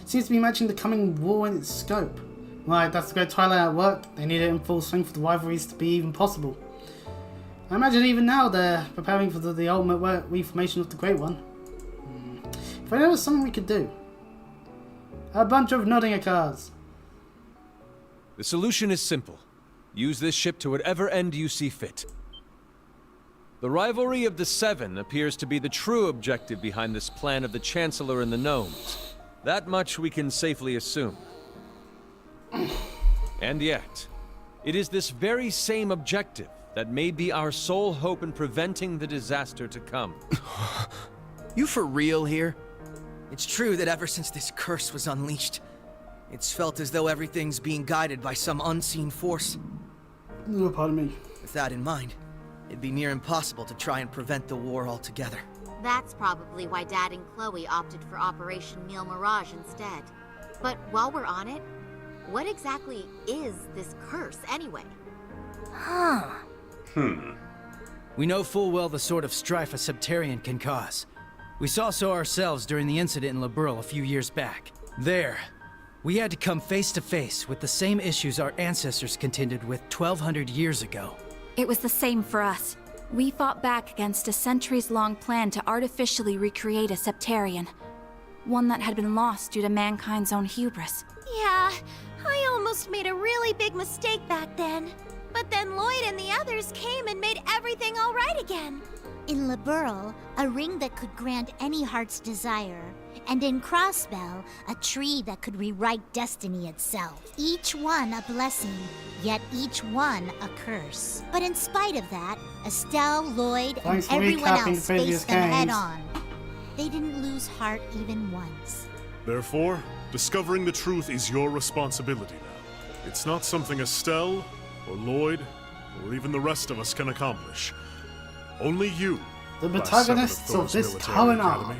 seems to be matching the coming war in its scope. Right, that's the Great Twilight at work. They need it in full swing for the rivalries to be even possible. I imagine even now they're preparing for the ultimate reformation of the Great One. If I know there's something we could do. A bunch of nodding occurs. The solution is simple. Use this ship to whatever end you see fit. The rivalry of the Seven appears to be the true objective behind this plan of the Chancellor and the Gnomes. That much we can safely assume. And yet, it is this very same objective that may be our sole hope in preventing the disaster to come. You for real here? It's true that ever since this curse was unleashed, it's felt as though everything's being guided by some unseen force. Oh, pardon me. With that in mind, it'd be near impossible to try and prevent the war altogether. That's probably why Dad and Chloe opted for Operation Mille Mirage instead. But while we're on it, what exactly is this curse anyway? We know full well the sort of strife a Septarian can cause. We saw so ourselves during the incident in Liberl a few years back. There, We had to come face to face with the same issues our ancestors contended with 1,200 years ago. It was the same for us. We fought back against a centuries-long plan to artificially recreate a Septarian. One that had been lost due to mankind's own hubris. Yeah, I almost made a really big mistake back then. But then Lloyd and the others came and made everything all right again. In Liberl, a ring that could grant any heart's desire. And in Crossbell, a tree that could rewrite destiny itself. Each one a blessing, yet each one a curse. But in spite of that, Estelle, Lloyd, and everyone else faced them head on. They didn't lose heart even once. Therefore, discovering the truth is your responsibility now. It's not something Estelle, or Lloyd, or even the rest of us can accomplish. Only you, the protagonists of this current arc.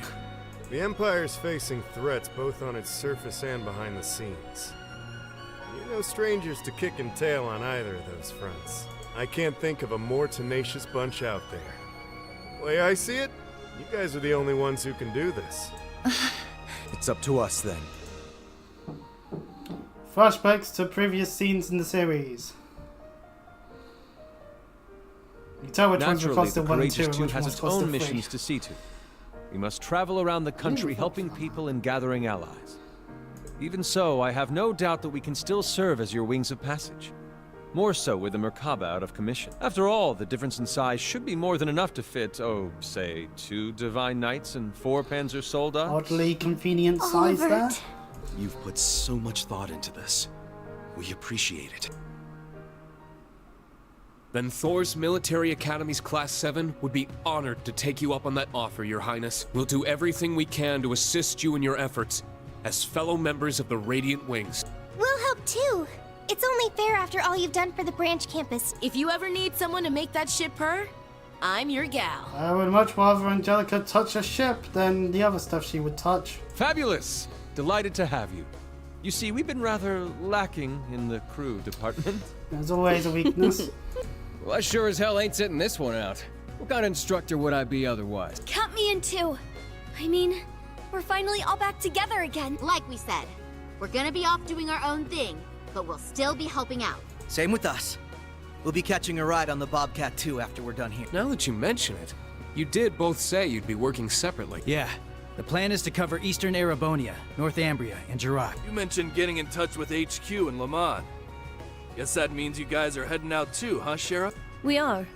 The Empire's facing threats both on its surface and behind the scenes. You're no strangers to kicking tail on either of those fronts. I can't think of a more tenacious bunch out there. The way I see it, you guys are the only ones who can do this. It's up to us then. Flashbacks to previous scenes in the series. You can tell which ones were costed 1 and 2 and which has ones its costed own 3. missions to see to. We must travel around the country helping people and gathering allies. Even so, I have no doubt that we can still serve as your wings of passage. More so with the Merkaba out of commission. After all, the difference in size should be more than enough to fit, say, 2 Divine Knights and 4 Panzer Soldats. Oddly convenient size there. You've put so much thought into this. We appreciate it. Then Thor's Military Academy's Class 7 would be honored to take you up on that offer, Your Highness. We'll do everything we can to assist you in your efforts as fellow members of the Radiant Wings. We'll help too. It's only fair after all you've done for the branch campus. If you ever need someone to make that ship purr, I'm your gal. I would much rather Angelica touch a ship than the other stuff she would touch. Fabulous! Delighted to have you. You see, we've been rather lacking in the crew department. There's always a weakness. Well, I sure as hell ain't sitting this one out. What kind of instructor would I be otherwise? Count me in too. I mean, we're finally all back together again. Like we said, we're gonna be off doing our own thing, but we'll still be helping out. Same with us. We'll be catching a ride on the Bobcat too after we're done here. Now that you mention it, you did both say you'd be working separately. Yeah. The plan is to cover Eastern Erebonia, Northumbria, and Jirac. You mentioned getting in touch with HQ in Le Mans. Guess that means you guys are heading out too, huh, Sheriff? We are.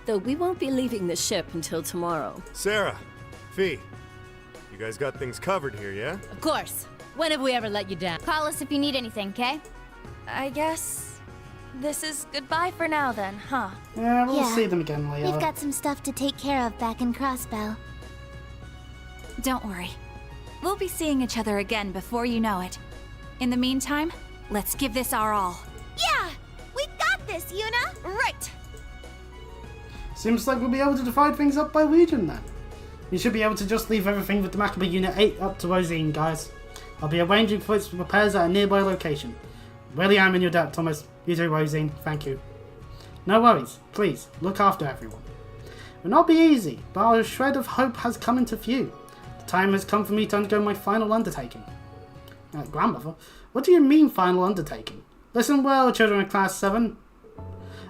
Though we won't be leaving the ship until tomorrow. Sarah, Fee, you guys got things covered here, yeah? Of course. When have we ever let you down? Call us if you need anything, okay? I guess this is goodbye for now then, huh? Yeah, we'll see them again later. We've got some stuff to take care of back in Crossbell. Don't worry. We'll be seeing each other again before you know it. In the meantime, let's give this our all. Yeah! We got this, Yuna! Right! Seems like we'll be able to divide things up by region then. You should be able to just leave everything with the Maccabee Unit 8 up to Rosine, guys. I'll be arranging for its repairs at a nearby location. Really am in your debt, Thomas. You too, Rosine. Thank you. No worries. Please, look after everyone. It will not be easy, but our shred of hope has come into view. The time has come for me to undergo my final undertaking. Grandmother, what do you mean final undertaking? Listen well, children of Class 7.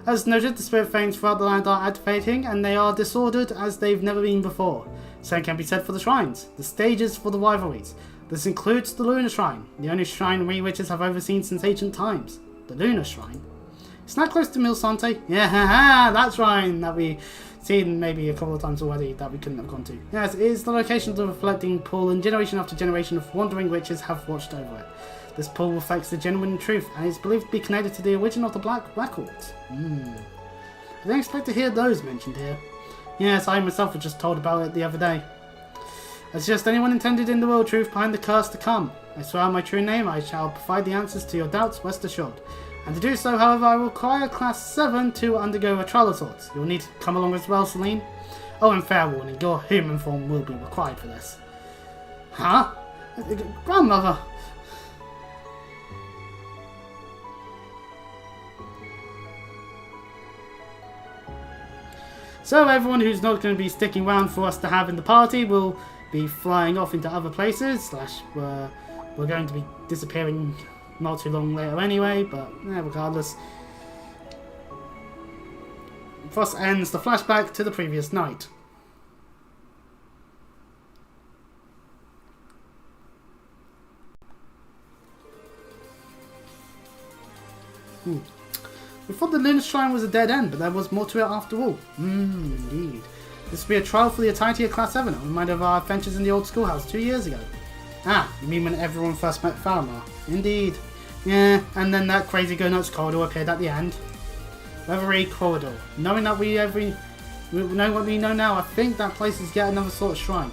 As noted, the spirit fanes throughout the land are activating, and they are disordered as they've never been before. Same can be said for the shrines, the stages for the rivalries. This includes the Lunar Shrine, the only shrine we witches have overseen since ancient times. The Lunar Shrine? It's not close to Milsante. Yeah, that shrine that we've seen maybe a couple of times already that we couldn't have gone to. Yes, it is the location of the reflecting pool, and generation after generation of wandering witches have watched over it. This pool reflects the genuine truth and is believed to be connected to the origin of the Black Records. I didn't expect to hear those mentioned here. Yes, I myself was just told about it the other day. As just anyone intended in the real truth behind the curse to come. I swear on my true name I shall provide the answers to your doubts, rest assured. And to do so, however, I will require Class 7 to undergo a trial of sorts. You'll need to come along as well, Celine. Oh, and fair warning, your human form will be required for this. Huh? Grandmother! So everyone who's not going to be sticking around for us to have in the party will be flying off into other places, we're going to be disappearing not too long later anyway, but regardless. Thus ends the flashback to the previous night. We thought the Lunar Shrine was a dead end, but there was more to it after all. Indeed. This will be a trial for the entirety of Class 7, a reminder of our adventures in the old schoolhouse 2 years ago. Ah, you mean when everyone first met Faramir? Indeed. Yeah, and then that crazy go-nuts corridor appeared at the end. Reverie Corridor. Knowing that we know what we know now, I think that place is yet another sort of shrine.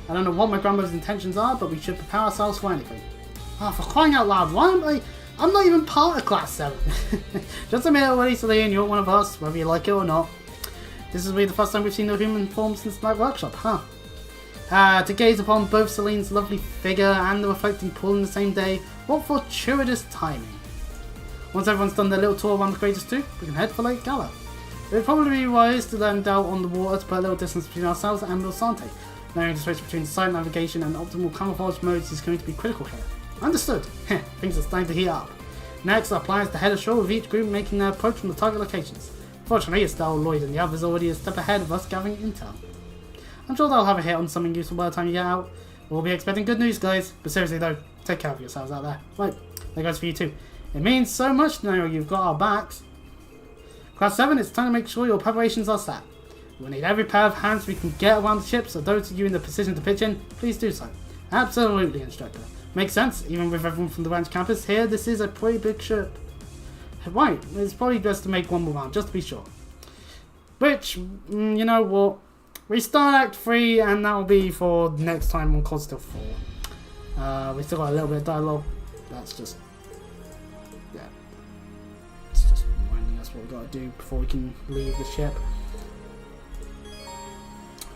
I don't know what my grandmother's intentions are, but we should prepare ourselves for anything. Ah, for crying out loud, why am I... I'm not even part of Class 7. Just admit it already, Celine, you're one of us, whether you like it or not. This will be the first time we've seen no human form since the night workshop, huh? To gaze upon both Celine's lovely figure and the reflecting pool in the same day, what fortuitous timing. Once everyone's done their little tour around the craters too, we can head for Lake Gala. It would probably be wise to land out on the water to put a little distance between ourselves and Milsante. Knowing the space between silent navigation and optimal camouflage modes is going to be critical here. Understood. Things are starting to heat up. Next, our plan is to head ashore with each group making their approach from the target locations. Fortunately, Estelle, Lloyd and the others already a step ahead of us gathering intel. I'm sure they'll have a hit on something useful by the time you get out. We'll be expecting good news, guys. But seriously though, take care of yourselves out there. Right, that goes for you too. It means so much to know you've got our backs. Class 7, it's time to make sure your preparations are set. We'll need every pair of hands we can get around the ship, so those of you in the position to pitch in, please do so. Absolutely, Instructor. Makes sense, even with everyone from the ranch campus here, this is a pretty big ship. Right, it's probably best to make one more round, just to be sure. Which, you know what, we start Act 3 and that will be for next time on COD Still 4. We still got a little bit of dialogue, that's just, yeah. It's just reminding us what we've got to do before we can leave the ship.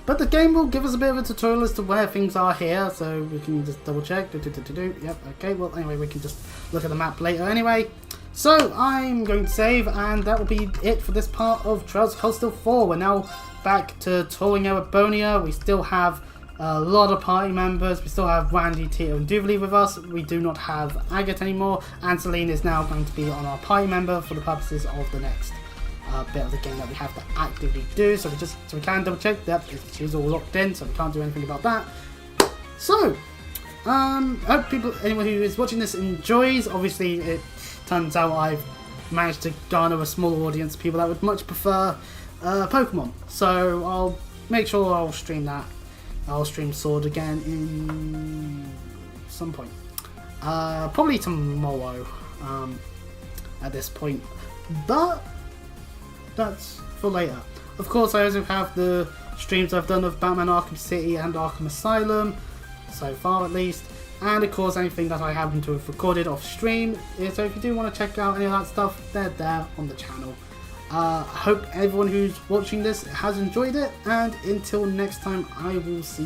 But the game will give us a bit of a tutorial as to where things are here, so we can just double check. Yep, okay, well anyway, we can just look at the map later anyway. So, I'm going to save, and that will be it for this part of Trails of Cold Steel 4. We're now back to touring Erebonia. We still have a lot of party members. We still have Randy, Tito, and Duvali with us. We do not have Agate anymore, and Celine is now going to be on our party member for the purposes of the next bit of the game that we have to actively do, so we can double check that she's all locked in, so we can't do anything about that. So, I hope anyone who is watching this enjoys. Obviously, it turns out I've managed to garner a small audience of people that would much prefer Pokemon, so I'll make sure I'll stream that. I'll stream Sword again in some point, probably tomorrow at this point, but that's for later. Of course, I also have the streams I've done of Batman Arkham City and Arkham Asylum, so far at least, and of course anything that I happen to have recorded off stream. So if you do want to check out any of that stuff, they're there on the channel. I hope everyone who's watching this has enjoyed it, and until next time, I will see